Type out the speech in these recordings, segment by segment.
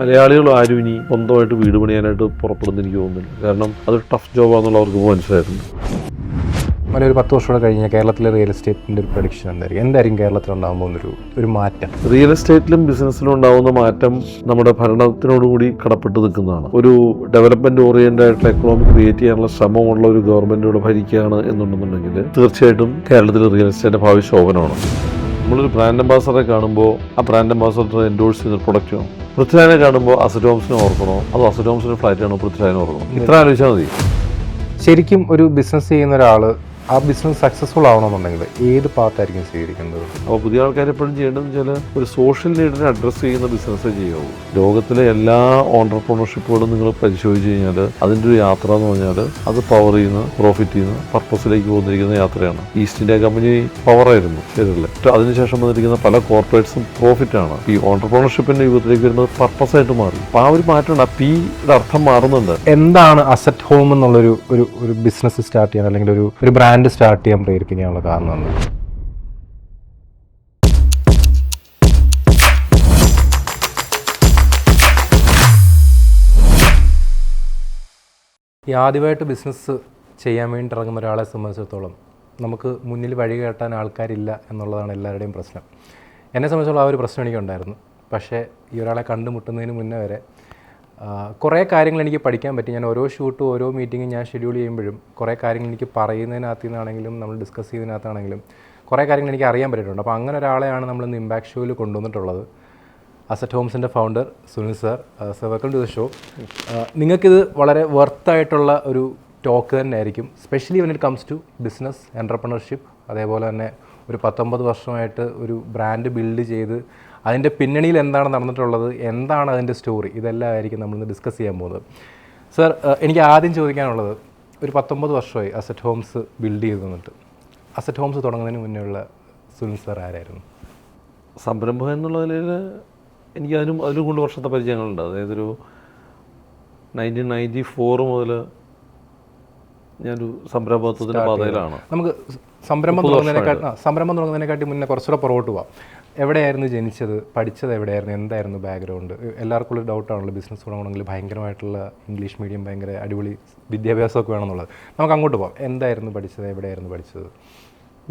മലയാളികൾ ആരും ഇനി സ്വന്തമായിട്ട് വീട് പണിയാനായിട്ട് പുറപ്പെടുന്ന എനിക്ക് തോന്നുന്നില്ല. കാരണം അതൊരു ടഫ് ജോബാണെന്നുള്ള അവർക്ക് മനസ്സിലായിട്ടുണ്ട്. ഒരു 10 വർഷം കൂടെ കഴിഞ്ഞാൽ കേരളത്തിലെ റിയൽ എസ്റ്റേറ്റിൻ്റെ ഒരു പ്രൊഡിക്ഷൻ എന്തായിരിക്കും കേരളത്തിൽ ഉണ്ടാകുമ്പോൾ ഒരു മാറ്റം? റിയൽ എസ്റ്റേറ്റിലും ബിസിനസ്സിലും ഉണ്ടാകുന്ന മാറ്റം നമ്മുടെ ഭരണത്തിനോടുകൂടി കടപ്പെട്ട് നിൽക്കുന്നതാണ്. ഒരു ഡെവലപ്മെന്റ് ഓറിയന്റഡ് ആയിട്ടുള്ള എക്കണോമി ക്രിയേറ്റ് ചെയ്യാനുള്ള ശ്രമമുള്ള ഒരു ഗവൺമെന്റിലൂടെ ഭരിക്കുകയാണ് എന്നുണ്ടെന്നുണ്ടെങ്കിൽ തീർച്ചയായിട്ടും കേരളത്തിൽ റിയൽ എസ്റ്റേറ്റിന്റെ ഭാവി ശോഭനമാണ്. നമ്മളൊരു ബ്രാൻഡ് അംബാസഡറെ കാണുമ്പോൾ ആ ബ്രാൻഡ് അംബാസഡർ എൻഡോഴ്സ് ചെയ്യുന്ന പ്രൊഡക്റ്റാണ്. പൃഥ്വിരാജിനെ കാണുമ്പോൾ അസറ്റ് ഹോംസിനെ ഓർക്കണോ അതോ അസറ്റ് ഹോംസിന്റെ ഫ്ലാറ്റാണോ പൃഥ്വിരാജിനെ ഓർക്കണോ? ഇത്ര ആലോചിച്ചാൽ മതി. ശരിക്കും ഒരു ബിസിനസ് ചെയ്യുന്ന ഒരാൾ ആ ബിസിനസ് സക്സസ്ഫുൾ ആവണമെന്നുണ്ടെങ്കിൽ ഏത് പാത്തായിരിക്കും സ്വീകരിക്കുന്നത്? അപ്പോൾ പുതിയ ആൾക്കാർ എപ്പോഴും ചെയ്യേണ്ടതെന്ന് വെച്ചാൽ ഒരു സോഷ്യൽ നീഡിനെ അഡ്രസ്സ് ചെയ്യുന്ന ബിസിനസ്സേ ചെയ്യാവൂ. ലോകത്തിലെ എല്ലാ ഓൺടർപ്രണർഷിപ്പുകളും നിങ്ങൾ പരിശോധിച്ച് കഴിഞ്ഞാൽ അതിൻ്റെ ഒരു യാത്ര എന്ന് പറഞ്ഞാൽ അത് പവർ ചെയ്യുന്ന പ്രോഫിറ്റ് ചെയ്യുന്ന പർപ്പസിലേക്ക് പോന്നിരിക്കുന്ന യാത്രയാണ്. ഈസ്റ്റ് ഇന്ത്യ കമ്പനി പവറായിരുന്നു, ശരിയല്ലേ? അതിനുശേഷം വന്നിരിക്കുന്ന പല കോർപ്പറേറ്റ്സും പ്രോഫിറ്റാണ്. ഈ ഓൺടർപ്രണർഷിപ്പിന്റെ യുഗത്തിലേക്ക് വരുന്നത് പർപ്പസായിട്ട് മാറി. അപ്പോൾ ആ ഒരു മാറ്റമുണ്ട്. ആ പിയുടെ അർത്ഥം മാറുന്നുണ്ട്. എന്താണ് അസറ്റ് ഹോം എന്നുള്ളൊരു ഒരു ബിസിനസ് സ്റ്റാർട്ട് ചെയ്യാൻ അല്ലെങ്കിൽ ഒരു ബ്രാൻഡ് സ്റ്റാർട്ട് ചെയ്യാൻ പ്രേരിപ്പിക്കാനുള്ള കാരണം എന്താണ്? ഈ ആദ്യമായിട്ട് ബിസിനസ് ചെയ്യാൻ വേണ്ടി ഇറങ്ങുന്ന ഒരാളെ സംബന്ധിച്ചിടത്തോളം നമുക്ക് മുന്നിൽ വഴി കാട്ടാൻ ആൾക്കാരില്ല എന്നുള്ളതാണ് എല്ലാവരുടെയും പ്രശ്നം. എന്നെ സംബന്ധിച്ചോളം ആ ഒരു പ്രശ്നം എനിക്കുണ്ടായിരുന്നു. പക്ഷേ ഈ ഒരാളെ കണ്ടുമുട്ടുന്നതിന് മുന്നേ വരെ കുറേ കാര്യങ്ങൾ എനിക്ക് പഠിക്കാൻ പറ്റി. ഞാൻ ഓരോ ഷൂട്ടും ഓരോ മീറ്റിങ്ങും ഞാൻ ഷെഡ്യൂൾ ചെയ്യുമ്പോഴും കുറേ കാര്യങ്ങൾ എനിക്ക് പറയുന്നതിനകത്തു നിന്നാണെങ്കിലും നമ്മൾ ഡിസ്കസ് ചെയ്യുന്നതിനകത്താണെങ്കിലും കുറേ കാര്യങ്ങൾ എനിക്ക് അറിയാൻ പറ്റിയിട്ടുണ്ട്. അപ്പോൾ അങ്ങനെ ഒരാളെയാണ് നമ്മളിന്ന് ഇമ്പാക്ട് ഷോയിൽ കൊണ്ടുവന്നിട്ടുള്ളത്. അസറ്റ് ഹോംസിൻ്റെ founder Sunil sir. Sir, welcome to the show. നിങ്ങൾക്കിത് വളരെ വർത്തായിട്ടുള്ള ഒരു ടോക്ക് തന്നെ ആയിരിക്കും, specially when it comes to business, entrepreneurship. അതേപോലെ തന്നെ ഒരു 19 വർഷമായിട്ട് ഒരു ബ്രാൻഡ് ബിൽഡ് ചെയ്ത് അതിൻ്റെ പിന്നണിയിൽ എന്താണ് നടന്നിട്ടുള്ളത്, എന്താണ് അതിൻ്റെ സ്റ്റോറി, ഇതെല്ലാം ആയിരിക്കും നമ്മളിന്ന് ഡിസ്കസ് ചെയ്യാൻ പോകുന്നത്. സർ, എനിക്ക് ആദ്യം ചോദിക്കാനുള്ളത്, ഒരു 19 വർഷമായി അസറ്റ് ഹോംസ് ബിൽഡ് ചെയ്ത് തന്നിട്ട് അസറ്റ് ഹോംസ് തുടങ്ങുന്നതിന് മുന്നേ ഉള്ള സുനിൽ സാർ ആരായിരുന്നു? സംരംഭം എന്നുള്ള നിലയിൽ എനിക്ക് അതിനും കൂടുതൽ വർഷത്തെ പരിചയങ്ങളുണ്ട്. അതായത് ഒരു 1994 മുതൽ ഞാനൊരു സംരംഭത്വത്തിൻ്റെ പാതയിലാണ്. നമുക്ക് സംരംഭം തുടങ്ങുന്നതിനെക്കാട്ടി മുന്നേ കുറച്ചുകൂടെ പുറകോട്ട് പോവാം. എവിടെയായിരുന്നു ജനിച്ചത്, പഠിച്ചത് എവിടെയായിരുന്നു, എന്തായിരുന്നു ബാക്ക്ഗ്രൗണ്ട്? എല്ലാവർക്കും ഉള്ള ഡൗട്ടാണല്ലോ ബിസിനസ് തുടങ്ങണമെങ്കിൽ ഭയങ്കരമായിട്ടുള്ള ഇംഗ്ലീഷ് മീഡിയം, ഭയങ്കര അടിപൊളി വിദ്യാഭ്യാസമൊക്കെ വേണമെന്നുള്ളത്. നമുക്ക് അങ്ങോട്ട് പോകാം. എന്തായിരുന്നു പഠിച്ചത്, എവിടെയായിരുന്നു പഠിച്ചത്?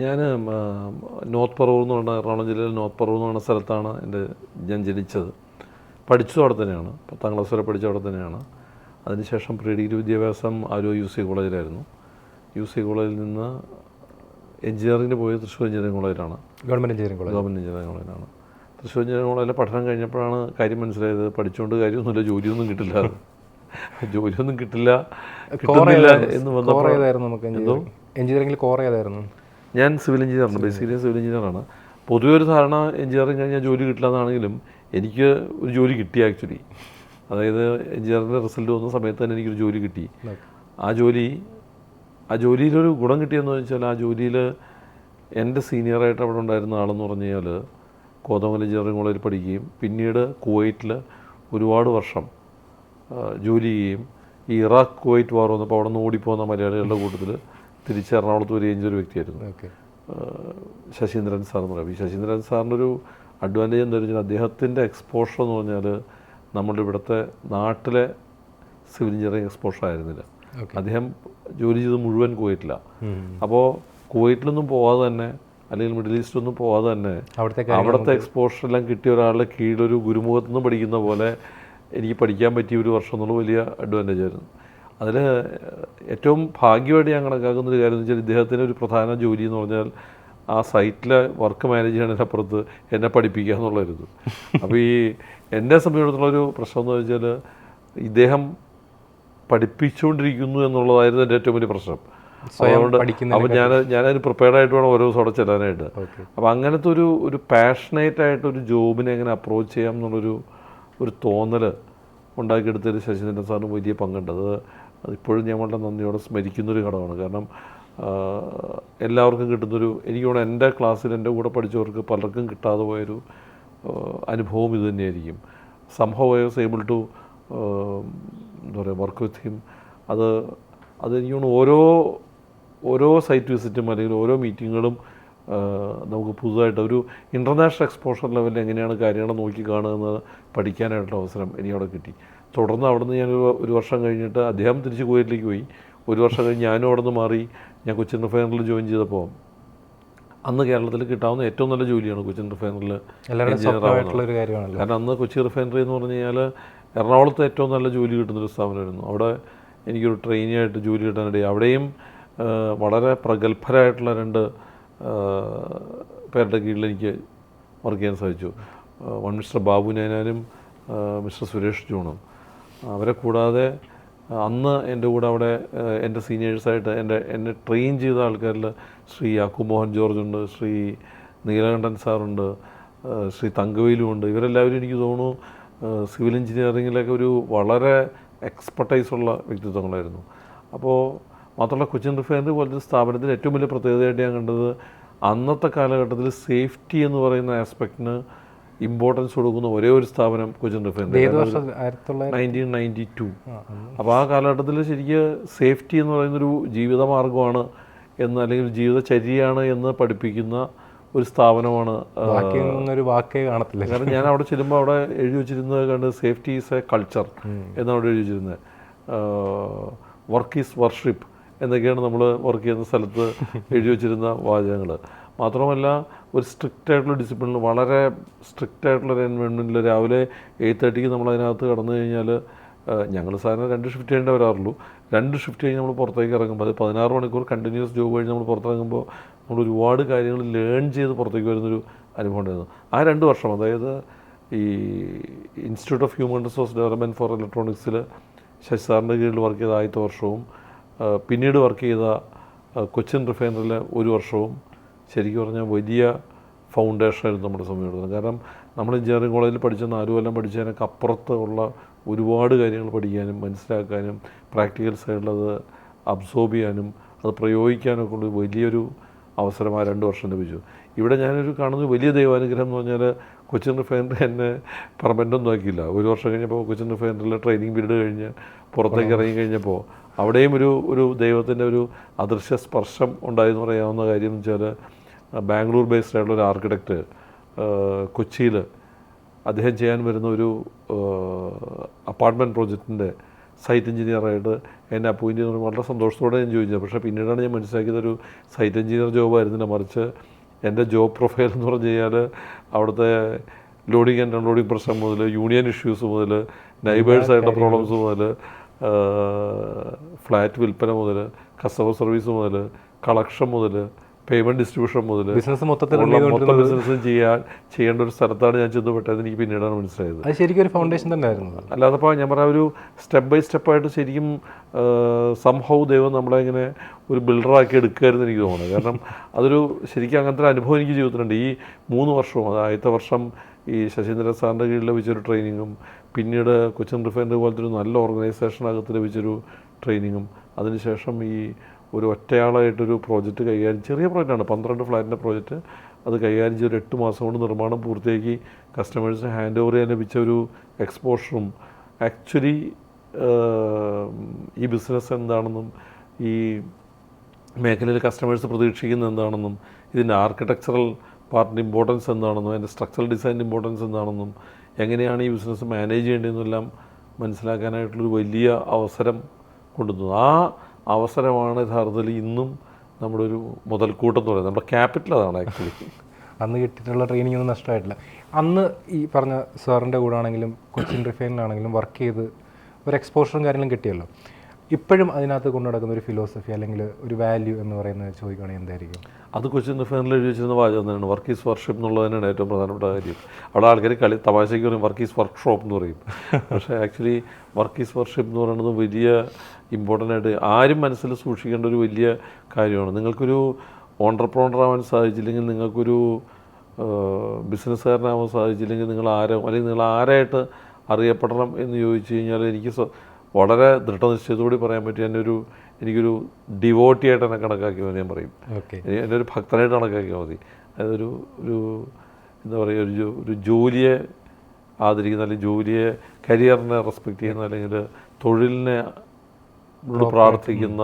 ഞാൻ നോർത്ത് പറവൂർ എന്ന് പറഞ്ഞ എറണാകുളം ജില്ലയിൽ നോർത്ത് പറവൂർ എന്ന് പറഞ്ഞ സ്ഥലത്താണ് ഞാൻ ജനിച്ചത്. പഠിച്ചത് അവിടെ തന്നെയാണ്. 10ാം ക്ലാസ് വരെ പഠിച്ചത് അവിടെ തന്നെയാണ്. അതിനുശേഷം പ്രീ ഡിഗ്രി വിദ്യാഭ്യാസം ആരോ UC കോളേജിലായിരുന്നു. UC കോളേജിൽ നിന്ന് എഞ്ചിനീയറിംഗിന് പോയത് തൃശ്ശൂർ എഞ്ചിനീയറിംഗ് കോളേജിലാണ്. ഗവൺമെൻറ് എഞ്ചിനീയറിംഗ് കോളേജിലാണ്. തൃശ്ശൂർ എഞ്ചിനീയറിംഗ് കോളേജിലെ പഠനം കഴിഞ്ഞപ്പോഴാണ് കാര്യം മനസ്സിലായത്, പഠിച്ചുകൊണ്ട് കാര്യമൊന്നുമില്ല, ജോലിയൊന്നും കിട്ടില്ല എന്ന് കിട്ടില്ല എന്ന് വന്നപ്പോൾ. എഞ്ചിനീയറിംഗിൽ കോർ ഏതായിരുന്നു? ഞാൻ സിവിൽ എഞ്ചിനീയറാണ്, ബേസിക്കലി സിവിൽ എഞ്ചിനീയറാണ്. പൊതുവെ ഒരു ധാരണ എഞ്ചിനീയറിംഗ് കഴിഞ്ഞാൽ ജോലി കിട്ടില്ല എന്നാണെങ്കിലും എനിക്ക് ഒരു ജോലി കിട്ടി ആക്ച്വലി. അതായത് എഞ്ചിനീയറിംഗിൻ്റെ റിസൾട്ട് വന്ന സമയത്ത് തന്നെ എനിക്കൊരു ജോലി കിട്ടി. ആ ജോലിയിലൊരു ഗുണം കിട്ടിയെന്ന് വെച്ചാൽ ആ ജോലിയിൽ എൻ്റെ സീനിയറായിട്ട് അവിടെ ഉണ്ടായിരുന്ന ആളെന്ന് പറഞ്ഞു കഴിഞ്ഞാൽ കോതമംഗലം എഞ്ചിനീയറിംഗ് കോളേജിൽ പഠിക്കുകയും പിന്നീട് കുവൈറ്റിൽ ഒരുപാട് വർഷം ജോലി ചെയ്യുകയും ഈ ഇറാഖ് കുവൈറ്റ് വാർ വന്നപ്പോൾ അവിടെ നിന്ന് ഓടിപ്പോകുന്ന മലയാളികളുടെ കൂട്ടത്തിൽ തിരിച്ച് എറണാകുളത്ത് വരികയും ചെയ്തൊരു വ്യക്തിയായിരുന്നു. ശശീന്ദ്രൻ സാർ എന്ന് പറയും. ഈ ശശീന്ദ്രൻ സാറിൻ്റെ ഒരു അഡ്വാൻറ്റേജ് എന്താ വെച്ചാൽ അദ്ദേഹത്തിൻ്റെ എക്സ്പോഷർ എന്ന് പറഞ്ഞാൽ നമ്മുടെ ഇവിടുത്തെ നാട്ടിലെ സിവിൽ എഞ്ചിനീയറിംഗ് എക്സ്പോഷർ ആയിരുന്നില്ല. അദ്ദേഹം ജോലി ചെയ്ത് മുഴുവൻ കുവൈറ്റിലാണ്. അപ്പോൾ കുവൈറ്റിലൊന്നും പോവാതെ തന്നെ, അല്ലെങ്കിൽ മിഡിൽ ഈസ്റ്റൊന്നും പോവാതെ തന്നെ അവിടുത്തെ എക്സ്പോഷർ എല്ലാം കിട്ടിയ ഒരാളുടെ കീഴിലൊരു ഗുരുമുഖത്തു നിന്നും പഠിക്കുന്ന പോലെ എനിക്ക് പഠിക്കാൻ പറ്റിയ ഒരു വർഷം എന്നുള്ള വലിയ അഡ്വാൻറ്റേജ് ആയിരുന്നു. അതിൽ ഏറ്റവും ഭാഗ്യമായിട്ട് ഞാൻ കണക്കാക്കുന്നൊരു കാര്യം എന്ന് വെച്ചാൽ ഇദ്ദേഹത്തിൻ്റെ ഒരു പ്രധാന ജോലി എന്ന് പറഞ്ഞാൽ ആ സൈറ്റിലെ വർക്ക് മാനേജ് ചെയ്യുന്നതിനപ്പുറത്ത് എന്നെ പഠിപ്പിക്കുക എന്നുള്ളായിരുന്നു. അപ്പോൾ ഈ എന്നെ സംബന്ധിച്ചിടത്തോളൊരു പ്രശ്നം എന്ന് വെച്ചാൽ ഇദ്ദേഹം പഠിപ്പിച്ചുകൊണ്ടിരിക്കുന്നു എന്നുള്ളതായിരുന്നു എൻ്റെ ഏറ്റവും വലിയ പ്രശ്നം. അതുകൊണ്ട് അപ്പോൾ ഞാനതിന് പ്രിപ്പയർഡായിട്ട് വേണം ഓരോ ദിവസം അവിടെ ചെല്ലാനായിട്ട്. അപ്പോൾ അങ്ങനത്തെ ഒരു പാഷനേറ്റായിട്ടൊരു ജോബിനെ എങ്ങനെ അപ്രോച്ച് ചെയ്യാം എന്നുള്ളൊരു തോന്നൽ ഉണ്ടാക്കിയെടുത്തതിൽ ശശീന്ദ്രൻ സാറിന് വലിയ പങ്കുണ്ട്. അതിപ്പോഴും ഞാൻ വളരെ നന്ദിയോടെ സ്മരിക്കുന്നൊരു ഘടകമാണ്. കാരണം എല്ലാവർക്കും കിട്ടുന്നൊരു, എനിക്ക് തോന്നുന്നു എൻ്റെ ക്ലാസ്സിൽ എൻ്റെ കൂടെ പഠിച്ചവർക്ക് പലർക്കും കിട്ടാതെ പോയൊരു അനുഭവം ഇത് തന്നെയായിരിക്കും. സംഭവം ഐ വാസ് ഏബിൾ ടു എന്താ പറയുക വർക്ക് വിത്ത് ഹിം. അത് എനിക്ക് തോന്നുന്നു ഓരോ സൈറ്റ് വിസിറ്റും അല്ലെങ്കിൽ ഓരോ മീറ്റിങ്ങുകളും നമുക്ക് പുതുതായിട്ട് ഒരു ഇൻ്റർനാഷണൽ എക്സ്പോഷർ ലെവലിൽ എങ്ങനെയാണ് കാര്യങ്ങൾ നോക്കി കാണുന്നത് പഠിക്കാനായിട്ടുള്ള അവസരം എനിക്കവിടെ കിട്ടി. തുടർന്ന് അവിടുന്ന് ഞാൻ ഒരു വർഷം കഴിഞ്ഞിട്ട് അദ്ദേഹം തിരിച്ച് കുവൈറ്റിലേക്ക് പോയി. ഒരു വർഷം കഴിഞ്ഞ് ഞാനും അവിടെ നിന്ന് മാറി. ഞാൻ കൊച്ചിൻ റിഫൈനറിൽ ജോയിൻ ചെയ്തപ്പോൾ അന്ന് കേരളത്തിൽ കിട്ടാവുന്ന ഏറ്റവും നല്ല ജോലിയാണ് കൊച്ചിൻ റിഫൈനറിൽ എഞ്ചിനീയർ ആവുന്നത്. കാരണം അന്ന് കൊച്ചി റിഫൈനറി എന്ന് പറഞ്ഞു കഴിഞ്ഞാൽ എറണാകുളത്ത് ഏറ്റവും നല്ല ജോലി കിട്ടുന്നൊരു സ്ഥാപനമായിരുന്നു. അവിടെ എനിക്കൊരു ട്രെയിനിയായിട്ട് ജോലി കിട്ടാനിടയായി. അവിടെയും വളരെ പ്രഗത്ഭരായിട്ടുള്ള 2 പേരുടെ കീഴിൽ എനിക്ക് വർക്ക് ചെയ്യാൻ സാധിച്ചു. വൺ മിസ്റ്റർ ബാബു നൈനാനും മിസ്റ്റർ സുരേഷ് ജോണും. അവരെ കൂടാതെ അന്ന് എൻ്റെ കൂടെ അവിടെ എൻ്റെ സീനിയേഴ്സായിട്ട് എന്നെ ട്രെയിൻ ചെയ്ത ആൾക്കാരിൽ ശ്രീ യാക്കൂബ് മോഹൻ ജോർജ് ഉണ്ട്, ശ്രീ നീലകണ്ഠൻ സാറുണ്ട്, ശ്രീ തങ്കവേലുമുണ്ട്. ഇവരെല്ലാവരും എനിക്ക് തോന്നുന്നു സിവിൽ എഞ്ചിനീയറിങ്ങിലൊക്കെ ഒരു വളരെ എക്സ്പെർട്ടൈസുള്ള വ്യക്തിത്വങ്ങളായിരുന്നു. അപ്പോൾ മാത്രമല്ല കൊച്ചിൻ റിഫൈനറി പോലത്തെ സ്ഥാപനത്തിൽ ഏറ്റവും വലിയ പ്രത്യേകതയായിട്ട് ഞാൻ കണ്ടത് അന്നത്തെ കാലഘട്ടത്തിൽ സേഫ്റ്റി എന്ന് പറയുന്ന ആസ്പെക്റ്റിന് ഇമ്പോർട്ടൻസ് കൊടുക്കുന്ന ഒരേ ഒരു സ്ഥാപനം കൊച്ചിൻ റിഫൈനറി 1992. അപ്പോൾ ആ കാലഘട്ടത്തിൽ ശരിക്കും സേഫ്റ്റി എന്ന് പറയുന്നൊരു ജീവിതമാർഗ്ഗമാണ് എന്ന് അല്ലെങ്കിൽ ജീവിതചര്യയാണ് എന്ന് പഠിപ്പിക്കുന്ന ഒരു സ്ഥാപനമാണ്. ഒരു വാക്കേ കാണത്തില്ല. കാരണം ഞാൻ അവിടെ ചെല്ലുമ്പോൾ അവിടെ എഴുതി വെച്ചിരുന്നത് കണ്ട് സേഫ്റ്റി ഈസ് എ കൾച്ചർ എന്നാണ് അവിടെ എഴുതി വെച്ചിരുന്നത്. വർക്ക് ഈസ് വർഷിപ്പ് എന്നൊക്കെയാണ് നമ്മൾ വർക്ക് ചെയ്യുന്ന സ്ഥലത്ത് എഴുതി വെച്ചിരുന്ന വാചകങ്ങൾ. മാത്രമല്ല ഒരു സ്ട്രിക്റ്റ് ആയിട്ടുള്ള ഡിസിപ്ലിനിൽ വളരെ സ്ട്രിക്റ്റ് ആയിട്ടുള്ളൊരു എൻവയോൺമെൻറ്റിൽ രാവിലെ 8:30 നമ്മൾ അതിനകത്ത് കടന്നു കഴിഞ്ഞാൽ ഞങ്ങൾ സാധാരണ 2 ഷിഫ്റ്റ് ചെയ്യേണ്ടേ വരാറുള്ളൂ. 2 ഷിഫ്റ്റ് കഴിഞ്ഞ് നമ്മൾ പുറത്തേക്ക് ഇറങ്ങുമ്പോൾ അത് 16 മണിക്കൂർ കണ്ടിന്യൂസ് ജോബ് കഴിഞ്ഞ് നമ്മൾ പുറത്തിറങ്ങുമ്പോൾ നമ്മൾ ഒരുപാട് കാര്യങ്ങൾ ലേൺ ചെയ്ത് പുറത്തേക്ക് വരുന്നൊരു അനുഭവം ഉണ്ടായിരുന്നു. ആ 2 വർഷം, അതായത് ഈ institute of human resource development for ഇലക്ട്രോണിക്സിൽ ശശി സാറിൻ്റെ കീഴിൽ വർക്ക് ചെയ്ത ആദ്യത്തെ വർഷവും പിന്നീട് വർക്ക് ചെയ്ത കൊച്ചിൻ റിഫൈനറിൽ 1 വർഷവും ശരിക്കും പറഞ്ഞാൽ വലിയ ഫൗണ്ടേഷനായിരുന്നു നമ്മുടെ സമയമെടുത്തത്. കാരണം നമ്മൾ എഞ്ചിനീയറിംഗ് കോളേജിൽ പഠിച്ച 4 കൊല്ലം പഠിച്ചതിനൊക്കെ അപ്പുറത്ത് ഉള്ള ഒരുപാട് കാര്യങ്ങൾ പഠിക്കാനും മനസ്സിലാക്കാനും പ്രാക്ടിക്കൽ സൈഡിൽ അത് അബ്സോർബ് ചെയ്യാനും അത് പ്രയോഗിക്കാനൊക്കെ ഉള്ള വലിയൊരു അവസരം ആ 2 വർഷം ലഭിച്ചു. ഇവിടെ ഞാനൊരു കാണുന്ന വലിയ ദൈവാനുഗ്രഹം എന്ന് പറഞ്ഞാൽ കൊച്ചിൻ റിഫൈനറി എന്നെ പെർമനൻ്റൊന്നും ആക്കിയില്ല. 1 വർഷം കഴിഞ്ഞപ്പോൾ കൊച്ചിൻ റിഫൈനറിയിൽ ട്രെയിനിങ് പീരീഡ് കഴിഞ്ഞ് പുറത്തേക്ക് ഇറങ്ങി കഴിഞ്ഞപ്പോൾ അവിടെയും ഒരു ദൈവത്തിൻ്റെ ഒരു അദൃശ്യ സ്പർശം ഉണ്ടായെന്ന് പറയാവുന്ന കാര്യം എന്ന് വെച്ചാൽ ബാംഗ്ലൂർ ബേസ്ഡ് ആയിട്ടുള്ള ഒരു ആർക്കിടെക്റ്റ് കൊച്ചിയിൽ അദ്ദേഹം ചെയ്യാൻ വരുന്ന ഒരു അപ്പാർട്ട്മെൻറ്റ് പ്രോജക്റ്റിൻ്റെ സൈറ്റ് എഞ്ചിനീയറായിട്ട് എന്നെ അപ്പോയിൻ്റ് ചെയ്യുന്നത് വളരെ സന്തോഷത്തോടെ ഞാൻ ചോദിച്ചത്. പക്ഷേ പിന്നീടാണ് ഞാൻ മനസ്സിലാക്കിയത് ഒരു സൈറ്റ് എഞ്ചിനീയർ ജോബായിരുന്നില്ല, മറിച്ച് എൻ്റെ ജോബ് പ്രൊഫൈൽ എന്ന് പറഞ്ഞു കഴിഞ്ഞാൽ അവിടുത്തെ ലോഡിങ് ആൻഡ് അൺലോഡിങ് പ്രശ്നം മുതൽ യൂണിയൻ ഇഷ്യൂസ് മുതൽ നൈബേഴ്സായിട്ടുള്ള പ്രോബ്ലംസ് മുതൽ ഫ്ലാറ്റ് വിൽപ്പന മുതൽ കസ്റ്റമർ സർവീസ് മുതൽ കളക്ഷൻ മുതൽ പേയ്മെൻറ്റ് ഡിസ്ട്രിബ്യൂഷൻ മുതൽ മൊത്തം ബിസിനസ്സും ചെയ്യേണ്ട ഒരു സ്ഥലത്താണ് ഞാൻ ചെന്ന് പെട്ടത്. എനിക്ക് പിന്നീടാണ് മനസ്സിലായത്. അത് ശരിക്കും ഒരു ഫൗണ്ടേഷൻ തന്നെ ആയിരുന്നു. അല്ലാതപ്പോൾ ഞാൻ പറയാം ഒരു സ്റ്റെപ്പ് ബൈ സ്റ്റെപ്പായിട്ട് ശരിക്കും സംഭവ ദൈവം നമ്മളെ ഇങ്ങനെ ഒരു ബിൽഡറാക്കി എടുക്കുമായിരുന്നു എനിക്ക് തോന്നുന്നത്. കാരണം അതൊരു ശരിക്കും അങ്ങനത്തെ ഒരു അനുഭവം എനിക്ക് ജീവിതത്തിലുണ്ട്. ഈ 3 വർഷവും, അത് ആദ്യത്തെ വർഷം ഈ ശശീന്ദ്രൻ സാറിൻ്റെ കീഴിൽ ലഭിച്ചൊരു ട്രെയിനിങ്ങും പിന്നീട് കൊച്ചിൻ റിഫൈനറി പോലത്തെ ഒരു നല്ല ഓർഗനൈസേഷനകത്ത് ലഭിച്ചൊരു ട്രെയിനിങ്ങും അതിനുശേഷം ഈ ഒരു ഒറ്റയാളായിട്ടൊരു പ്രോജക്റ്റ് കൈകാര്യം, ചെറിയ പ്രോജക്റ്റാണ്, 12 ഫ്ലാറ്റിൻ്റെ പ്രോജക്റ്റ്, അത് കൈകാര്യം ചെയ്ത് 8 മാസം കൊണ്ട് നിർമ്മാണം പൂർത്തിയാക്കി കസ്റ്റമേഴ്സിന് ഹാൻഡ് ഓവർ ചെയ്യാൻ ലഭിച്ച ഒരു എക്സ്പോഷറും ആക്ച്വലി ഈ ബിസിനസ് എന്താണെന്നും ഈ മേഖലയിൽ കസ്റ്റമേഴ്സ് പ്രതീക്ഷിക്കുന്നത് എന്താണെന്നും ഇതിൻ്റെ ആർക്കിടെക്ചറൽ പാർട്ടിൻ്റെ ഇമ്പോർട്ടൻസ് എന്താണെന്നും അതിൻ്റെ സ്ട്രക്ചറൽ ഡിസൈൻ്റെ ഇമ്പോർട്ടൻസ് എന്താണെന്നും എങ്ങനെയാണ് ഈ ബിസിനസ് മാനേജ് ചെയ്യേണ്ടതെന്നെല്ലാം മനസ്സിലാക്കാനായിട്ടുള്ളൊരു വലിയ അവസരം കൊണ്ടുവന്നു. ആ അവസരമാണ് യഥാർത്ഥത്തിൽ ഇന്നും നമ്മുടെ ഒരു മുതൽക്കൂട്ടം എന്ന് പറയുന്നത്. നമ്മുടെ ക്യാപിറ്റൽ അതാണ് ആക്ച്വലി. അന്ന് കിട്ടിയിട്ടുള്ള ട്രെയിനിങ് ഒന്നും നഷ്ടമായിട്ടില്ല. അന്ന് ഈ പറഞ്ഞ സാറിൻ്റെ കൂടെ ആണെങ്കിലും കൊച്ചിൻ റിഫൈനറിലാണെങ്കിലും വർക്ക് ചെയ്ത് ഒരു എക്സ്പോഷറും കാര്യങ്ങളും കിട്ടിയല്ലോ. ഇപ്പോഴും അതിനകത്ത് കൊണ്ടു നടക്കുന്ന ഒരു ഫിലോസഫി അല്ലെങ്കിൽ ഒരു വാല്യൂ എന്ന് പറയുന്നത് ചോദിക്കുകയാണെങ്കിൽ എന്തായിരിക്കും? അത് കൊച്ചിൻ റിഫൈനറിൽ എഴുതി വെച്ചിരുന്ന വാചകം തന്നെയാണ്, വർക്ക് ഈസ് വർഷിപ്പ് എന്നുള്ളത് തന്നെയാണ് ഏറ്റവും പ്രധാനപ്പെട്ട കാര്യം. അവിടെ ആൾക്കാർ തമാശയ്ക്ക് പറയും വർക്ക് ഈസ് വർക്ക്ഷോപ്പ് എന്ന് പറയും. പക്ഷേ ആക്ച്വലി വർക്ക് ഈസ് വർഷിപ്പ് എന്ന് പറയുന്നത് വലിയ ഇമ്പോർട്ടൻ്റ് ആയിട്ട് ആരും മനസ്സിൽ സൂക്ഷിക്കേണ്ട ഒരു വലിയ കാര്യമാണ്. നിങ്ങൾക്കൊരു ഓൺട്രപ്രണർ ആവാൻ സാധിച്ചില്ലെങ്കിൽ, നിങ്ങൾക്കൊരു ബിസിനസ്സുകാരനാവാൻ സാധിച്ചില്ലെങ്കിൽ നിങ്ങൾ ആരോ അല്ലെങ്കിൽ നിങ്ങൾ ആരായിട്ട് അറിയപ്പെടണം എന്ന് ചോദിച്ചു കഴിഞ്ഞാൽ എനിക്ക് വളരെ ദൃഢനിശ്ചയത്തോടെ പറയാൻ പറ്റും എനിക്കൊരു ഡിവോട്ടിയായിട്ട് എന്നെ കണക്കാക്കിയാൽ മതി. ഞാൻ പറയും എൻ്റെ ഒരു ഭക്തനായിട്ട് കണക്കാക്കിയാൽ മതി. അതൊരു എന്താ പറയുക, ഒരു ജോലിയെ ആദരിക്കുന്ന അല്ലെങ്കിൽ ജോലിയെ കരിയറിനെ റെസ്പെക്റ്റ് ചെയ്യുന്ന അല്ലെങ്കിൽ തൊഴിലിനെ പ്രാർത്ഥിക്കുന്ന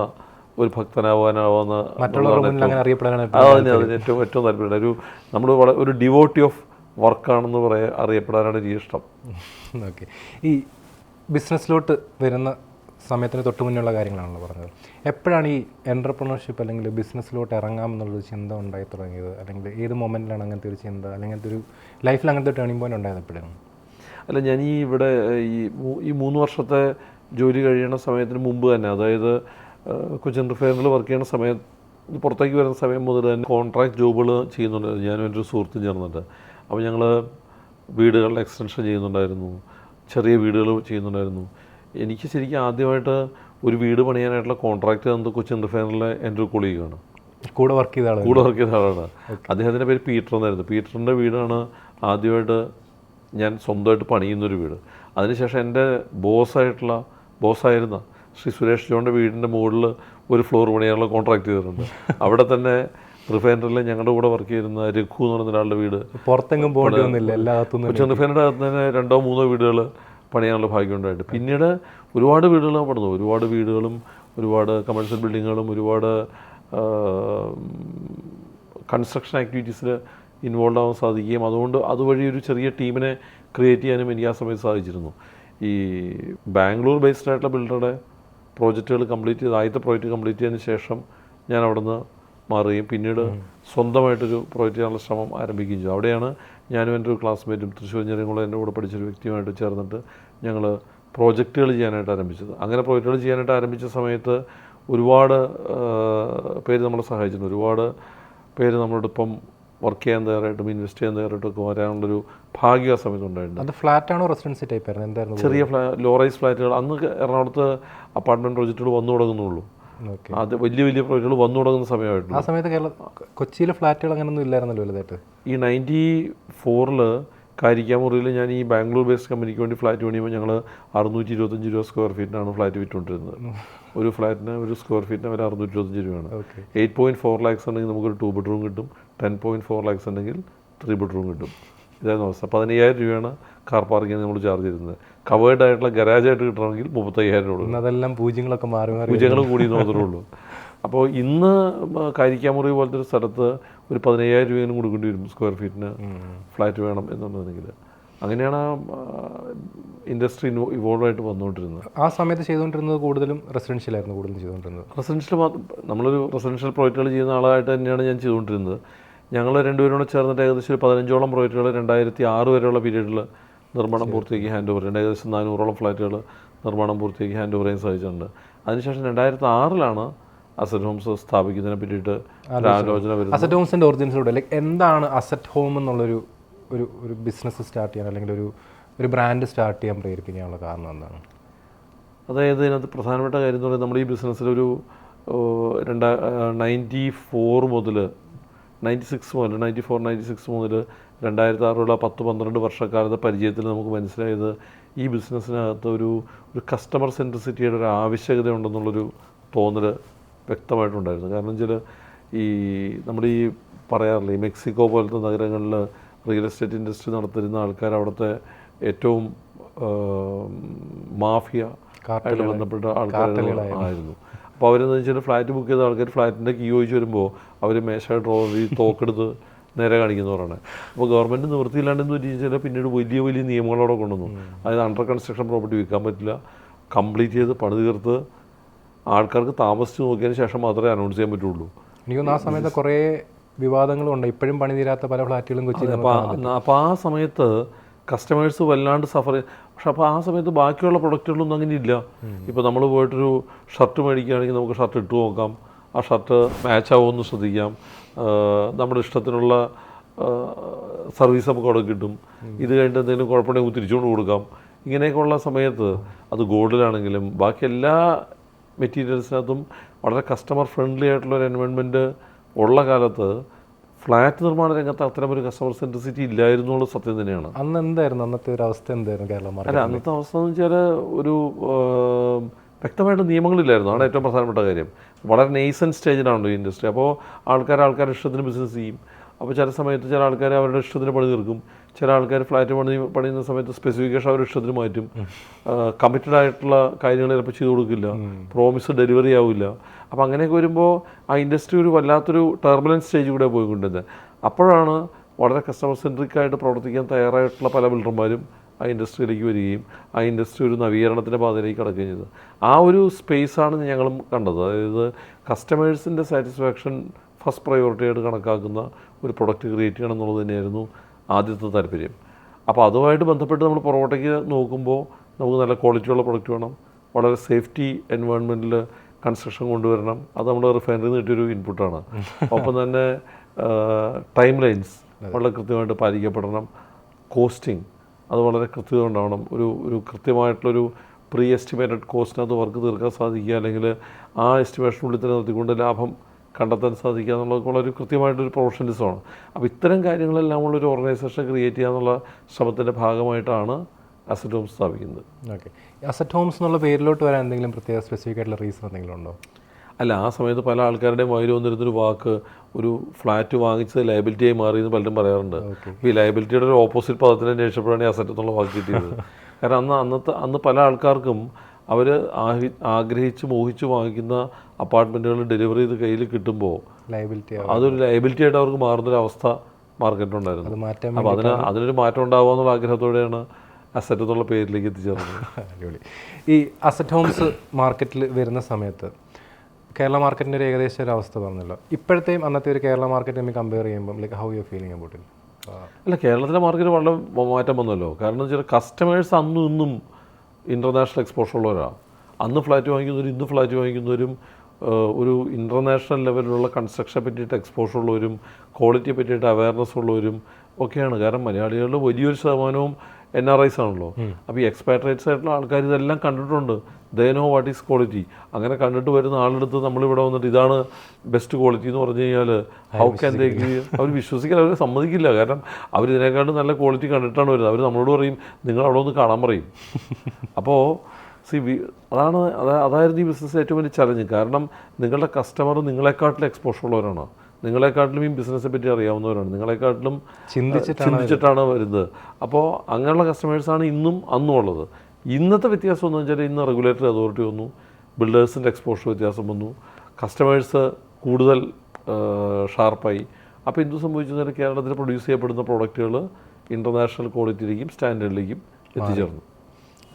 ഒരു ഭക്തനാവാനാവുന്ന മറ്റുള്ളവരുടെ മുന്നിൽ അങ്ങനെ അറിയപ്പെടാനാണ് അതിന് ഏറ്റവും താല്പര്യം. നമ്മൾ ഒരു ഡിവോട്ടി ഓഫ് വർക്കാണെന്ന് അറിയപ്പെടാനാണ് എനിക്ക് ഇഷ്ടം. ഓക്കെ. ഈ ബിസിനസ്സിലോട്ട് വരുന്ന സമയത്തിന് തൊട്ട് മുന്നുള്ള കാര്യങ്ങളാണല്ലോ പറഞ്ഞത്. എപ്പോഴാണ് ഈ എൻ്റർപ്രണർഷിപ്പ് അല്ലെങ്കിൽ ബിസിനസ്സിലോട്ട് ഇറങ്ങാമെന്നുള്ളൊരു ചിന്ത ഉണ്ടായി തുടങ്ങിയത്? അല്ലെങ്കിൽ ഏത് മൊമെൻറ്റിലാണ് അങ്ങനത്തെ ഒരു ചിന്ത, അല്ലെങ്കിൽ ഒരു ലൈഫിൽ അങ്ങനത്തെ ടേണിംഗ് പോയിന്റ് ഉണ്ടായത് എപ്പോഴാണ്? അല്ല, ഞാൻ ഇവിടെ ഈ 3 വർഷത്തെ ജോലി കഴിയുന്ന സമയത്തിന് മുമ്പ് തന്നെ, അതായത് കൊച്ചിൻ റിഫൈനറിൽ വർക്ക് ചെയ്യുന്ന സമയത്ത്, പുറത്തേക്ക് വരുന്ന സമയം മുതൽ തന്നെ കോൺട്രാക്ട് ജോബുകൾ ചെയ്യുന്നുണ്ടായിരുന്നു. ഞാനും എൻ്റെ ഒരു സുഹൃത്തും ചേർന്നിട്ട്. അപ്പോൾ ഞങ്ങൾ വീടുകളുടെ എക്സ്റ്റൻഷൻ ചെയ്യുന്നുണ്ടായിരുന്നു, ചെറിയ വീടുകൾ ചെയ്യുന്നുണ്ടായിരുന്നു. എനിക്ക് ശരിക്കും ആദ്യമായിട്ട് ഒരു വീട് പണിയാനായിട്ടുള്ള കോൺട്രാക്ട് തന്നത് കൊച്ചിൻ റിഫൈനറിലെ എൻ്റെ ഒരു കൊളീഗാണ്. കൂടെ വർക്ക് ചെയ്ത ആളാണ്. അദ്ദേഹത്തിൻ്റെ പേര് പീറ്റർ എന്നായിരുന്നു. പീറ്ററിൻ്റെ വീടാണ് ആദ്യമായിട്ട് ഞാൻ സ്വന്തമായിട്ട് പണിയുന്നൊരു വീട്. അതിനുശേഷം എൻ്റെ ബോസായിരുന്ന ശ്രീ സുരേഷ് ജോണിൻ്റെ വീടിൻ്റെ മുകളിൽ ഒരു ഫ്ലോർ പണിയാനുള്ള കോൺട്രാക്ട് ചെയ്തിട്ടുണ്ട്. അവിടെ തന്നെ റിഫൈനറിൽ ഞങ്ങളുടെ കൂടെ വർക്ക് ചെയ്യുന്ന രഘു എന്ന് പറയുന്ന ഒരാളുടെ വീട്, പുറത്തെങ്ങും പോകണമെന്നില്ല, എല്ലാത്തും കൊച്ചിൻ റിഫൈനറിൻ്റെ അകത്ത് തന്നെ 2 or 3 വീടുകൾ പണിയാനുള്ള ഭാഗ്യം ഉണ്ടായിട്ട് പിന്നീട് ഒരുപാട് വീടുകൾ പണിതു. ഒരുപാട് വീടുകളും ഒരുപാട് കമേഴ്ഷ്യൽ ബിൽഡിങ്ങുകളും ഒരുപാട് കൺസ്ട്രക്ഷൻ ആക്ടിവിറ്റീസിൽ ഇൻവോൾവ് ആവാൻ സാധിക്കുകയും അതുവഴി ഒരു ചെറിയ ടീമിനെ ക്രിയേറ്റ് ചെയ്യാനും എനിക്ക് ആ സമയത്ത് സാധിച്ചിരുന്നു. ഈ ബാംഗ്ലൂർ ബേസ്ഡ് ആയിട്ടുള്ള ബിൽഡറുടെ പ്രോജക്റ്റുകൾ ആദ്യത്തെ പ്രോജക്റ്റ് കംപ്ലീറ്റ് ചെയ്തതിന് ശേഷം ഞാൻ അവിടുന്ന് മാറുകയും പിന്നീട് സ്വന്തമായിട്ടൊരു പ്രോജക്റ്റ് ചെയ്യാനുള്ള ശ്രമം ആരംഭിക്കുകയും ചെയ്തു. അവിടെയാണ് ഞാനും എൻ്റെ ഒരു ക്ലാസ്മേറ്റും തൃശ്ശൂർ എഞ്ചിനീയറിംഗ് കോളേജിൻ്റെ കൂടെ പഠിച്ചൊരു വ്യക്തിയുമായിട്ട് ചേർന്നിട്ട് ഞങ്ങൾ പ്രോജക്റ്റുകൾ ചെയ്യാനായിട്ട് ആരംഭിച്ചത്. അങ്ങനെ പ്രോജക്റ്റുകൾ ചെയ്യാനായിട്ട് ആരംഭിച്ച സമയത്ത് ഒരുപാട് പേര് നമ്മളെ സഹായിച്ചിട്ടുണ്ട്. ഒരുപാട് പേര് നമ്മളോടൊപ്പം വർക്ക് ചെയ്യാൻ തയ്യാറായിട്ടും ഇൻവെസ്റ്റ് ചെയ്യാൻ തയ്യാറായിട്ടൊക്കെ വരാനുള്ളൊരു ഭാഗ്യം ആ സമയത്ത് ഉണ്ടായിട്ടുണ്ട്. അത് ഫ്ലാറ്റാണോ റെസിഡൻസി ടൈപ്പ് ആയിരുന്നു? എന്തായിരുന്നു? ചെറിയ ലോ റൈസ് ഫ്ലാറ്റുകൾ. അന്ന് എറണാകുളത്ത് അപ്പാർട്ട്മെൻറ്റ് പ്രോജക്റ്റുകൾ വന്നു തുടങ്ങുന്നുള്ളൂ. അത് വലിയ പ്രോജക്റ്റുകൾ വന്നു തുടങ്ങുന്ന സമയമായിട്ടുണ്ട്. ആ സമയത്ത് കൊച്ചിയിലെ ഫ്ലാറ്റുകൾ അങ്ങനെയൊന്നും ഇല്ലായിരുന്നല്ലോ വലുതായിട്ട്. ഈ 94 കാരിക്കാമുറിയിൽ ഞാൻ ഈ ബാംഗ്ലൂർ ബേസ്ഡ് കമ്പനിക്ക് വേണ്ടി ഫ്ലാറ്റ് പണിയുമ്പോൾ ഞങ്ങൾ 625 രൂപ സ്ക്വയർ ഫീറ്റിനാണ് ഫ്ലാറ്റ് വിറ്റുകൊണ്ടിരുന്നത്. ഒരു ഫ്ലാറ്റിന് ഒരു സ്ക്വയർ ഫീറ്റിന് വില 625 രൂപയാണ്. 8.4 lakhs ഉണ്ടെങ്കിൽ നമുക്കൊരു 2 bedroom കിട്ടും. 10.4 lakhs ഉണ്ടെങ്കിൽ 3 bedroom കിട്ടും. ഇതായിരുന്നു അവസ്ഥ. 15,000 രൂപയാണ് കാർ പാർക്കിങ്ങിന് നമ്മൾ ചാർജ് ചെയ്തിരുന്നത്. കവേർഡ് ആയിട്ടുള്ള ഗരാജായിട്ട് കിട്ടണമെങ്കിൽ 35,000 രൂപ. അതെല്ലാം പൂജ്യങ്ങളൊക്കെ പൂജ്യങ്ങൾ കൂടി മാത്രമേ ഉള്ളൂ. അപ്പോൾ ഇന്ന് കാരിക്കാമുറി പോലത്തെ ഒരു സ്ഥലത്ത് ഒരു 15,000 രൂപയും കൊടുക്കേണ്ടി വരും സ്ക്വയർ ഫീറ്റിന് ഫ്ലാറ്റ് വേണം എന്നുണ്ടെങ്കിൽ. അങ്ങനെയാണ് ഇൻഡസ്ട്രി ഇവോൾവ് ആയിട്ട് വന്നുകൊണ്ടിരുന്നത്. ആ സമയത്ത് ചെയ്തുകൊണ്ടിരുന്നത് കൂടുതലും റെസിഡൻഷ്യലായിരുന്നു ചെയ്തുകൊണ്ടിരുന്നത്. നമ്മളൊരു റെസിഡൻഷ്യൽ പ്രോജക്റ്റുകൾ ചെയ്യുന്ന ആളായിട്ട് തന്നെയാണ് ഞാൻ ചെയ്തുകൊണ്ടിരുന്നത്. ഞങ്ങൾ രണ്ടുപേരോട് ചേർന്നിട്ട് ഏകദേശം 15ഓളം പ്രോജക്റ്റുകൾ 2006 വരെയുള്ള പീരീഡിൽ നിർമ്മാണം പൂർത്തിയാക്കി ഹാൻഡ് ഓവർ ചെയ്യുന്നുണ്ട്. ഏകദേശം 400ഓളം ഫ്ലാറ്റുകൾ നിർമ്മാണം പൂർത്തിയാക്കി ഹാൻഡ് ഓവർ ചെയ്യാൻ സാധിച്ചിട്ടുണ്ട്. അതിനുശേഷം 2006 അസറ്റ് ഹോംസ് സ്ഥാപിക്കുന്നതിനെ പറ്റിയിട്ട് ആലോചന വരുന്നത്. അസറ്റ് ഹോംസിൻ്റെ ഒറിജിൻസിലൂടെ എന്താണ് അസറ്റ് ഹോം എന്നുള്ളൊരു ഒരു ബിസിനസ് സ്റ്റാർട്ട് ചെയ്യാൻ അല്ലെങ്കിൽ ഒരു ബ്രാൻഡ് സ്റ്റാർട്ട് ചെയ്യാൻ പ്രേരിപ്പിക്കാനുള്ള കാരണം എന്താണ്? അതായത് ഇതിനകത്ത് പ്രധാനപ്പെട്ട കാര്യം എന്ന് പറയുന്നത്, നമ്മുടെ ഈ ബിസിനസ്സിലൊരു 94 മുതൽ 96 മുതൽ 2006 10-12 വർഷക്കാലത്തെ പരിചയത്തിൽ നമുക്ക് മനസ്സിലായത് ഈ ബിസിനസ്സിനകത്ത് ഒരു കസ്റ്റമർ സെൻട്രിസിറ്റിയുടെ ഒരു ആവശ്യകത ഉണ്ടെന്നുള്ളൊരു തോന്നൽ വ്യക്തമായിട്ടുണ്ടായിരുന്നു. കാരണം വെച്ചാൽ നമ്മുടെ ഈ പറയാറില്ലേ, ഈ മെക്സിക്കോ പോലത്തെ നഗരങ്ങളിൽ റിയൽ എസ്റ്റേറ്റ് ഇൻഡസ്ട്രി നടത്തിരുന്ന ആൾക്കാർ അവിടുത്തെ ഏറ്റവും മാഫിയ ആയിട്ട് ബന്ധപ്പെട്ട ആൾക്കാരായിരുന്നു. അപ്പോൾ അവരെന്ന് വെച്ചാൽ ഫ്ലാറ്റ് ബുക്ക് ചെയ്ത ആൾക്കാർ ഫ്ലാറ്റിൻ്റെ കീ ചോദിച്ച് വരുമ്പോൾ അവർ മേശ ഡ്രോവർ തോക്കെടുത്ത് നേരെ കാണിക്കുന്നവരാണ്. അപ്പോൾ ഗവൺമെൻറ് നിവൃത്തിയില്ലാണ്ടെന്ന് വെച്ചാൽ പിന്നീട് വലിയ നിയമങ്ങളോടെ കൊണ്ടുവന്നു. അതായത് അണ്ടർ കൺസ്ട്രക്ഷൻ പ്രോപ്പർട്ടി വിൽക്കാൻ പറ്റില്ല, കംപ്ലീറ്റ് ചെയ്ത് പണി തീർത്ത് ആൾക്കാർക്ക് താമസിച്ച് നോക്കിയതിന് ശേഷം മാത്രമേ അനൗൺസ് ചെയ്യാൻ പറ്റുള്ളൂ. എനിക്കൊന്ന് ആ സമയത്ത് കുറേ വിവാദങ്ങളുണ്ട്, ഇപ്പോഴും പണി തീരാത്ത പല ഫ്ലാറ്റുകളും കൊച്ചിയിൽ. അപ്പോൾ ആ സമയത്ത് കസ്റ്റമേഴ്സ് വല്ലാണ്ട് സഫർ ചെയ്യും. പക്ഷെ അപ്പോൾ ആ സമയത്ത് ബാക്കിയുള്ള പ്രൊഡക്റ്റുകളൊന്നും അങ്ങനെ ഇല്ല. ഇപ്പോൾ നമ്മൾ പോയിട്ടൊരു ഷർട്ട് മേടിക്കുകയാണെങ്കിൽ നമുക്ക് ഷർട്ട് ഇട്ട് നോക്കാം, ആ ഷർട്ട് മാച്ച് ആവുമെന്ന് ശ്രദ്ധിക്കാം, നമ്മുടെ ഇഷ്ടത്തിനുള്ള സർവീസ് നമുക്ക് അവിടെ കിട്ടും. ഇത് കഴിഞ്ഞിട്ട് എന്തെങ്കിലും കുഴപ്പമുണ്ടെങ്കിൽ തിരിച്ചുകൊണ്ട് കൊടുക്കാം. ഇങ്ങനെയൊക്കെയുള്ള സമയത്ത് അത് ഗോൾഡിലാണെങ്കിലും ബാക്കി എല്ലാ മെറ്റീരിയൽസിനകത്തും വളരെ കസ്റ്റമർ ഫ്രണ്ട്ലി ആയിട്ടുള്ളൊരു എൻവയോൺമെൻറ്റ് ഉള്ള കാലത്ത് ഫ്ലാറ്റ് നിർമ്മാണ രംഗത്ത് അത്തരമൊരു കസ്റ്റമർ സെൻട്രിസിറ്റി ഇല്ലായിരുന്നുള്ള സത്യം തന്നെയാണ്. അന്ന് എന്തായിരുന്നു അന്നത്തെ ഒരു അവസ്ഥ? എന്തായിരുന്നു കേരളം? അല്ല, അന്നത്തെ അവസ്ഥ എന്ന് വെച്ചാൽ ഒരു വ്യക്തമായിട്ട് നിയമങ്ങളില്ലായിരുന്നു. അതാണ് ഏറ്റവും പ്രധാനപ്പെട്ട കാര്യം. വളരെ നെയ്സൻ സ്റ്റേജിലാണല്ലോ ഈ ഇൻഡസ്ട്രി. അപ്പോൾ ആൾക്കാരുടെ ഇഷ്ടത്തിന് ബിസിനസ് ചെയ്യും. അപ്പോൾ ചില സമയത്ത് ചില ആൾക്കാർ അവരുടെ ഇഷ്ടത്തിന് പണി തീർക്കും, ചില ആൾക്കാർ ഫ്ലാറ്റ് പണിയുന്ന സമയത്ത് സ്പെസിഫിക്കേഷൻ അവർ ഇഷ്ടത്തിന് മാറ്റും. കമ്മിറ്റഡ് ആയിട്ടുള്ള കാര്യങ്ങൾ ചിലപ്പോൾ ചെയ്ത് കൊടുക്കില്ല, പ്രോമിസ് ഡെലിവറി ആവില്ല. അപ്പോൾ അങ്ങനെയൊക്കെ വരുമ്പോൾ ആ ഇൻഡസ്ട്രി ഒരു വല്ലാത്തൊരു ടർബുലൻസ് സ്റ്റേജ് കൂടെ പോയിക്കൊണ്ടിരുന്നത്. അപ്പോഴാണ് വളരെ കസ്റ്റമർ സെൻട്രിക് ആയിട്ട് പ്രവർത്തിക്കാൻ തയ്യാറായിട്ടുള്ള പല ബിൽഡർമാരും ആ ഇൻഡസ്ട്രിയിലേക്ക് വരികയും ആ ഇൻഡസ്ട്രി ഒരു നവീകരണത്തിൻ്റെ പാതയിലേക്ക് കടക്കുകയും ചെയ്തത്. ആ ഒരു സ്പേസാണ് ഞങ്ങളും കണ്ടത്. അതായത് കസ്റ്റമേഴ്സിൻ്റെ സാറ്റിസ്ഫാക്ഷൻ ഫസ്റ്റ് പ്രയോറിറ്റി ആയിട്ട് കണക്കാക്കുന്ന ഒരു പ്രൊഡക്റ്റ് ക്രിയേറ്റ് ചെയ്യണം എന്നുള്ളത് തന്നെയായിരുന്നു ആദ്യത്തെ താല്പര്യം. അപ്പോൾ അതുമായിട്ട് ബന്ധപ്പെട്ട് നമ്മൾ പുറകോട്ടേക്ക് നോക്കുമ്പോൾ നമുക്ക് നല്ല ക്വാളിറ്റിയുള്ള പ്രൊഡക്റ്റ് വേണം, വളരെ സേഫ്റ്റി എൻവയോൺമെൻറ്റിൽ കൺസ്ട്രക്ഷൻ കൊണ്ടുവരണം. അത് നമ്മുടെ റിഫൈനറിയിൽ നിന്ന് കിട്ടിയൊരു ഇൻപുട്ടാണ്. ഒപ്പം തന്നെ ടൈം ലൈൻസ് വളരെ കൃത്യമായിട്ട് പാലിക്കപ്പെടണം. കോസ്റ്റിംഗ് അത് വളരെ കൃത്യത ഉണ്ടാവണം. ഒരു കൃത്യമായിട്ടുള്ളൊരു പ്രീ എസ്റ്റിമേറ്റഡ് കോസ്റ്റിനകത്ത് വർക്ക് തീർക്കാൻ സാധിക്കുക, അല്ലെങ്കിൽ ആ എസ്റ്റിമേഷനുള്ളിൽ തന്നെ നിർത്തിക്കൊണ്ട് ലാഭം കണ്ടെത്താൻ സാധിക്കുക എന്നുള്ളതൊക്കെ വളരെ കൃത്യമായിട്ടൊരു പ്രൊഫഷണലിസമാണ്. അപ്പോൾ ഇത്തരം കാര്യങ്ങളെല്ലാം ഉള്ളൊരു ഓർഗനൈസേഷൻ ക്രിയേറ്റ് ചെയ്യുക എന്നുള്ള ശ്രമത്തിൻ്റെ ഭാഗമായിട്ടാണ് അസറ്റ് ഹോംസ് സ്ഥാപിക്കുന്നത്. ഓക്കെ, അസറ്റ് ഹോംസ് എന്നുള്ള പേരിലോട്ട് വരാൻ എന്തെങ്കിലും പ്രത്യേക സ്പെസിഫിക് ആയിട്ടുള്ള റീസൺ എന്തെങ്കിലും ഉണ്ടോ? അല്ല, ആ സമയത്ത് പല ആൾക്കാരുടെയും വായിൽ വന്നിരുന്നൊരു വാക്ക് ഒരു ഫ്ലാറ്റ് വാങ്ങിച്ചത് ലയബിലിറ്റിയായി മാറിയെന്ന് പലരും പറയാറുണ്ട്. ഈ ലയബിലിറ്റിയുടെ ഒരു ഓപ്പോസിറ്റ് പദത്തിൽ അന്വേഷിച്ചപ്പോഴാണ് ഈ അസറ്റ് എന്നുള്ള വാക്ക് കിട്ടിയത്. കാരണം അന്ന് പല ആൾക്കാർക്കും അവർ ആഗ്രഹിച്ച് മോഹിച്ച് വാങ്ങിക്കുന്ന അപ്പാർട്ട്മെൻറ്റുകൾ ഡെലിവറി ചെയ്ത് കയ്യിൽ കിട്ടുമ്പോൾ അതൊരു ലയബിലിറ്റി ആയിട്ട് അവർക്ക് മാറുന്നൊരവസ്ഥ മാർക്കറ്റിലുണ്ടായിരുന്നു. അപ്പോൾ അതിനൊരു മാറ്റം ഉണ്ടാവുക എന്നുള്ള ആഗ്രഹത്തോടെയാണ് അസറ്റ് എന്നുള്ള പേരിലേക്ക് എത്തിച്ചേർന്നത്. അടിപൊളി. ഈ അസറ്റ് ഹോംസ് മാർക്കറ്റിൽ വരുന്ന സമയത്ത് കേരള മാർക്കറ്റിൻ്റെ ഒരു ഏകദേശം ഒരു അവസ്ഥ പറഞ്ഞല്ലോ. ഇപ്പോഴത്തെയും അന്നത്തെ ഒരു കേരള മാർക്കറ്റ് നമ്മൾ കമ്പയർ ചെയ്യുമ്പോൾ like how you feeling about it? അല്ല, കേരളത്തിലെ മാർക്കറ്റ് വളരെ മാറ്റം വന്നല്ലോ. കാരണം എന്ന് വെച്ചാൽ കസ്റ്റമേഴ്സ് അന്നും ഇന്നും ഇൻ്റർനാഷണൽ എക്സ്പോഷർ ഉള്ളവരാണ്. അന്ന് ഫ്ലാറ്റ് വാങ്ങിക്കുന്നവരും ഇന്ന് ഫ്ലാറ്റ് വാങ്ങിക്കുന്നവരും ഒരു ഇൻ്റർനാഷണൽ ലെവലിലുള്ള കൺസ്ട്രക്ഷനെ പറ്റിയിട്ട് എക്സ്പോഷർ ഉള്ളവരും ക്വാളിറ്റിയെ പറ്റിയിട്ട് അവയർനെസ് ഉള്ളവരും ഒക്കെയാണ്. കാരണം മലയാളികളുടെ വലിയൊരു ശതമാനവും NRIs ആണല്ലോ. അപ്പോൾ ഈ എക്സ്പാട്രേറ്റ്സ് ആയിട്ടുള്ള ആൾക്കാർ ഇതെല്ലാം കണ്ടിട്ടുണ്ട്. They know what is quality. അങ്ങനെ കണ്ടിട്ട് വരുന്ന ആളെടുത്ത് നമ്മളിവിടെ വന്നിട്ട് ഇതാണ് ബെസ്റ്റ് ക്വാളിറ്റി എന്ന് പറഞ്ഞു കഴിഞ്ഞാൽ ഹൗ ക്യാൻ ദേ അവർ വിശ്വസിക്കാൻ അവർ സമ്മതിക്കില്ല. കാരണം അവരിതിനേക്കാളും നല്ല ക്വാളിറ്റി കണ്ടിട്ടാണ് വരുന്നത്. അവർ നമ്മളോട് പറയും നിങ്ങൾ അവിടെ ഒന്ന് കാണാൻ പറയും. അപ്പോൾ അതായിരുന്നു ഈ ബിസിനസ് ഏറ്റവും വലിയ ചലഞ്ച്. കാരണം നിങ്ങളുടെ കസ്റ്റമർ നിങ്ങളെക്കാട്ടിലും എക്സ്പോഷർ ഉള്ളവരാണ്, നിങ്ങളെക്കാട്ടിലും ഈ ബിസിനസ്സിനെ പറ്റി അറിയാവുന്നവരാണ്, നിങ്ങളെക്കാട്ടിലും ചിന്തിച്ചിട്ടാണ് വരുന്നത്. അപ്പോൾ അങ്ങനെയുള്ള കസ്റ്റമേഴ്സാണ് ഇന്നും അന്നും ഉള്ളത്. ഇന്നത്തെ വ്യത്യാസം എന്ന് വെച്ചാൽ ഇന്ന് റെഗുലേറ്ററി അതോറിറ്റി വന്നു, ബിൽഡേഴ്സിൻ്റെ എക്സ്പോഷർ വ്യത്യാസം വന്നു, കസ്റ്റമേഴ്സ് കൂടുതൽ ഷാർപ്പായി. അപ്പോൾ എന്ത് സംഭവിച്ചെന്നാൽ കേരളത്തിൽ പ്രൊഡ്യൂസ് ചെയ്യപ്പെടുന്ന പ്രോഡക്റ്റുകൾ ഇൻ്റർനാഷണൽ ക്വാളിറ്റിയിലേക്കും സ്റ്റാൻഡേർഡിലേക്കും എത്തിച്ചേർന്നു.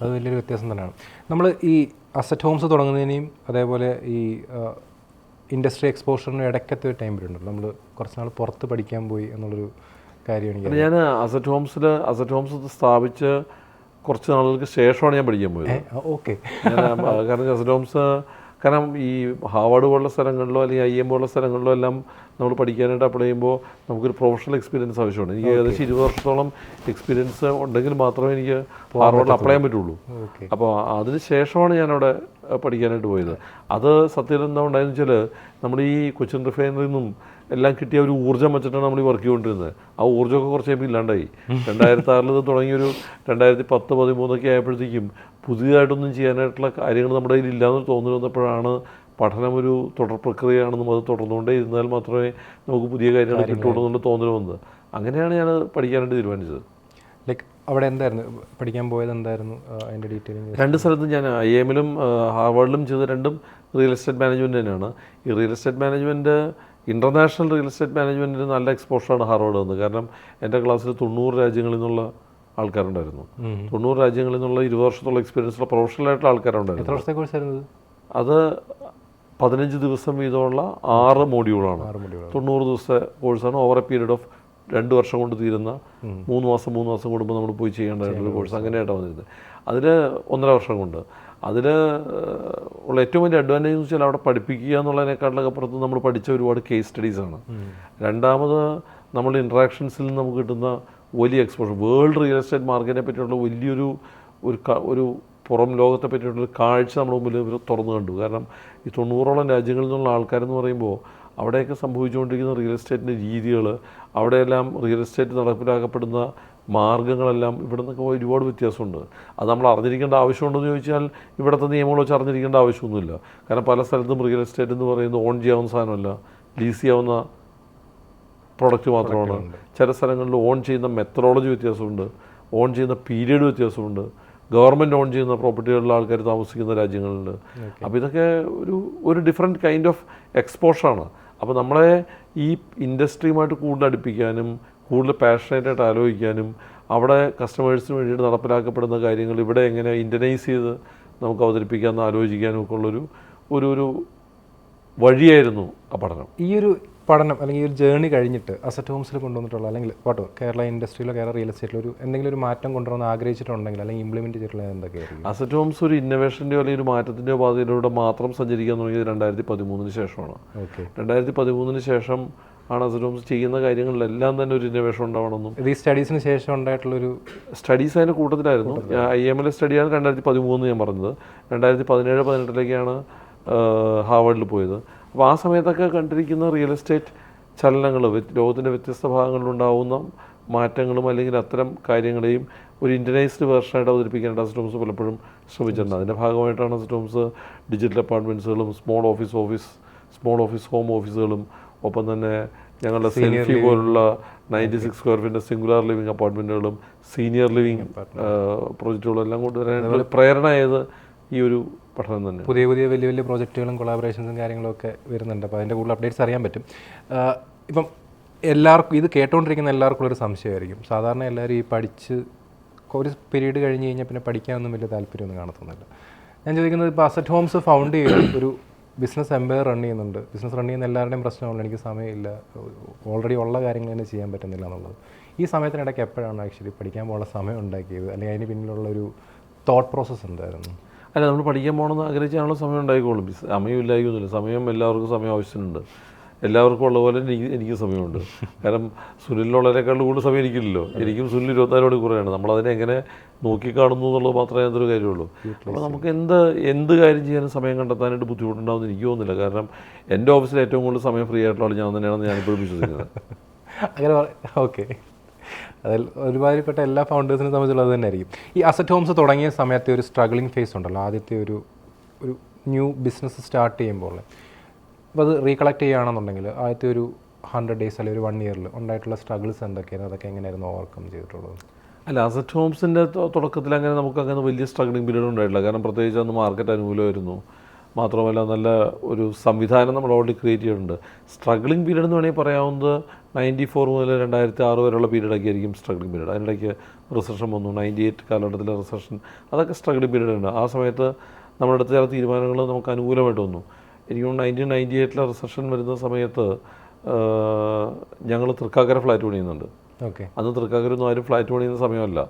അത് വലിയൊരു വ്യത്യാസം തന്നെയാണ്. നമ്മൾ ഈ അസറ്റ് ഹോംസ് തുടങ്ങുന്നതിനെയും അതേപോലെ ഈ ഇൻഡസ്ട്രി എക്സ്പോഷറിനും ഇടയ്ക്കത്തെ ഒരു ടൈം പീരീഡ് നമ്മൾ കുറച്ച് നാൾ പുറത്ത് പഠിക്കാൻ പോയി എന്നുള്ളൊരു കാര്യമാണ്. ഞാൻ അസറ്റ് ഹോംസ് സ്ഥാപിച്ച് കുറച്ച് നാളുകൾക്ക് ശേഷമാണ് ഞാൻ പഠിക്കാൻ പോയത്. ഓക്കെ. കാരണം അസറ്റ് ഹോംസ് കാരണം ഈ ഹാർവാർഡ് പോലുള്ള സ്ഥലങ്ങളിലോ അല്ലെങ്കിൽ IIM പോലുള്ള സ്ഥലങ്ങളിലോ എല്ലാം നമ്മൾ പഠിക്കാനായിട്ട് അപ്ലൈ ചെയ്യുമ്പോൾ നമുക്കൊരു പ്രൊഫഷണൽ എക്സ്പീരിയൻസ് ആവശ്യമുണ്ട്. എനിക്ക് ഏകദേശം 20 വർഷത്തോളം എക്സ്പീരിയൻസ് ഉണ്ടെങ്കിൽ മാത്രമേ എനിക്ക് ഹാർവാർഡിൽ അപ്ലൈ ചെയ്യാൻ പറ്റുള്ളൂ. അപ്പോൾ അതിന് ശേഷമാണ് ഞാനവിടെ പഠിക്കാനായിട്ട് പോയത്. അത് സത്യത്തിൽ എന്താ ഉണ്ടായെന്ന് വെച്ചാൽ നമ്മൾ ഈ കൊച്ചിൻ റിഫൈനറിയിൽ നിന്നും എല്ലാം കിട്ടിയ ഒരു ഊർജ്ജം വെച്ചിട്ടാണ് നമ്മൾ ഈ വർക്ക് ചെയ്തുകൊണ്ടിരുന്നത്. ആ ഊർജ്ജമൊക്കെ കുറച്ച് കഴിയുമ്പോൾ ഇല്ലാണ്ടായി. 2006 ഇത് തുടങ്ങിയൊരു 2010-13 ആയപ്പോഴത്തേക്കും പുതിയതായിട്ടൊന്നും ചെയ്യാനായിട്ടുള്ള കാര്യങ്ങൾ നമ്മുടെ കയ്യിൽ ഇല്ലയെന്ന് തോന്നി വന്നപ്പോഴാണ് പഠനം ഒരു തുടർ പ്രക്രിയയാണെന്നും അത് തുടർന്നുകൊണ്ടേ ഇരുന്നാൽ മാത്രമേ നമുക്ക് പുതിയ കാര്യങ്ങൾ കിട്ടുള്ളൂ എന്നുള്ള തോന്നൽ വന്നത്. അങ്ങനെയാണ് ഞാൻ പഠിക്കാനായിട്ട് തീരുമാനിച്ചത്. ലൈക്ക് അവിടെ എന്തായിരുന്നു പഠിക്കാൻ പോയത്, എന്തായിരുന്നു അതിൻ്റെ ഡീറ്റെയിലിംഗ്? 2 സ്ഥലത്തും ഞാൻ IIM-ലും ഹാർവാർഡിലും ചെയ്ത രണ്ടും റിയൽ എസ്റ്റേറ്റ് മാനേജ്മെൻറ്റ് തന്നെയാണ്. ഈ real estate management international real estate മാനേജ്മെൻറ്റിന് നല്ല എക്സ്പോഷറാണ് ഹാർവാർഡ് വന്നത്. കാരണം എൻ്റെ ക്ലാസ്സിൽ 90 രാജ്യങ്ങളിൽ നിന്നുള്ള ആൾക്കാരുണ്ടായിരുന്നു. 90 രാജ്യങ്ങളിൽ നിന്നുള്ള 20 വർഷത്തോളം എക്സ്പീരിയൻസുള്ള പ്രൊഫഷണലായിട്ടുള്ള ആൾക്കാരുണ്ടായിരുന്നു. എത്ര വർഷത്തെ കോഴ്സായിരുന്നു അത്? 15 ദിവസം വീതമുള്ള 6 മോഡ്യൂളാണ്. 90 ദിവസത്തെ കോഴ്സാണ്. ഓവർ എ പീരീഡ് ഓഫ് 2 വർഷം കൊണ്ട് തീരുന്ന 3 മാസം കൂടുമ്പോൾ നമ്മൾ പോയി ചെയ്യേണ്ടതായിട്ടുള്ള കോഴ്സ്. അങ്ങനെയായിട്ടാണ് വന്നിരുന്നത്. അതിൽ 1.5 വർഷം കൊണ്ട് അതിൽ ഉള്ള ഏറ്റവും വലിയ അഡ്വാൻറ്റേജ് എന്ന് വെച്ചാൽ അവിടെ പഠിപ്പിക്കുക എന്നുള്ളതിനേക്കാട്ടിലൊക്കെ അപ്പുറത്ത് നമ്മൾ പഠിച്ച ഒരുപാട് കേസ് സ്റ്റഡീസാണ്. രണ്ടാമത് നമ്മുടെ ഇൻട്രാക്ഷൻസിൽ നിന്ന് നമുക്ക് കിട്ടുന്ന വലിയ എക്സ്പോഷർ, വേൾഡ് റിയൽ എസ്റ്റേറ്റ് മാർക്കറ്റിനെ പറ്റിയുള്ള വലിയൊരു ഒരു പുറം ലോകത്തെ പറ്റിയിട്ടുള്ളൊരു കാഴ്ച നമ്മുടെ മുമ്പിൽ തുറന്നു കണ്ടു. കാരണം ഈ 90ഓളം രാജ്യങ്ങളിൽ നിന്നുള്ള ആൾക്കാരെന്ന് പറയുമ്പോൾ അവിടെയൊക്കെ സംഭവിച്ചുകൊണ്ടിരിക്കുന്ന റിയൽ എസ്റ്റേറ്റിൻ്റെ രീതികൾ, അവിടെയെല്ലാം റിയൽ എസ്റ്റേറ്റ് നടപ്പിലാക്കപ്പെടുന്ന മാർഗ്ഗങ്ങളെല്ലാം ഇവിടെ നിന്നൊക്കെ ഒരുപാട് വ്യത്യാസമുണ്ട്. അത് നമ്മൾ അറിഞ്ഞിരിക്കേണ്ട ആവശ്യമുണ്ടെന്ന് ചോദിച്ചാൽ ഇവിടുത്തെ നിയമങ്ങൾ വെച്ച് അറിഞ്ഞിരിക്കേണ്ട ആവശ്യമൊന്നുമില്ല. കാരണം പല സ്ഥലത്തും റിയൽ എസ്റ്റേറ്റ് എന്ന് പറയുന്നത് ഓൺ ചെയ്യാവുന്ന സാധനമല്ല, ലീസ് ചെയ്യാവുന്ന പ്രോഡക്റ്റ് മാത്രമാണ്. ചില സ്ഥലങ്ങളിൽ ഓൺ ചെയ്യുന്ന മെത്തഡോളജി വ്യത്യാസമുണ്ട്, ഓൺ ചെയ്യുന്ന പീരീഡ് വ്യത്യാസമുണ്ട്, ഗവൺമെൻറ് ഓൺ ചെയ്യുന്ന പ്രോപ്പർട്ടികളിലെ ആൾക്കാർ താമസിക്കുന്ന രാജ്യങ്ങളുണ്ട്. അപ്പോൾ ഇതൊക്കെ ഒരു ഡിഫറെൻറ്റ് കൈൻഡ് ഓഫ് എക്സ്പോഷറാണ്. അപ്പോൾ നമ്മളെ ഈ ഇൻഡസ്ട്രിയുമായിട്ട് കൂടുതൽ അടുപ്പിക്കാനും കൂടുതൽ പാഷനേറ്റായിട്ട് ആലോചിക്കാനും അവിടെ കസ്റ്റമേഴ്സിന് വേണ്ടിയിട്ട് നടപ്പിലാക്കപ്പെടുന്ന കാര്യങ്ങൾ ഇവിടെ എങ്ങനെ ഇൻ്റർനൈസ് ചെയ്ത് നമുക്ക് അവതരിപ്പിക്കാമെന്ന് ആലോചിക്കാനും ഒക്കെ ഒരു വഴിയായിരുന്നു ആ പഠനം. ഈ ഒരു പഠനം അല്ലെങ്കിൽ ഈ ഒരു ജേർണി കഴിഞ്ഞിട്ട് അസറ്റ് ഹോംസിൽ കൊണ്ടുവന്നിട്ടുള്ള അല്ലെങ്കിൽ കേരള ഇൻഡസ്ട്രിയിലോ കേരള റിയൽ എസ്റ്റേറ്റിലോ എന്തെങ്കിലും ഒരു മാറ്റം കൊണ്ടുവന്ന് ആഗ്രഹിച്ചിട്ടുണ്ടെങ്കിൽ അല്ലെങ്കിൽ ഇംപ്ലിമെൻറ്റ് ചെയ്തിട്ടുള്ളത് എന്തൊക്കെയായിരിക്കും? അസറ്റ് ഹോംസ് ഒരു ഇന്നോവേഷൻ്റെയോ അല്ലെങ്കിൽ ഒരു മാറ്റത്തിൻ്റെയോ പാതയിലൂടെ മാത്രം സഞ്ചരിക്കാൻ തുടങ്ങിയത് 2013 ശേഷമാണ്. 2013 ശേഷം ആണ് അസറ്റ് ഹോംസ് ചെയ്യുന്ന കാര്യങ്ങളിലെല്ലാം തന്നെ ഒരു ഇന്നോവേഷൻ ഉണ്ടാവണമെന്നും. ഈ സ്റ്റഡീസിന് ശേഷം ഉണ്ടായിട്ടുള്ളൊരു സ്റ്റഡീസ് അതിൻ്റെ കൂട്ടത്തിലായിരുന്നു. IML സ്റ്റഡിയാണ് 2013 ഞാൻ പറഞ്ഞത്. 2017-18 ഹാർവാർഡിൽ പോയത്. അപ്പോൾ ആ സമയത്തൊക്കെ കണ്ടിരിക്കുന്ന റിയൽ എസ്റ്റേറ്റ് ചലനങ്ങൾ, ലോകത്തിൻ്റെ വ്യത്യസ്ത ഭാഗങ്ങളിലുണ്ടാവുന്ന മാറ്റങ്ങളും അല്ലെങ്കിൽ അത്തരം കാര്യങ്ങളെയും ഒരു ഇൻ്റർനൈസ്ഡ് വേർഷനായിട്ട് അവതരിപ്പിക്കാനായിട്ട് അസറ്റ് ഹോംസ് പലപ്പോഴും ശ്രമിച്ചിട്ടുണ്ട്. അതിൻ്റെ ഭാഗമായിട്ടാണ് അസറ്റ് ഹോംസ് ഡിജിറ്റൽ അപ്പാർട്ട്മെൻറ്റ്സുകളും സ്മോൾ ഓഫീസ് ഹോം ഓഫീസുകളും ഒപ്പം തന്നെ ഞങ്ങളുടെ സെൽഫി പോലുള്ള 96 സ്ക്വയർ ഫീറ്റിൻ്റെ സിംഗുലാർ ലിവിങ് അപ്പാർട്ട്മെൻറ്റുകളും സീനിയർ ലിവിങ് പ്രോജക്റ്റുകളും എല്ലാം കൊണ്ടുവരാനായിട്ട് പ്രേരണയായത് ഈ ഒരു പഠനം തന്നെ. പുതിയ വലിയ പ്രോജക്റ്റുകളും കൊളാബറേഷൻസും കാര്യങ്ങളൊക്കെ വരുന്നുണ്ട്. അപ്പോൾ അതിൻ്റെ കൂടുതൽ അപ്ഡേറ്റ്സ് അറിയാൻ പറ്റും. ഇപ്പം എല്ലാവർക്കും ഇത് കേട്ടുകൊണ്ടിരിക്കുന്ന എല്ലാവർക്കും ഒരു സംശയമായിരിക്കും. സാധാരണ എല്ലാവരും ഈ പഠിച്ച് ഒരു പീരീഡ് കഴിഞ്ഞ് കഴിഞ്ഞാൽ പിന്നെ പഠിക്കാനൊന്നും വലിയ താല്പര്യമൊന്നും കാണത്തൊന്നുമില്ല. ഞാൻ ചോദിക്കുന്നത് ഇപ്പോൾ അസറ്റ് ഹോംസ് ഫൗണ്ട് ചെയ്ത് ഒരു ബിസിനസ് എംപയർ റൺ ചെയ്യുന്നുണ്ട്. ബിസിനസ് റൺ ചെയ്യുന്ന എല്ലാവരുടെയും പ്രശ്നമുള്ള എനിക്ക് സമയമില്ല, ഓൾറെഡി ഉള്ള കാര്യങ്ങൾ തന്നെ ചെയ്യാൻ പറ്റുന്നില്ല എന്നുള്ളത്. ഈ സമയത്തിനിടയ്ക്ക് എപ്പോഴാണ് ആക്ച്വലി പഠിക്കാൻ പോകാനുള്ള സമയം ഉണ്ടാക്കിയത്, അല്ലെങ്കിൽ അതിന് പിന്നിലുള്ള ഒരു തോട്ട് പ്രോസസ്സ് എന്തായിരുന്നു? അല്ല, നമ്മൾ പഠിക്കാൻ പോകണമെന്ന് ആഗ്രഹിച്ചാണല്ലോ സമയം ഉണ്ടായിക്കോളും. സമയം ഇല്ലായിരിക്കുന്നില്ല. സമയം എല്ലാവർക്കും സമയം ആവശ്യമുണ്ട്. എല്ലാവർക്കും ഉള്ള പോലെ എനിക്ക് സമയമുണ്ട്. കാരണം സുനിലിനുള്ളതിനേക്കാളും കൂടുതൽ സമയം എനിക്കില്ലല്ലോ. എനിക്കും സുനിൽ 24 മണിക്കൂറാണ്. നമ്മളതിനെ എങ്ങനെ നോക്കിക്കാണുന്നു എന്നുള്ളത് മാത്രമേ അതൊരു കാര്യമുള്ളൂ. അപ്പോൾ നമുക്ക് എന്ത് കാര്യം ചെയ്യാനും സമയം കണ്ടെത്താനായിട്ട് ബുദ്ധിമുട്ടുണ്ടാവുമെന്ന് എനിക്ക് തോന്നുന്നില്ല. കാരണം എൻ്റെ ഓഫീസിൽ ഏറ്റവും കൂടുതൽ സമയം ഫ്രീ ആയിട്ടുള്ള ആൾ ഞാൻ തന്നെയാണെന്ന് ഞാനിപ്പോഴും വിശ്വസിക്കുന്നത്. അങ്ങനെ ഓക്കെ, അതിൽ ഒരുമാതിരിപ്പെട്ട എല്ലാ ഫൗണ്ടേഴ്സിനെ സംബന്ധിച്ചുള്ളത് തന്നെ ആയിരിക്കും. ഈ അസറ്റ് ഹോംസ് തുടങ്ങിയ സമയത്തെ ഒരു സ്ട്രഗ്ലിംഗ് ഫേസ് ഉണ്ടല്ലോ, ആദ്യത്തെ ഒരു ന്യൂ ബിസിനസ് സ്റ്റാർട്ട് ചെയ്യുമ്പോൾ. അപ്പോൾ അത് റീകളക്ട് ചെയ്യുകയാണെന്നുണ്ടെങ്കിൽ ആദ്യത്തെ ഒരു 100 days അല്ലെങ്കിൽ ഒരു 1 year ഉണ്ടായിട്ടുള്ള സ്ട്രഗിൾസ് എന്തൊക്കെയായിരുന്നു, അതൊക്കെ എങ്ങനെയായിരുന്നു ഓവർകം ചെയ്തിട്ടുള്ളത്? അല്ല, അസറ്റ് ഹോംസിൻ്റെ തുടക്കത്തിൽ അങ്ങനെ നമുക്കങ്ങനെ വലിയ സ്ട്രഗ്ലിംഗ് പീരീഡ് ഉണ്ടായിട്ടില്ല. കാരണം പ്രത്യേകിച്ച് അന്ന് മാർക്കറ്റ് അനുകൂലമായിരുന്നു. മാത്രമല്ല നല്ല ഒരു സംവിധാനം നമ്മൾ ഓൾറെഡി ക്രിയേറ്റ് ചെയ്തിട്ടുണ്ട്. സ്ട്രഗ്ലിംഗ് പീരീഡ് എന്ന് വേണമെങ്കിൽ പറയാവുന്നത് 94 മുതൽ 2006 വരെയുള്ള പീരീഡൊക്കെ ആയിരിക്കും സ്ട്രഗ്ലിംഗ് പീരീഡ്. അതിനിടയ്ക്ക് റിസഷൻ വന്നു, 98 കാലഘട്ടത്തിലെ റിസഷൻ, അതൊക്കെ സ്ട്രഗ്ലിംഗ് പീരീഡ് ഉണ്ട്. ആ സമയത്ത് നമ്മളെടുത്ത ചില തീരുമാനങ്ങൾ നമുക്ക് അനുകൂലമായിട്ട് വന്നു. എനിക്ക് 1998 റിസഷൻ വരുന്ന സമയത്ത് ഞങ്ങൾ തൃക്കാക്കര ഫ്ലാറ്റ് പണിയുന്നുണ്ട്. അന്ന് തൃക്കാക്കരൊന്നും ആരും ഫ്ലാറ്റ് പണിയുന്ന സമയമല്ല.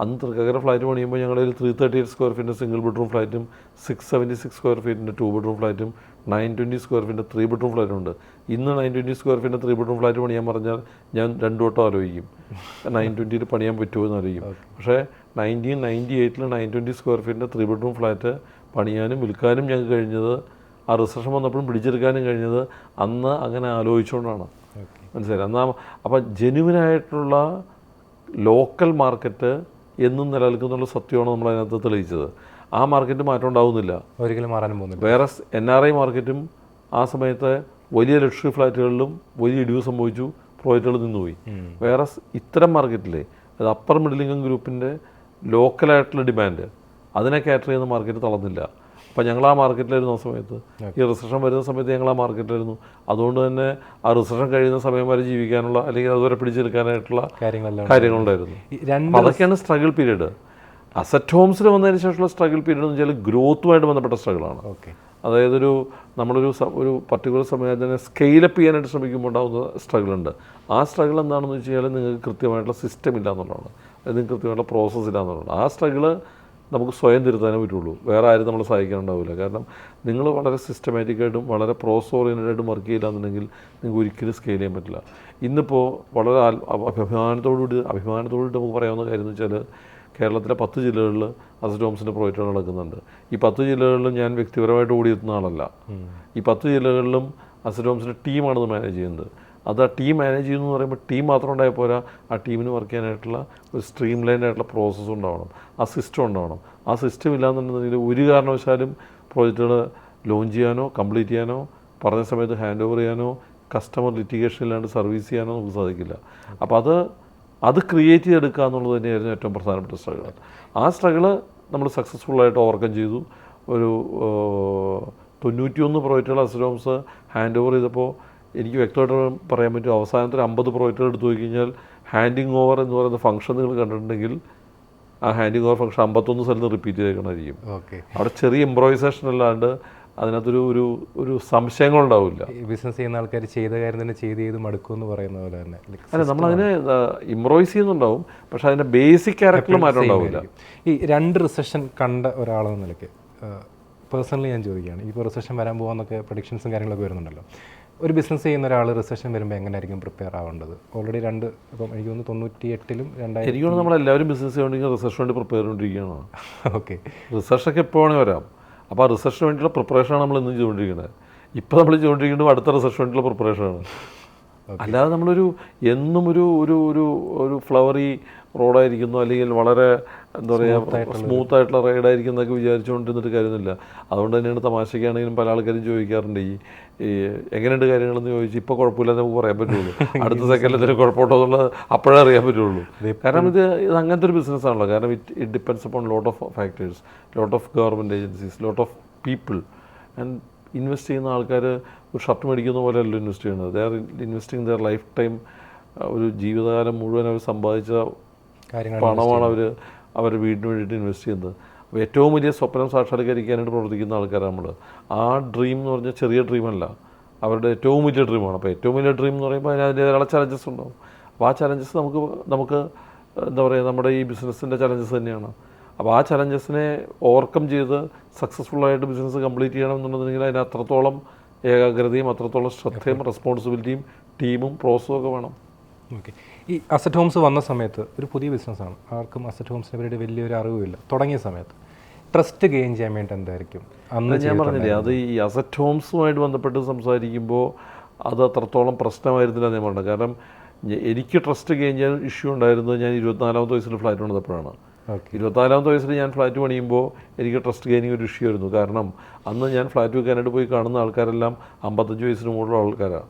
അന്ന് തൃക്കാക്കര ഫ്ലാറ്റ് പണിയുമ്പോൾ ഞങ്ങളൊരു 338 സ്ക്വയർ ഫീറ്റിൻ്റെ സിംഗിൾ ബെഡ്റൂം ഫ്ലാറ്റും 676 സ്ക്വയർ ഫീറ്റിൻ്റെ 2 ബെഡ്റൂം ഫ്ലാറ്റും 920 സ്ക്വയർ ഫീറ്റിൻ്റെ 3 ബെഡ്റൂം ഫ്ലാറ്റും ഉണ്ട്. ഇന്ന് 920 സ്ക്വയർ ഫീറ്റിൻ്റെ 3 ബെഡ്റൂം ഫ്ലാറ്റ് പണിയാൻ പറഞ്ഞാൽ ഞാൻ 2 വട്ടം ആലോചിക്കും 920 പണിയാൻ പറ്റുമോ എന്ന് ആലോചിക്കും. പക്ഷേ 1998 920 സ്ക്വയർ ഫീറ്റിൻ്റെ 3 ബെഡ്റൂം ഫ്ലാറ്റ് പണിയാനും വിൽക്കാനും ഞങ്ങൾക്ക് കഴിഞ്ഞത്, ആ റിസഷൻ വന്നപ്പോഴും പിടിച്ചെടുക്കാനും കഴിഞ്ഞത് അന്ന് അങ്ങനെ ആലോചിച്ചുകൊണ്ടാണ്. മനസ്സിലായി? എന്നാൽ അപ്പം ജെന്യുവിനായിട്ടുള്ള ലോക്കൽ മാർക്കറ്റ് എന്നും നിലനിൽക്കുന്നുള്ള സത്യമാണ് നമ്മൾ അതിനകത്ത് തെളിയിച്ചത്. ആ മാർക്കറ്റ് മാറ്റം ഉണ്ടാവുന്നില്ല, ഒരിക്കലും മാറാനും പോകുന്നില്ല. വേറെ NRI മാർക്കറ്റും ആ സമയത്ത് വലിയ ലക്ഷറി ഫ്ലാറ്റുകളിലും വലിയ ഇടിവ് സംഭവിച്ചു, പ്രോജക്റ്റുകൾ നിന്നുപോയി. വേറെ ഇത്തരം മാർക്കറ്റിലെ അത് അപ്പർ മിഡിൽ ഇൻകം ഗ്രൂപ്പിൻ്റെ ലോക്കലായിട്ടുള്ള ഡിമാൻഡ് അതിനെ കാറ്റർ ചെയ്യുന്ന മാർക്കറ്റ് തളർന്നില്ല. അപ്പോൾ ഞങ്ങൾ ആ മാർക്കറ്റിലായിരുന്നു. ആ സമയത്ത് ഈ റിസഷൻ വരുന്ന സമയത്ത് ഞങ്ങൾ ആ മാർക്കറ്റിലായിരുന്നു. അതുകൊണ്ട് തന്നെ ആ റിസഷൻ കഴിയുന്ന സമയം വരെ ജീവിക്കാനുള്ള അല്ലെങ്കിൽ അതുവരെ പിടിച്ചെടുക്കാനായിട്ടുള്ള കാര്യങ്ങളുണ്ടായിരുന്നു. അതൊക്കെയാണ് സ്ട്രഗിൾ പീരീഡ്. അസറ്റ് ഹോംസിൽ വന്നതിന് ശേഷമുള്ള സ്ട്രഗിൾ പീരീഡ് എന്ന് വെച്ചാൽ ഗ്രോത്തുമായിട്ട് ബന്ധപ്പെട്ട സ്ട്രഗിളാണ്. അതായത് നമ്മളൊരു പർട്ടിക്കുലർ സമയത്തിനെ സ്കെയിലപ്പ് ചെയ്യാനായിട്ട് ശ്രമിക്കുമ്പോൾ ഉണ്ടാകുന്ന സ്ട്രഗിളുണ്ട്. ആ സ്ട്രഗിൾ എന്താണെന്ന് വെച്ച് കഴിഞ്ഞാൽ നിങ്ങൾക്ക് കൃത്യമായിട്ടുള്ള സിസ്റ്റം ഇല്ല എന്നുള്ളതാണ്, നിങ്ങൾക്ക് കൃത്യമായിട്ടുള്ള പ്രോസസ്സ് ഇല്ല എന്നുള്ളതാണ്. ആ സ്ട്രഗിള് നമുക്ക് സ്വയം തിരുത്താനേ പറ്റുള്ളൂ, വേറെ ആരും നമ്മളെ സഹായിക്കാനുണ്ടാവില്ല. കാരണം നിങ്ങൾ വളരെ സിസ്റ്റമാറ്റിക്കായിട്ടും വളരെ പ്രോസസ് ഓറിയൻറ്റഡായിട്ടും വർക്ക് ചെയ്യില്ല എന്നുണ്ടെങ്കിൽ നിങ്ങൾക്ക് ഒരിക്കലും സ്കെയിൽ ചെയ്യാൻ പറ്റില്ല. ഇന്നിപ്പോൾ വളരെ അഭിമാനത്തോടുകൂടി നമുക്ക് പറയാവുന്ന കാര്യം എന്ന് വെച്ചാൽ കേരളത്തിലെ 10 ജില്ലകളിൽ അസറ്റ് ഹോംസിൻ്റെ പ്രോജക്റ്റുകൾ നടക്കുന്നുണ്ട്. ഈ 10 ജില്ലകളിലും ഞാൻ വ്യക്തിപരമായിട്ട് ഓടിയെത്തുന്ന ആളല്ല. ഈ 10 ജില്ലകളിലും അസറ്റ് ഹോംസിൻ്റെ ടീമാണത് മാനേജ് ചെയ്യുന്നത്. അത് ആ ടീം മാനേജ് ചെയ്യുന്നു എന്ന് പറയുമ്പോൾ ടീം മാത്രം ഉണ്ടായാൽ പോരാ, ആ ടീമിന് വർക്ക് ചെയ്യാനായിട്ടുള്ള ഒരു സ്ട്രീം ലൈൻഡ് ആയിട്ടുള്ള പ്രോസസ്സ് ഉണ്ടാവണം, ആ സിസ്റ്റം ഉണ്ടാവണം. ആ സിസ്റ്റം ഇല്ലാന്നുണ്ടെങ്കിൽ ഒരു കാരണവശാലും പ്രോജക്റ്റുകൾ ലോഞ്ച് ചെയ്യാനോ കംപ്ലീറ്റ് ചെയ്യാനോ പറഞ്ഞ സമയത്ത് ഹാൻഡ് ഓവർ ചെയ്യാനോ കസ്റ്റമർ ലിറ്റിഗേഷൻ ഇല്ലാണ്ട് സർവീസ് ചെയ്യാനോ നമുക്ക് സാധിക്കില്ല. അപ്പോൾ അത് ക്രിയേറ്റ് ചെയ്തെടുക്കുക എന്നുള്ളത് തന്നെയായിരുന്നു ഏറ്റവും പ്രധാനപ്പെട്ട സ്ട്രഗിൾ. ആ സ്ട്രഗിള് നമ്മൾ സക്സസ്ഫുള്ളായിട്ട് ഓവർകം ചെയ്തു. ഒരു 91 പ്രോജക്റ്റുകൾ അസറ്റ് ഹോംസ് ഹാൻഡ് ഓവർ ചെയ്തപ്പോൾ എനിക്ക് വ്യക്തമായിട്ട് പറയാൻ പറ്റും, അവസാനത്തിൽ 50 പ്രോജക്റ്റുകൾ എടുത്തു പോയി കഴിഞ്ഞാൽ ഹാൻഡിങ് ഓവർ എന്ന് പറയുന്ന ഫംഗ്ഷൻ നിങ്ങൾ കണ്ടിട്ടുണ്ടെങ്കിൽ ആ ഹാൻഡിങ് ഓവർ ഫംഗ്ഷൻ 51 സ്ഥലത്ത് റിപ്പീറ്റ് ചെയ്തേക്കണമായിരിക്കും. അവിടെ ചെറിയ ഇംപ്രൈസേഷൻ അല്ലാണ്ട് അതിനകത്തൊരു ഒരു ഒരു സംശയങ്ങളുണ്ടാവില്ല. ബിസിനസ് ചെയ്യുന്ന ആൾക്കാർ ചെയ്ത കാര്യം തന്നെ ചെയ്ത് മടുക്കും എന്ന് പറയുന്ന പോലെ തന്നെ. അല്ല, നമ്മളതിനെ ഇംപ്രൈസ് ചെയ്യുന്നുണ്ടാവും, പക്ഷെ അതിൻ്റെ ബേസിക് ക്യാരക്ടറിൽ മാറ്റം ഉണ്ടാവില്ല. ഈ 2 റിസഷൻ കണ്ട ഒരാളെന്ന നിലയ്ക്ക് പേഴ്സണലി ഞാൻ ചോദിക്കുകയാണ്, ഇപ്പോൾ റിസഷൻ വരാൻ പോകുന്നൊക്കെ പ്രഡിക്ഷൻസും കാര്യങ്ങളൊക്കെ വരുന്നുണ്ടല്ലോ. ഒരു ബിസിനസ് ചെയ്യുന്ന ഒരാൾ റിസഷൻ വരുമ്പോൾ എങ്ങനെയായിരിക്കും പ്രിപ്പയർ ആവേണ്ടത്? ഓൾറെഡി ഇപ്പം എനിക്ക് തോന്നുന്നു 98-ലും 2000 എനിക്ക് തോന്നുന്നു നമ്മളെല്ലാവരും ബിസിനസ് ചെയ്യണമെങ്കിൽ റിസർച്ചിന് വേണ്ടി പ്രിപ്പയർ ചെയ്തുകൊണ്ടിരിക്കുകയാണ്. ഓക്കെ, റിസർച്ചൊക്കെ എപ്പോൾ വേണേൽ വരാം. അപ്പോൾ ആ റിസർച്ചിന് വേണ്ടിയിട്ടുള്ള പ്രിപ്പറേഷനാണ് നമ്മൾ ഇന്നും ചെയ്തുകൊണ്ടിരിക്കുന്നത്. ഇപ്പോൾ നമ്മൾ ചെയ്തുകൊണ്ടിരിക്കുന്നത് അടുത്ത റിസർച്ചിന് വേണ്ടിയിട്ടുള്ള പ്രിപ്പറേഷനാണ്. അല്ലാതെ നമ്മളൊരു എന്നും ഒരു ഒരു ഒരു ഒരു ഫ്ലവറി റോഡായിരിക്കുന്നു, അല്ലെങ്കിൽ വളരെ എന്താ പറയുക സ്മൂത്തായിട്ടുള്ള റൈഡായിരിക്കുന്നതൊക്കെ വിചാരിച്ചുകൊണ്ടിരുന്നിട്ട് കാര്യമൊന്നുമില്ല. അതുകൊണ്ട് തന്നെയാണ് തമാശയ്ക്കാണെങ്കിലും പല ആൾക്കാരും ചോദിക്കാറുണ്ട്, ഈ എങ്ങനെയുണ്ട് കാര്യങ്ങളെന്ന് ചോദിച്ച് ഇപ്പോൾ കുഴപ്പമില്ലെന്ന് നമുക്ക് പറയാൻ പറ്റുള്ളൂ. അടുത്ത സെക്കൻഡിൽ എന്തെങ്കിലും കുഴപ്പമുണ്ടോ എന്നുള്ളത് അപ്പോഴേ അറിയാൻ പറ്റുള്ളൂ. കാരണം ഇത് അങ്ങനത്തെ ഒരു ബിസിനസ്സാണല്ലോ. കാരണം it depends upon lot of factors, lot of government agencies, lot of people. And invest ചെയ്യുന്ന ആൾക്കാർ ഒരു ഷർട്ട് മേടിക്കുന്ന പോലെയല്ലോ ഇൻവെസ്റ്റ് ചെയ്യുന്നത്. They are investing their life time. ഒരു ജീവിതകാലം മുഴുവൻ അവർ സമ്പാദിച്ച പണമാണ് അവർ വീടിന് വേണ്ടിയിട്ട് ഇൻവെസ്റ്റ് ചെയ്യുന്നത്. അപ്പോൾ ഏറ്റവും വലിയ സ്വപ്നം സാക്ഷാത്കരിക്കാനായിട്ട് പ്രവർത്തിക്കുന്ന ആൾക്കാരാണ് നമ്മൾ. ആ ഡ്രീം എന്ന് പറഞ്ഞാൽ ചെറിയ ഡ്രീമല്ല, അവരുടെ ഏറ്റവും വലിയ ഡ്രീമാണ്. അപ്പോൾ ഏറ്റവും വലിയ ഡ്രീം എന്ന് പറയുമ്പോൾ അതിനതിൻ്റെതായ ചലഞ്ചസ് ഉണ്ടാവും. അപ്പോൾ ആ ചലഞ്ചസ് നമുക്ക് എന്താ പറയുക, നമ്മുടെ ഈ ബിസിനസ്സിൻ്റെ ചലഞ്ചസ് തന്നെയാണ്. അപ്പോൾ ആ ചലഞ്ചസിനെ ഓവർകം ചെയ്ത് സക്സസ്ഫുള്ളായിട്ട് ബിസിനസ് കംപ്ലീറ്റ് ചെയ്യണം എന്നുണ്ടെങ്കിൽ അതിന് അത്രത്തോളം ഏകാഗ്രതയും അത്രത്തോളം ശ്രദ്ധയും റെസ്പോൺസിബിലിറ്റിയും ടീമും പ്രോസസ്സും ഒക്കെ വേണം. ഓക്കെ, ഈ അസറ്റ് ഹോംസ് വന്ന സമയത്ത് ഒരു പുതിയ ബിസിനസ്സാണ്, ആർക്കും അസറ്റ് ഹോംസിനെ പറ്റി വലിയൊരു അറിവുമില്ല. തുടങ്ങിയ സമയത്ത് ട്രസ്റ്റ് ഗെയിൻ ചെയ്യാൻ വേണ്ടി എന്തായിരിക്കും അന്ന് ഞാൻ പറഞ്ഞില്ലേ, അത് ഈ അസറ്റ് ഹോംസുമായിട്ട് ബന്ധപ്പെട്ട് സംസാരിക്കുമ്പോൾ അത് അത്രത്തോളം പ്രശ്നമായിരുന്നില്ല ഞാൻ പറഞ്ഞത്. കാരണം എനിക്ക് ട്രസ്റ്റ് ഗെയിൻ ചെയ്യാൻ ഇഷ്യൂ ഉണ്ടായിരുന്നത് ഞാൻ 24-ാമത്തെ വയസ്സിൽ ഫ്ലാറ്റ് പണിതപ്പോഴാണ്. 24-ാമത്തെ വയസ്സിൽ ഞാൻ ഫ്ലാറ്റ് പണിയുമ്പോൾ എനിക്ക് ട്രസ്റ്റ് ഗെയിനിങ് ഒരു ഇഷ്യൂ ആയിരുന്നു. കാരണം അന്ന് ഞാൻ ഫ്ലാറ്റ് വെക്കാനായിട്ട് പോയി കാണുന്ന ആൾക്കാരെല്ലാം 55 വയസ്സിന് മുകളിലുള്ള ആൾക്കാരാണ്.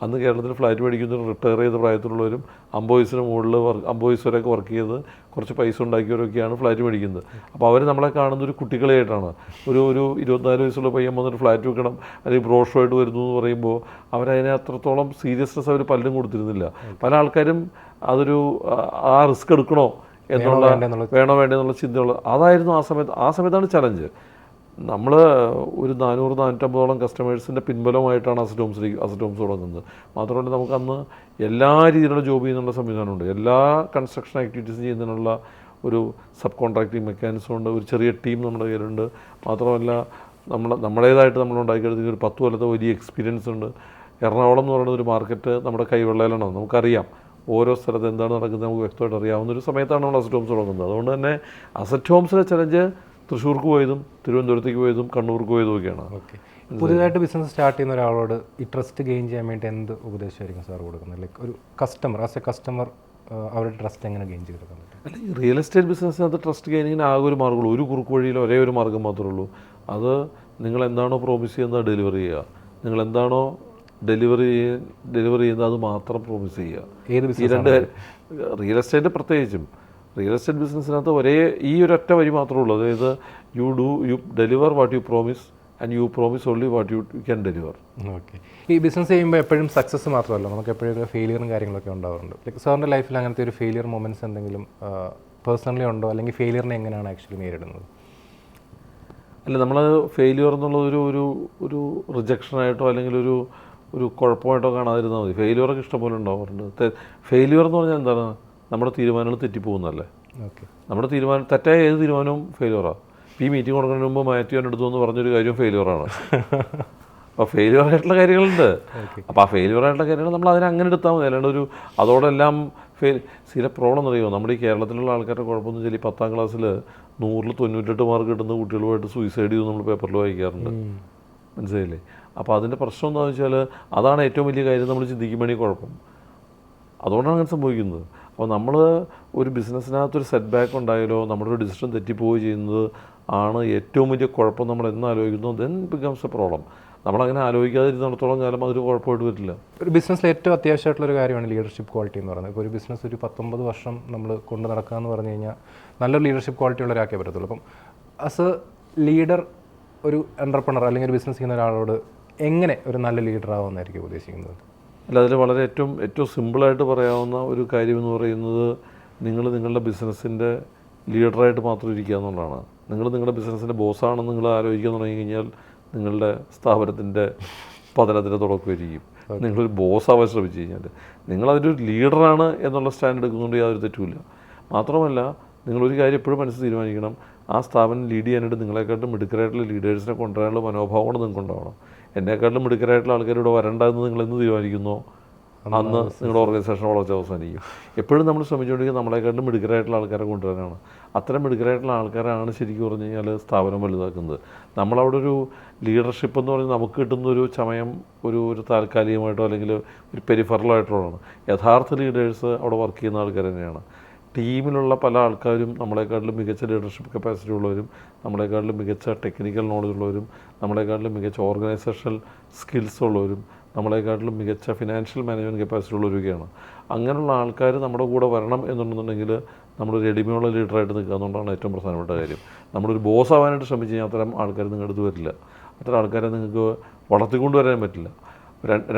അന്ന് കേരളത്തിൽ ഫ്ലാറ്റ് മേടിക്കുന്നവരും റിട്ടയർ ചെയ്ത പ്രായത്തിലുള്ളവരും 50 വയസ്സിന് മുകളിൽ 50 വയസ്സ് വരെയൊക്കെ വർക്ക് ചെയ്ത് കുറച്ച് പൈസ ഉണ്ടാക്കിയവരൊക്കെയാണ് ഫ്ലാറ്റ് മേടിക്കുന്നത്. അപ്പോൾ അവർ നമ്മളെ കാണുന്ന ഒരു കുട്ടികളായിട്ടാണ്. ഒരു 24 വയസ്സുള്ള പയ്യൻ വന്നിട്ട് ഫ്ലാറ്റ് വെക്കണം അല്ലെങ്കിൽ ബ്രോഷുമായിട്ട് വരുന്നു എന്ന് പറയുമ്പോൾ അവരതിനെ അത്രത്തോളം സീരിയസ്നെസ് അവർ പലരും കൊടുത്തിരുന്നില്ല. പല ആൾക്കാരും അതൊരു ആ റിസ്ക് എടുക്കണോ എന്നുള്ള വേണോ വേണ്ടെന്നുള്ള ചിന്തയുള്ള അതായിരുന്നു ആ സമയത്താണ് ചലഞ്ച്. നമ്മൾ ഒരു 400-450 കസ്റ്റമേഴ്സിൻ്റെ പിൻബലമായിട്ടാണ് അസറ്റ് ഹോംസ് തുടങ്ങുന്നത്. മാത്രമല്ല നമുക്ക് അന്ന് എല്ലാ രീതിയിലുള്ള ജോബ് ചെയ്യുന്നുള്ള സംവിധാനമുണ്ട്. എല്ലാ കൺസ്ട്രക്ഷൻ ആക്ടിവിറ്റീസ് ചെയ്യുന്നതിനുള്ള ഒരു സബ് കോൺട്രാക്റ്റിംഗ് മെക്കാനിസം ഉണ്ട്. ഒരു ചെറിയ ടീം നമ്മുടെ കയ്യിലുണ്ട്. മാത്രമല്ല നമ്മുടേതായിട്ട് നമ്മൾ ഉണ്ടാക്കിയെടുത്ത ഒരു 10 കൊല്ലത്തെ വലിയ എക്സ്പീരിയൻസ് ഉണ്ട്. എറണാകുളം എന്ന് പറയുന്ന ഒരു മാർക്കറ്റ് നമ്മുടെ കൈവെള്ളയിലാണ്. നമുക്കറിയാം ഓരോ സ്ഥലത്ത് എന്താണ് നടക്കുന്നത്, നമുക്ക് വ്യക്തമായിട്ട് അറിയാവുന്നൊരു സമയത്താണ് നമ്മൾ അസറ്റ് ഹോംസ് തുടങ്ങുന്നത്. അതുകൊണ്ട് തന്നെ അസറ്റ് ഹോംസിലെ ചലഞ്ച് തൃശ്ശൂർക്ക് പോയതും തിരുവനന്തപുരത്തേക്ക് പോയതും കണ്ണൂർക്ക് പോയതും ഒക്കെയാണ്. ഓക്കെ, പുതിയതായിട്ട് ബിസിനസ് സ്റ്റാർട്ട് ചെയ്യുന്ന ഒരാളോട് ഈ ട്രസ്റ്റ് ഗെയിൻ ചെയ്യാൻ വേണ്ടി എന്ത് ഉപദേശമായിരിക്കും സാർ കൊടുക്കുന്നത്? ലൈക്ക് ഒരു കസ്റ്റമർ ആസ് എ കസ്റ്റമർ അവരുടെ ട്രസ്റ്റ് എങ്ങനെ ഗെയിൻ ചെയ്തെടുക്കാൻ പറ്റും? അല്ല, ഈ റിയൽ എസ്റ്റേറ്റ് ബിസിനസ്സിനകത്ത് ട്രസ്റ്റ് ഗെയിനിങ്ങിന് ആകെ ഒരു മാർഗ്ഗമുള്ളൂ, ഒരു കുറുക്ക് വഴിയിൽ ഒരേ ഒരു മാർഗ്ഗം മാത്രമേ ഉള്ളൂ. അത് നിങ്ങൾ എന്താണോ പ്രോമിസ് ചെയ്യുന്നത് ഡെലിവറി ചെയ്യുക. നിങ്ങൾ എന്താണോ ഡെലിവറി ചെയ്യുന്നത് അത് മാത്രം പ്രോമിസ് ചെയ്യുക. ഏത് ഈ രണ്ട് റിയൽ എസ്റ്റേറ്റ് പ്രത്യേകിച്ചും റിയൽ എസ്റ്റേറ്റ് ബിസിനസ്സിനകത്ത് ഈ ഒരൊറ്റ വരി മാത്രമേ ഉള്ളൂ. അതായത് U deliver what you promise and you promise only what you can deliver. Okay, ഈ ബിസിനസ് ചെയ്യുമ്പോൾ എപ്പോഴും സക്സസ് മാത്രമല്ല, നമുക്ക് എപ്പോഴും ഫെയിലിയറും കാര്യങ്ങളൊക്കെ ഉണ്ടാവാറുണ്ട്. ലൈക്ക് സാറിൻ്റെ ലൈഫിൽ അങ്ങനത്തെ ഒരു ഫെയിലിയർ മൊമെൻറ്റ്സ് എന്തെങ്കിലും പേഴ്സണലി ഉണ്ടോ? അല്ലെങ്കിൽ ഫെയിലിയറിനെ എങ്ങനെയാണ് ആക്ച്വലി നേരിടുന്നത്? അല്ല, നമ്മൾ ഫെയിലിയർ എന്നുള്ളത് ഒരു റിജക്ഷനായിട്ടോ അല്ലെങ്കിൽ ഒരു കുഴപ്പമായിട്ടോ കാണാതിരുന്നാൽ മതി. ഫെയിലിയറൊക്കെ ഇഷ്ടംപോലെ ഉണ്ടാവാറുണ്ട്. ഫെയിലിയർ എന്ന് പറഞ്ഞാൽ എന്താണ്? നമ്മുടെ തീരുമാനങ്ങൾ തെറ്റിപ്പോകുന്നല്ലേ. ഓക്കെ, നമ്മുടെ തെറ്റായ ഏത് തീരുമാനവും ഫെയിലിയറാണ്. ഈ മീറ്റിംഗ് കൊടുക്കുന്നതിന് മുമ്പ് മാറ്റി എടുത്തു എന്ന് പറഞ്ഞൊരു കാര്യം ഫെയിലിയറാണ്. അപ്പോൾ ഫെയിലിയർ ആയിട്ടുള്ള കാര്യങ്ങളുണ്ട്. അപ്പോൾ ആ ഫെയിലിയർ ആയിട്ടുള്ള കാര്യങ്ങൾ നമ്മൾ അതിനെ അങ്ങനെ എടുത്താൽ മതി. അല്ലാണ്ട് അതോടെല്ലാം ചില പ്രോബ്ലം എന്നറിയുമോ? നമ്മുടെ ഈ കേരളത്തിലുള്ള ആൾക്കാരുടെ കുഴപ്പമെന്ന് വെച്ചാൽ ഈ 10ാം ക്ലാസ്സിൽ 100-ൽ 98 മാർക്ക് കിട്ടുന്ന കുട്ടികളുമായിട്ട് സൂയിസൈഡ് ചെയ്തു നമ്മൾ പേപ്പറിൽ വായിക്കാറുണ്ട്. മനസ്സിലായില്ലേ? അപ്പോൾ അതിൻ്റെ പ്രശ്നം എന്താണെന്ന് വെച്ചാൽ അതാണ് ഏറ്റവും വലിയ കാര്യം നമ്മൾ ചിന്തിക്കുമ്പോഴേ കുഴപ്പം. അതുകൊണ്ടാണ് അങ്ങനെ സംഭവിക്കുന്നത്. അപ്പോൾ നമ്മൾ ഒരു ബിസിനസ്സിനകത്തൊരു സെറ്റ് ബാക്ക് ഉണ്ടായാലോ നമ്മുടെ ഒരു ഡിസിഷൻ തെറ്റിപ്പോവുകയോ ചെയ്യുന്നത് ആണ് ഏറ്റവും വലിയ കുഴപ്പം. നമ്മൾ എന്നാലോചിക്കുന്നു ദെൻ ബിക്കംസ് എ പ്രോബ്ലം. നമ്മളങ്ങനെ ആലോചിക്കാതിരുന്നിടത്തോളം കാലം അതൊരു കുഴപ്പമായിട്ട് വരില്ല. ഒരു ബിസിനസ്സിൽ ഏറ്റവും അത്യാവശ്യമായിട്ടുള്ളൊരു കാര്യമാണ് ലീഡർഷിപ്പ് ക്വാളിറ്റി എന്ന് പറയുന്നത്. ഇപ്പോൾ ഒരു ബിസിനസ് ഒരു 19 വർഷം നമ്മൾ കൊണ്ട് നടക്കുക എന്ന് പറഞ്ഞു കഴിഞ്ഞാൽ നല്ലൊരു ലീഡർഷിപ്പ് ക്വാളിറ്റി ഉള്ള ഒരാൾക്കേ പറ്റത്തുള്ളൂ. അപ്പം ആസ് എ ലീഡർ ഒരു എൻ്റർപ്രണർ അല്ലെങ്കിൽ ഒരു ബിസിനസ് ചെയ്യുന്ന ഒരാളോട് എങ്ങനെ ഒരു നല്ല ലീഡർ ആവുമെന്നായിരിക്കും ഉദ്ദേശിക്കുന്നത്? അല്ല, അതിൽ വളരെ ഏറ്റവും സിമ്പിളായിട്ട് പറയാവുന്ന ഒരു കാര്യം എന്ന് പറയുന്നത് നിങ്ങളുടെ ബിസിനസ്സിൻ്റെ ലീഡറായിട്ട് മാത്രം ഇരിക്കുക എന്നുള്ളതാണ്. നിങ്ങളുടെ ബിസിനസ്സിൻ്റെ ബോസാണെന്ന് നിങ്ങൾ ആലോചിക്കാൻ തുടങ്ങി കഴിഞ്ഞാൽ നിങ്ങളുടെ സ്ഥാപനത്തിൻ്റെ പതനത്തിൻ്റെ തുടക്കമായിരിക്കും. നിങ്ങളൊരു ബോസാവാൻ ശ്രമിച്ചു കഴിഞ്ഞാൽ നിങ്ങളതിൻ്റെ ഒരു ലീഡറാണ് എന്നുള്ള സ്റ്റാൻഡ് എടുക്കുന്നതുകൊണ്ട് യാതൊരു തെറ്റുമില്ല. മാത്രമല്ല, നിങ്ങളൊരു കാര്യം എപ്പോഴും മനസ്സിൽ തീരുമാനിക്കണം, ആ സ്ഥാപനം ലീഡ് ചെയ്യാനായിട്ട് നിങ്ങളെക്കാട്ടും മിടുക്കരായിട്ടുള്ള ലീഡേഴ്സിനെ കൊണ്ടുവരാനുള്ള മനോഭാവം കൂടെ നിങ്ങൾക്ക് ഉണ്ടാവണം. എന്നെക്കാട്ടിലും മിടുക്കരായിട്ടുള്ള ആൾക്കാർ ഇവിടെ വരണ്ടെന്ന് നിങ്ങൾ എന്ന് തീരുമാനിക്കുന്നോ അന്ന് നിങ്ങളുടെ ഓർഗനൈസേഷൻ വളർച്ച അവസാനിക്കും. എപ്പോഴും നമ്മൾ ശ്രമിച്ചുകൊണ്ടിരിക്കുക നമ്മളെക്കാട്ടിലും മിടുക്കരായിട്ടുള്ള ആൾക്കാരെ കൊണ്ടുവരാനാണ്. അത്തരം മിടുക്കരായിട്ടുള്ള ആൾക്കാരാണ് ശരിക്കും പറഞ്ഞു കഴിഞ്ഞാൽ സ്ഥാപനം വലുതാക്കുന്നത്. നമ്മളവിടെ ഒരു ലീഡർഷിപ്പ് എന്ന് പറഞ്ഞാൽ നമുക്ക് കിട്ടുന്ന ഒരു ചമയം ഒരു താൽക്കാലികമായിട്ടോ അല്ലെങ്കിൽ ഒരു പെരിഫറലായിട്ടുള്ളതാണ്. യഥാർത്ഥ ലീഡേഴ്സ് അവിടെ വർക്ക് ചെയ്യുന്ന ആൾക്കാർ തന്നെയാണ്. ടീമിലുള്ള പല ആൾക്കാരും നമ്മളെക്കാട്ടിലും മികച്ച ലീഡർഷിപ്പ് കപ്പാസിറ്റി ഉള്ളവരും, നമ്മളെക്കാട്ടിലും മികച്ച ടെക്നിക്കൽ നോളജ് ഉള്ളവരും, നമ്മളെക്കാട്ടിലും മികച്ച ഓർഗനൈസേഷണൽ സ്കിൽസ് ഉള്ളവരും, നമ്മളെക്കാട്ടിലും മികച്ച ഫിനാൻഷ്യൽ മാനേജ്മെൻറ്റ് കപ്പാസിറ്റി ഉള്ളവരൊക്കെയാണ്. അങ്ങനെയുള്ള ആൾക്കാർ നമ്മുടെ കൂടെ വരണം എന്നുണ്ടെന്നുണ്ടെങ്കിൽ നമ്മൾ റെഡിമേഡുള്ള ലീഡറായിട്ട് നിൽക്കുക എന്നുള്ളതാണ് ഏറ്റവും പ്രധാനപ്പെട്ട കാര്യം. നമ്മളൊരു ബോസ് ആവാനായിട്ട് ശ്രമിച്ച് കഴിഞ്ഞാൽ അത്തരം ആൾക്കാർ നിങ്ങളുടെ അടുത്ത് വരില്ല. അത്തരം ആൾക്കാരെ നിങ്ങൾക്ക് വളർത്തിക്കൊണ്ടുവരാൻ പറ്റില്ല.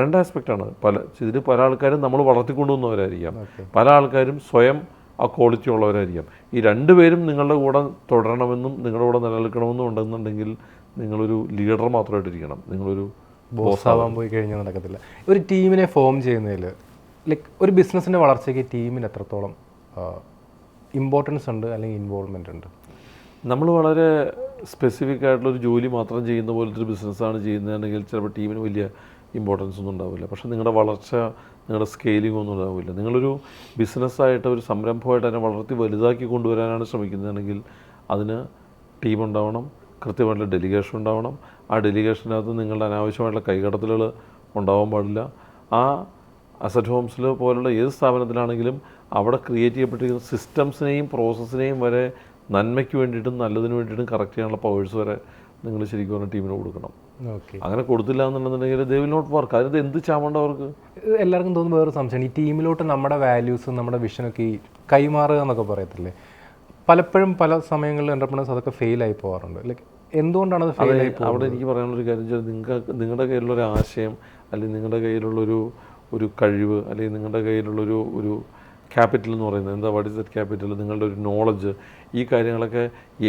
രണ്ട് ആസ്പെക്റ്റാണ്. പല ആൾക്കാരും നമ്മൾ വളർത്തിക്കൊണ്ടുവന്നവരായിരിക്കാം, പല ആൾക്കാരും സ്വയം ആ ക്വാളിറ്റി ഉള്ളവരായിരിക്കാം. ഈ രണ്ടുപേരും നിങ്ങളുടെ കൂടെ തുടരണമെന്നും നിങ്ങളുടെ കൂടെ നിലനിൽക്കണമെന്നും ഉണ്ടെന്നുണ്ടെങ്കിൽ നിങ്ങളൊരു ലീഡർ മാത്രമായിട്ടിരിക്കണം. നിങ്ങളൊരു ബോസാവാൻ പോയി കഴിഞ്ഞാൽ നടക്കത്തില്ല. ഒരു ടീമിനെ ഫോം ചെയ്യുന്നതിൽ ലൈക്ക് ഒരു ബിസിനസ്സിൻ്റെ വളർച്ചയ്ക്ക് ടീമിന് എത്രത്തോളം ഇമ്പോർട്ടൻസ് ഉണ്ട് അല്ലെങ്കിൽ ഇൻവോൾവ്മെൻ്റ് ഉണ്ട്? നമ്മൾ വളരെ സ്പെസിഫിക് ആയിട്ടുള്ളൊരു ജോലി മാത്രം ചെയ്യുന്ന പോലത്തെ ഒരു ബിസിനസ്സാണ് ചെയ്യുന്നതെങ്കിൽ ചിലപ്പോൾ ടീമിന് വലിയ ഇമ്പോർട്ടൻസ് ഒന്നും ഉണ്ടാവില്ല. പക്ഷേ നിങ്ങളുടെ വളർച്ച, നിങ്ങളുടെ സ്കെയിലിംഗ് ഒന്നും ഉണ്ടാവില്ല. നിങ്ങളൊരു ബിസിനസ്സായിട്ട് ഒരു സംരംഭമായിട്ട് അതിനെ വളർത്തി വലുതാക്കി കൊണ്ടുവരാനാണ് ശ്രമിക്കുന്നതെങ്കിൽ അതിന് ടീം ഉണ്ടാവണം, കൃത്യമായിട്ടുള്ള ഡെലിഗേഷൻ ഉണ്ടാവണം. ആ ഡെലിഗേഷനകത്ത് നിങ്ങളുടെ അനാവശ്യമായിട്ടുള്ള കൈകടത്തലുകൾ ഉണ്ടാവാൻ പാടില്ല. ആ അസറ്റ് ഹോംസിൽ പോലുള്ള ഏത് സ്ഥാപനത്തിലാണെങ്കിലും അവിടെ ക്രിയേറ്റ് ചെയ്യപ്പെട്ടിരിക്കുന്ന സിസ്റ്റംസിനെയും പ്രോസസ്സിനെയും വരെ നന്മയ്ക്ക് വേണ്ടിയിട്ടും നല്ലതിന് വേണ്ടിയിട്ടും കറക്റ്റ് ചെയ്യാനുള്ള പവേഴ്സ് വരെ നിങ്ങൾ ശരിക്കും പറഞ്ഞാൽ ടീമിന് കൊടുക്കണം. അങ്ങനെ കൊടുത്തില്ല എന്നുണ്ടെന്നുണ്ടെങ്കിൽ ദേ വിൽ നോട്ട് വർക്ക്. അതിനകത്ത് എന്ത് ചാമണ്ട അവർക്ക്? എല്ലാവർക്കും തോന്നുന്ന വേറെ സംശയം, ഈ ടീമിലോട്ട് നമ്മുടെ വാല്യൂസും നമ്മുടെ വിഷനൊക്കെ ഈ കൈമാറുക എന്നൊക്കെ പറയത്തില്ലേ, പലപ്പോഴും പല സമയങ്ങളിൽ എൻ്റർപ്രണേഴ്സ് അതൊക്കെ ഫെയിലായി പോകാറുണ്ട്. ലൈക്ക് എന്തുകൊണ്ടാണ് അത് ഫെയിലായി പോകുന്നത്? അവിടെ എനിക്ക് പറയാനുള്ളൊരു കാര്യം വെച്ചാൽ നിങ്ങളുടെ കയ്യിലുള്ളൊരു ആശയം അല്ലെങ്കിൽ നിങ്ങളുടെ കയ്യിലുള്ളൊരു കഴിവ് അല്ലെങ്കിൽ നിങ്ങളുടെ കയ്യിലുള്ളൊരു ക്യാപിറ്റൽ എന്ന് പറയുന്നത് എന്താ, വാട്ട് ഇസ് ദറ്റ് ക്യാപിറ്റൽ? നിങ്ങളുടെ ഒരു നോളജ്, ഈ കാര്യങ്ങളൊക്കെ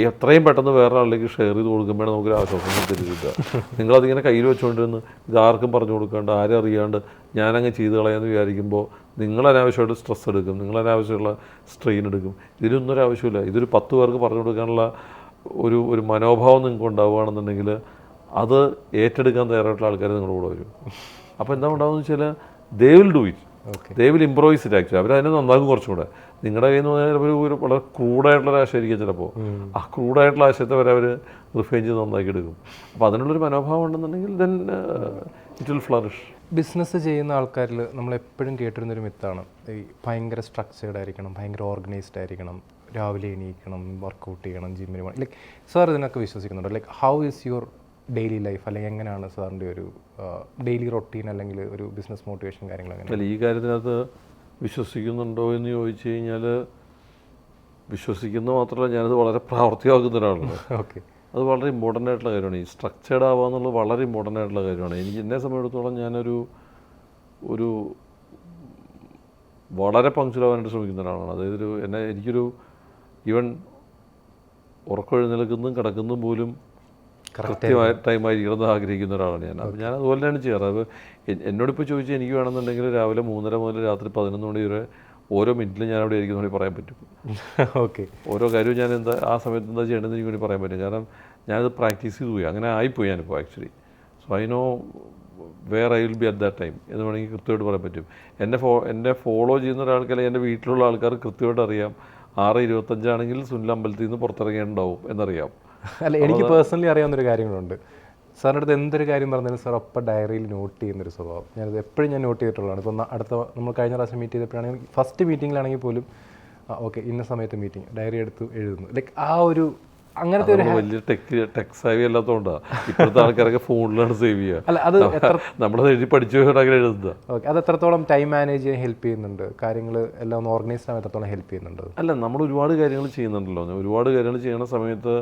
എത്രയും പെട്ടെന്ന് വേറെ ആളിലേക്ക് ഷെയർ ചെയ്ത് കൊടുക്കുമ്പോഴാണ് നമുക്കൊരു ആശ്വാസം തരുക. നിങ്ങളതിങ്ങനെ കയ്യിൽ വെച്ചുകൊണ്ടിരുന്ന് ഇതാർക്കും പറഞ്ഞു കൊടുക്കാണ്ട് ആരും അറിയാണ്ട് ഞാനങ്ങ് ചെയ്ത് കളയാമെന്ന് വിചാരിക്കുമ്പോൾ നിങ്ങളനാവശ്യമായിട്ട് സ്ട്രെസ് എടുക്കും, നിങ്ങളനാവശ്യമുള്ള സ്ട്രെയിൻ എടുക്കും. ഇതിലൊന്നും ഒരു ആവശ്യമില്ല. ഇതൊരു 10 പേർക്ക് പറഞ്ഞു കൊടുക്കാനുള്ള ഒരു മനോഭാവം നിങ്ങൾക്ക് ഉണ്ടാവുകയാണെന്നുണ്ടെങ്കിൽ അത് ഏറ്റെടുക്കാൻ തയ്യാറായിട്ടുള്ള ആൾക്കാർ നിങ്ങളുടെ കൂടെ വരും. അപ്പോൾ എന്താ ഉണ്ടാവുമെന്ന് വെച്ചാൽ they will do it, they will improvise it. Actually അവരതിനെ നന്നാക്കും കുറച്ചും കൂടെ. നിങ്ങളുടെ കയ്യിൽ നിന്ന് പറഞ്ഞാൽ ഒരു വളരെ ക്രൂഡായിട്ടുള്ളൊരു ആശയമായിരിക്കും ചിലപ്പോൾ. ആ ക്രൂഡായിട്ടുള്ള ആശയത്തെ വരെ അവർ റിഫൈൻ ചെയ്ത് നന്നാക്കി എടുക്കും. അപ്പോൾ അതിനുള്ളൊരു മനോഭാവം ഉണ്ടെന്നുണ്ടെങ്കിൽ then it will flourish. Business ചെയ്യുന്ന ആൾക്കാരിൽ നമ്മളെപ്പോഴും കേട്ടിരുന്നൊരു മിത്താണ് ഈ ഭയങ്കര സ്ട്രക്ചേർഡ് ആയിരിക്കണം, ഭയങ്കര ഓർഗനൈസ്ഡ് ആയിരിക്കണം, രാവിലെ എണീക്കണം, വർക്കൗട്ട് ചെയ്യണം, ജിമ്മിന് പോകണം. ലൈക്ക് സാർ ഇതിനൊക്കെ വിശ്വസിക്കുന്നുണ്ട്? Like how is your daily life, അല്ലെങ്കിൽ എങ്ങനെയാണ് സാറിൻ്റെ ഒരു ഡെയിലി റൊട്ടീൻ അല്ലെങ്കിൽ ഒരു ബിസിനസ് മോട്ടിവേഷൻ കാര്യങ്ങൾ എങ്ങനെ? അല്ല, ഈ കാര്യത്തിനകത്ത് വിശ്വസിക്കുന്നുണ്ടോ എന്ന് ചോദിച്ചു കഴിഞ്ഞാൽ വിശ്വസിക്കുന്ന മാത്രമല്ല, ഞാനത് വളരെ പ്രാവർത്തികമാക്കുന്ന ഒരാളാണ്. ഓക്കെ, അത് വളരെ ഇമ്പോർട്ടൻ്റ് ആയിട്ടുള്ള കാര്യമാണ്. ഈ സ്ട്രക്ചേർഡ് ആവുക എന്നുള്ളത് വളരെ ഇമ്പോർട്ടൻ്റ് ആയിട്ടുള്ള കാര്യമാണ്. എന്നെ സംബന്ധിച്ചിടത്തോളം ഞാനൊരു വളരെ പങ്ക്ച്വലാവാനായിട്ട് ശ്രമിക്കുന്ന ഒരാളാണ്. അതായത് എനിക്കൊരു ഈവൻ ഉറക്കൊഴുന്നേൽക്കുന്നതും കിടക്കുന്നതും പോലും കൃത്യമായ ടൈമായിരിക്കണം എന്ന് ആഗ്രഹിക്കുന്ന ഒരാളാണ് ഞാൻ. അപ്പോൾ ഞാൻ അതുപോലെ തന്നെയാണ് ചെയ്യാറ്. അത് എന്നോടിപ്പോൾ ചോദിച്ചാൽ എനിക്ക് വേണമെന്നുണ്ടെങ്കിൽ രാവിലെ 3:30 മുതൽ രാത്രി 11 മണി വരെ ഓരോ മിനിറ്റിലും ഞാൻ അവിടെ ആയിരിക്കുന്ന വേണ്ടി പറയാൻ പറ്റും. ഓക്കെ, ഓരോ കാര്യവും ഞാൻ ആ സമയത്ത് എന്താ ചെയ്യേണ്ടതെന്ന് എനിക്ക് വേണ്ടി പറയാൻ പറ്റും. കാരണം ഞാനത് പ്രാക്ടീസ് ചെയ്തു പോയി, അങ്ങനെ ആയിപ്പോയി ഞാനിപ്പോൾ actually. So I know where I will be at that time എന്ന് വേണമെങ്കിൽ കൃത്യമായിട്ട് പറയാൻ പറ്റും. എന്നെ ഫോളോ ചെയ്യുന്ന ഒരാൾക്ക് അല്ലെങ്കിൽ എൻ്റെ വീട്ടിലുള്ള ആൾക്കാർ കൃത്യമായിട്ട് അറിയാം 6:25 ആണെങ്കിൽ സുനിൽ അമ്പലത്തിൽ നിന്ന് പുറത്തിറങ്ങിയിട്ടുണ്ടാവും എന്നറിയാം. അല്ല, എനിക്ക് പേഴ്സണലി അറിയാവുന്നൊരു കാര്യങ്ങളുണ്ട്. സാറിൻ്റെ അടുത്ത് എന്തൊരു കാര്യം പറഞ്ഞാലും സാർ ഒപ്പം ഡയറിയിൽ നോട്ട് ചെയ്യുന്നൊരു സ്വഭാവം ഞാനത് എപ്പോഴും ഞാൻ നോട്ട് ചെയ്തിട്ടുള്ളതാണ്. ഇപ്പം നമ്മൾ കഴിഞ്ഞ പ്രാവശ്യം മീറ്റ് ചെയ്തപ്പോഴാണെങ്കിൽ ഫസ്റ്റ് മീറ്റിങ്ങിലാണെങ്കിൽ പോലും ഓക്കെ ഇന്ന സമയത്ത് മീറ്റിംഗ് ഡയറി എടുത്ത് എഴുതുന്നു. ലൈക്ക് ആ ഒരു അങ്ങനത്തെ ഒരു വലിയ ടെക് സേവ് അല്ലാത്തതുകൊണ്ടാണ് ഇപ്പോഴത്തെ ആൾക്കാരൊക്കെ ഫോണിലാണ് സേവ് ചെയ്യുക. അല്ല അത് എത്ര നമ്മളത് എഴുതി പഠിച്ചു അങ്ങനെ എഴുതുക. ഓക്കെ, അത് എത്രത്തോളം ടൈം മാനേജ് ചെയ്യാൻ ഹെൽപ്പ് ചെയ്യുന്നുണ്ട്? കാര്യങ്ങൾ എല്ലാം ഒന്ന് ഓർഗനൈസ് ചെയ്യാൻ എത്രത്തോളം ഹെൽപ്പ് ചെയ്യുന്നുണ്ട്? അല്ല, നമ്മൾ ഒരുപാട് കാര്യങ്ങൾ ചെയ്യുന്നുണ്ടല്ലോ. ഒരുപാട് കാര്യങ്ങൾ ചെയ്യുന്ന സമയത്ത്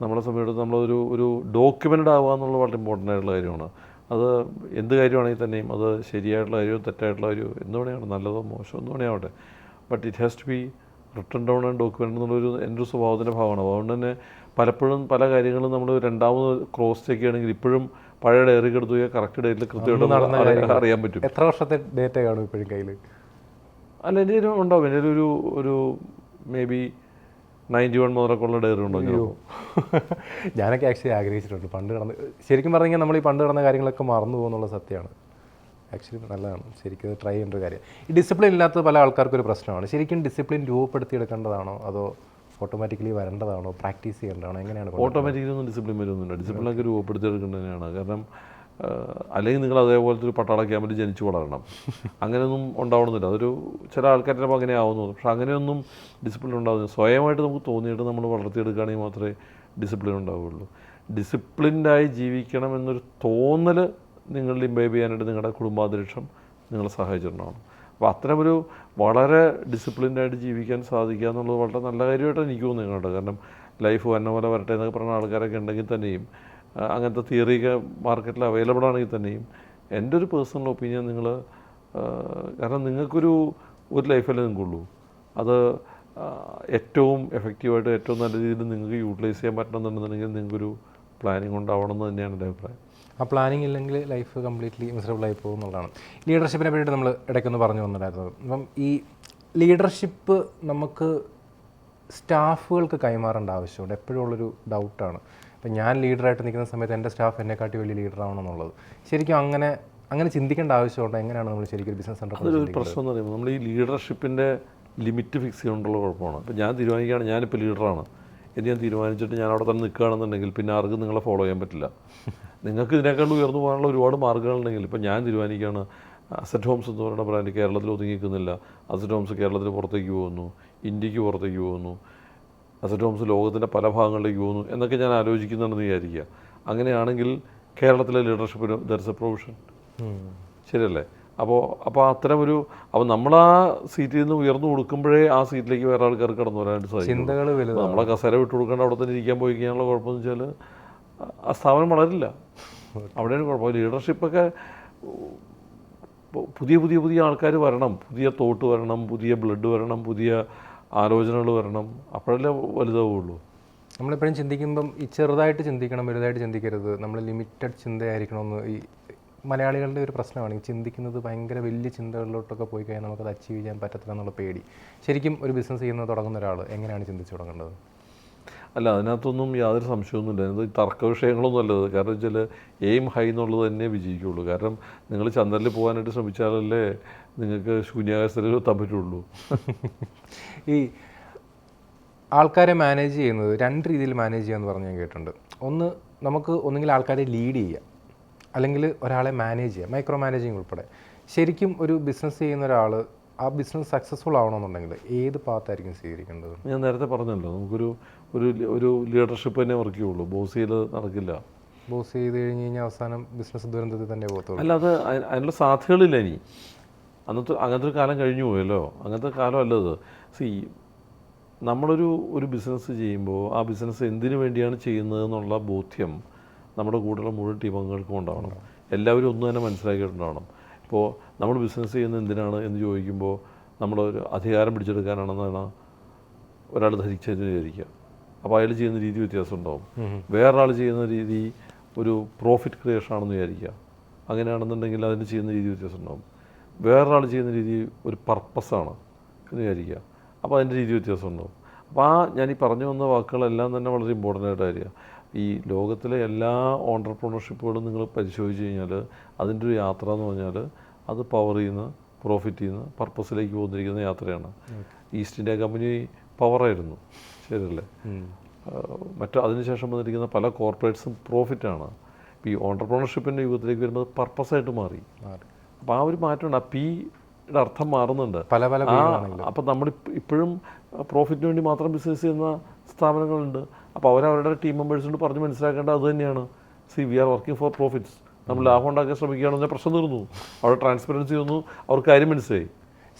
നമ്മളെ സമയത്ത് ഒരു ഡോക്യുമെൻ്റ് ആവുക എന്നുള്ളത് വളരെ ഇമ്പോർട്ടൻ്റ് ആയിട്ടുള്ള കാര്യമാണ്. അത് എന്ത് കാര്യമാണെങ്കിൽ തന്നെയും അത് ശരിയായിട്ടുള്ള കാര്യവും തെറ്റായിട്ടുള്ള കാര്യവും എന്ത് വേണമെയാണ്, നല്ലതോ മോശമോ എന്ത് വേണമെയാവട്ടെ, but it has to be written down and document എന്നുള്ളൊരു എൻ്റെ ഒരു സ്വഭാവത്തിൻ്റെ ഭാഗമാണ്. അതുകൊണ്ട് തന്നെ പലപ്പോഴും പല കാര്യങ്ങളും നമ്മൾ രണ്ടാമത് ക്രോസ് ചെക്ക് ചെയ്യണമെങ്കിൽ ഇപ്പോഴും പഴയ ഡയറി എടുത്തു പോയാൽ കറക്റ്റ് ഡേറ്റിൽ കൃത്യമായിട്ട് അറിയാൻ പറ്റും. എത്ര വർഷത്തെ ഡേറ്റ കാണും ഇപ്പോഴും കയ്യിൽ? അല്ല, എൻ്റെ ഉണ്ടാവും. എൻ്റെ ഒരു മേ ബി 91 മുതലൊക്കെ ഉള്ള ഡയറി ഉണ്ടോ? ഞാനൊക്കെ ആക്ച്വലി ആഗ്രഹിച്ചിട്ടുണ്ട്. പണ്ട് കിടന്ന് ശരിക്കും പറഞ്ഞു കഴിഞ്ഞാൽ നമ്മൾ ഈ പണ്ട് കിടന്ന കാര്യങ്ങളൊക്കെ മറന്നു പോകുന്നുള്ള സത്യമാണ്. ആക്ച്വലി നല്ലതാണ്, ശരിക്കും ട്രൈ ചെയ്യേണ്ട ഒരു കാര്യം. ഈ ഡിസിപ്ലിൻ ഇല്ലാത്ത പല ആൾക്കാർക്കും ഒരു പ്രശ്നമാണ്. ശരിക്കും ഡിസിപ്ലിൻ രൂപപ്പെടുത്തിയെടുക്കേണ്ടതാണോ അതോ ഓട്ടോമാറ്റിക്കലി വരേണ്ടതാണോ, പ്രാക്ടീസ് ചെയ്യേണ്ടതാണോ, എങ്ങനെയാണ്? ഓട്ടോമാറ്റിക്കലി ഒന്നും ഡിസിപ്ലിൻ വരുന്നില്ല. ഡിസിപ്ലിനൊക്കെ രൂപപ്പെടുത്തിയെടുക്കേണ്ടതാണ്. കാരണം അല്ലെങ്കിൽ നിങ്ങൾ അതേപോലത്തെ ഒരു പട്ടാള ക്യാമ്പിൽ ജനിച്ചു വളരണം, അങ്ങനെയൊന്നും ഉണ്ടാവണമെന്നില്ല. അതൊരു ചില ആൾക്കാരുടെ അങ്ങനെ ആവുന്നു. പക്ഷെ അങ്ങനെയൊന്നും ഡിസിപ്ലിൻ ഉണ്ടാകുന്നില്ല. സ്വയമായിട്ട് നമുക്ക് തോന്നിയിട്ട് നമ്മൾ വളർത്തിയെടുക്കുകയാണെങ്കിൽ മാത്രമേ ഡിസിപ്ലിൻ ഉണ്ടാവുകയുള്ളൂ. ഡിസിപ്ലിൻഡായി ജീവിക്കണം എന്നൊരു തോന്നൽ നിങ്ങളിൽ ഇംബൈബ് ചെയ്യാനായിട്ട് നിങ്ങളുടെ കുടുംബാന്തരീക്ഷം നിങ്ങളെ സഹായിച്ചിട്ടുണ്ടാവണം. അപ്പോൾ അത്തരമൊരു വളരെ ഡിസിപ്ലിൻഡായിട്ട് ജീവിക്കാൻ സാധിക്കുക എന്നുള്ളത് വളരെ നല്ല കാര്യമായിട്ട് എനിക്ക് തോന്നുന്നുണ്ട്. കാരണം ലൈഫ് വന്ന പോലെ വരട്ടെ എന്നൊക്കെ പറഞ്ഞ ആൾക്കാരൊക്കെ ഉണ്ടെങ്കിൽ തന്നെയും അങ്ങനത്തെ തിയറിയൊക്കെ മാർക്കറ്റിൽ അവൈലബിൾ ആണെങ്കിൽ തന്നെയും എൻ്റെ ഒരു പേഴ്സണൽ ഒപ്പീനിയൻ നിങ്ങൾ, കാരണം നിങ്ങൾക്കൊരു ലൈഫല്ലേ നിങ്ങൾക്കുള്ളൂ. അത് ഏറ്റവും എഫക്റ്റീവായിട്ട് ഏറ്റവും നല്ല രീതിയിൽ നിങ്ങൾക്ക് യൂട്ടിലൈസ് ചെയ്യാൻ പറ്റണമെന്നുണ്ടെന്നുണ്ടെങ്കിൽ നിങ്ങൾക്കൊരു പ്ലാനിങ് ഉണ്ടാവണം എന്ന് തന്നെയാണ് എൻ്റെ അഭിപ്രായം. ആ പ്ലാനിങ് ഇല്ലെങ്കിൽ ലൈഫ് കംപ്ലീറ്റ്ലി മിസറബിൾ ആയി പോകും എന്നുള്ളതാണ്. ലീഡർഷിപ്പിനെ പറ്റിയിട്ട് നമ്മൾ ഇടയ്ക്കൊന്ന് പറഞ്ഞു വന്നിട്ടുണ്ടായിരുന്നു. അപ്പം ഈ ലീഡർഷിപ്പ് നമുക്ക് സ്റ്റാഫുകൾക്ക് കൈമാറേണ്ട ആവശ്യമുണ്ട്. എപ്പോഴും ഉള്ളൊരു ഡൗട്ടാണ്. ഇപ്പം ഞാൻ ലീഡറായിട്ട് നിൽക്കുന്ന സമയത്ത് എൻ്റെ സ്റ്റാഫ് എന്നെക്കാട്ടി വലിയ ലീഡറാവണമെന്നുള്ളത്. ശരിക്കും അങ്ങനെ ചിന്തിക്കേണ്ട ആവശ്യമുണ്ട്? എങ്ങനെയാണ് നമ്മൾ ശരിക്കും ബിസിനസ് സെൻ്റർ? അതൊരു പ്രശ്നം എന്ന് പറയുമ്പോൾ നമ്മൾ ഈ ലീഡർഷിപ്പിൻ്റെ ലിമിറ്റ് ഫിക്സ് ചെയ്തുകൊണ്ടുള്ള കുഴപ്പമാണ്. ഇപ്പോൾ ഞാൻ തീരുമാനിക്കുകയാണ് ഞാനിപ്പോൾ ലീഡറാണ് എന്ന് ഞാൻ തീരുമാനിച്ചിട്ട് ഞാൻ അവിടെ തന്നെ നിൽക്കുകയാണെന്നുണ്ടെങ്കിൽ പിന്നെ ആർക്കും നിങ്ങളെ ഫോളോ ചെയ്യാൻ പറ്റില്ല. നിങ്ങൾക്ക് ഇതിനേക്കാൾ ഉയർന്നു പോകാനുള്ള ഒരുപാട് മാർഗ്ഗങ്ങളുണ്ടെങ്കിൽ ഇപ്പോൾ ഞാൻ തീരുമാനിക്കുകയാണ് അസറ്റ് ഹോംസ് എന്ന് പറയുന്ന ബ്രാൻഡ് കേരളത്തിൽ ഒതുങ്ങി നിൽക്കുന്നില്ല. അസറ്റ് ഹോംസ് കേരളത്തിന് പുറത്തേക്ക് പോകുന്നു, ഇന്ത്യക്ക് പുറത്തേക്ക് പോകുന്നു, അസറ്റ് ഹോംസ് ലോകത്തിൻ്റെ പല ഭാഗങ്ങളിലേക്ക് പോകുന്നു എന്നൊക്കെ ഞാൻ ആലോചിക്കുന്നുണ്ടെന്ന് വിചാരിക്കുക. അങ്ങനെയാണെങ്കിൽ കേരളത്തിലെ ലീഡർഷിപ്പിന് ദർ ഇസ് എ പ്രൊവിഷൻ, ശരിയല്ലേ? അപ്പോൾ അത്തരമൊരു നമ്മൾ ആ സീറ്റിൽ നിന്ന് ഉയർന്നു കൊടുക്കുമ്പോഴേ ആ സീറ്റിലേക്ക് വേറെ ആൾക്കാർ കടന്നു വരാനായിട്ട് സാധിക്കും. നമ്മളെ കസേര വിട്ടു കൊടുക്കേണ്ട അവിടെ തന്നെ ഇരിക്കാൻ പോയി കഴിഞ്ഞാലുള്ള കുഴപ്പമെന്ന് വെച്ചാൽ ആ സ്ഥാപനം വളരില്ല. അവിടെയാണ് കുഴപ്പം. ലീഡർഷിപ്പൊക്കെ പുതിയ ആൾക്കാർ വരണം, പുതിയ തോട്ട് വരണം, പുതിയ ബ്ലഡ് വരണം, പുതിയ ആലോചനകൾ വരണം. അപ്പോഴല്ലേ വലുതാവുള്ളൂ. നമ്മളെപ്പോഴും ചിന്തിക്കുമ്പം ഈ ചെറുതായിട്ട് ചിന്തിക്കണം, വലുതായിട്ട് ചിന്തിക്കരുത്, നമ്മൾ ലിമിറ്റഡ് ചിന്തയായിരിക്കണമെന്ന് ഈ മലയാളികളുടെ ഒരു പ്രശ്നമാണ്. ഈ ചിന്തിക്കുന്നത് ഭയങ്കര വലിയ ചിന്തകളിലോട്ടൊക്കെ പോയി കഴിഞ്ഞാൽ നമുക്കത് അച്ചീവ് ചെയ്യാൻ പറ്റത്തില്ല എന്നുള്ള പേടി. ശരിക്കും ഒരു ബിസിനസ് ചെയ്യുന്നത് തുടങ്ങുന്ന ഒരാൾ എങ്ങനെയാണ് ചിന്തിച്ച് തുടങ്ങേണ്ടത്? അല്ല, അതിനകത്തൊന്നും യാതൊരു സംശയമൊന്നുമില്ല. ഇത് തർക്ക വിഷയങ്ങളൊന്നും അല്ലത്. കാരണം വെച്ചാൽ എയിം ഹൈ എന്നുള്ളത് തന്നെ വിജയിക്കുള്ളൂ. കാരണം നിങ്ങൾ ചന്ദ്രനിൽ പോകാനായിട്ട് ശ്രമിച്ചാലല്ലേ നിങ്ങൾക്ക് ശൂന്യാകാശത്തിൽ എത്താൻ പറ്റുള്ളൂ. ഈ ആൾക്കാരെ മാനേജ് ചെയ്യുന്നത് രണ്ട് രീതിയിൽ മാനേജ് ചെയ്യാമെന്ന് പറഞ്ഞ് ഞാൻ കേട്ടിട്ടുണ്ട്. ഒന്ന്, നമുക്ക് ഒന്നുകിൽ ആൾക്കാരെ ലീഡ് ചെയ്യുക, അല്ലെങ്കിൽ ഒരാളെ മാനേജ് ചെയ്യുക, മൈക്രോ മാനേജിങ് ഉൾപ്പെടെ. ശരിക്കും ഒരു ബിസിനസ് ചെയ്യുന്ന ഒരാൾ ആ ബിസിനസ് സക്സസ്ഫുൾ ആവണമെന്നുണ്ടെങ്കിൽ ഏത് പാത്തായിരിക്കും സ്വീകരിക്കേണ്ടത്? ഞാൻ നേരത്തെ പറഞ്ഞല്ലോ, ഒരു ലീഡർഷിപ്പ് തന്നെ വർക്ക് ചെയ്യുള്ളൂ. ബോസ് ചെയ്ത് നടക്കില്ല. ബോസ് ചെയ്ത് കഴിഞ്ഞ് കഴിഞ്ഞാൽ അവസാനം ബിസിനസ് ദുരന്തത്തിൽ തന്നെ പോകത്തുള്ളൂ. അല്ല, അത് അതിനുള്ള സാധ്യതകളില്ല ഇനി. അങ്ങനത്തെ ഒരു കാലം കഴിഞ്ഞു പോയല്ലോ. അങ്ങനത്തെ കാലം അല്ലത്. നമ്മളൊരു ബിസിനസ് ചെയ്യുമ്പോൾ ആ ബിസിനസ് എന്തിനു വേണ്ടിയാണ് ചെയ്യുന്നത് എന്നുള്ള ബോധ്യം നമ്മുടെ കൂടെയുള്ള മുഴുവൻ ടീം അംഗങ്ങൾക്കും ഉണ്ടാവണം. എല്ലാവരും ഒന്നും തന്നെ മനസ്സിലാക്കിയിട്ടുണ്ടാവണം. ഇപ്പോൾ നമ്മൾ ബിസിനസ് ചെയ്യുന്നത് എന്തിനാണ് എന്ന് ചോദിക്കുമ്പോൾ നമ്മളൊരു അധികാരം പിടിച്ചെടുക്കാനാണെന്നാണ് ഒരാൾ ധരിച്ചതെന്ന് വിചാരിക്കുക. അപ്പോൾ അയാൾ ചെയ്യുന്ന രീതി വ്യത്യാസം ഉണ്ടാവും. വേറൊരാൾ ചെയ്യുന്ന രീതി ഒരു പ്രോഫിറ്റ് ക്രിയേഷൻ ആണെന്ന് വിചാരിക്കുക. അങ്ങനെയാണെന്നുണ്ടെങ്കിൽ അതിന് ചെയ്യുന്ന രീതി വ്യത്യാസം ഉണ്ടാവും. വേറൊരാൾ ചെയ്യുന്ന രീതി ഒരു പർപ്പസാണ് എന്ന് വിചാരിക്കുക. അപ്പോൾ അതിൻ്റെ രീതി വ്യത്യാസം ഉണ്ടാവും. അപ്പോൾ ഞാനീ പറഞ്ഞു വന്ന വാക്കുകളെല്ലാം തന്നെ വളരെ ഇമ്പോർട്ടൻ്റ് ആയിട്ട് കാര്യമാണ്. ഈ ലോകത്തിലെ എല്ലാ ഓൺട്രപ്രണർഷിപ്പുകളും നിങ്ങൾ പരിശോധിച്ച് കഴിഞ്ഞാൽ അതിൻ്റെ ഒരു യാത്ര എന്ന് പറഞ്ഞാൽ അത് പവറിൽ നിന്ന് പ്രോഫിറ്റിൽ നിന്ന് പർപ്പസിലേക്ക് പോന്നിരിക്കുന്ന യാത്രയാണ്. ഈസ്റ്റ് ഇന്ത്യ കമ്പനി പവറായിരുന്നു, ശരിയല്ലേ? അതിനുശേഷം വന്നിരിക്കുന്ന പല കോർപ്പറേറ്റ്സും പ്രോഫിറ്റാണ്. ഇപ്പോൾ ഈ ഓൺട്രപ്രണർഷിപ്പിൻ്റെ യുഗത്തിലേക്ക് വരുമ്പോൾ പർപ്പസായിട്ട് മാറി. അപ്പോൾ ആ ഒരു മാറ്റമുണ്ട്. ആ പിയുടെ അർത്ഥം മാറുന്നുണ്ട്. അപ്പം നമ്മൾ ഇപ്പോഴും പ്രോഫിറ്റിന് വേണ്ടി മാത്രം ബിസിനസ് ചെയ്യുന്ന സ്ഥാപനങ്ങളുണ്ട്. അപ്പോൾ അവരവരുടെ ടീം മെമ്പേഴ്സിനോട് പറഞ്ഞ് മനസ്സിലാക്കേണ്ടത് അത് തന്നെയാണ്. See we are working for profits. നമ്മൾ ലാഭം ഉണ്ടാക്കാൻ ശ്രമിക്കുകയാണെന്ന് പറഞ്ഞാൽ പ്രശ്നം തീർന്നു. അവിടെ ട്രാൻസ്പെറൻസി വന്നു, അവർക്ക് കാര്യം മനസ്സിലായി.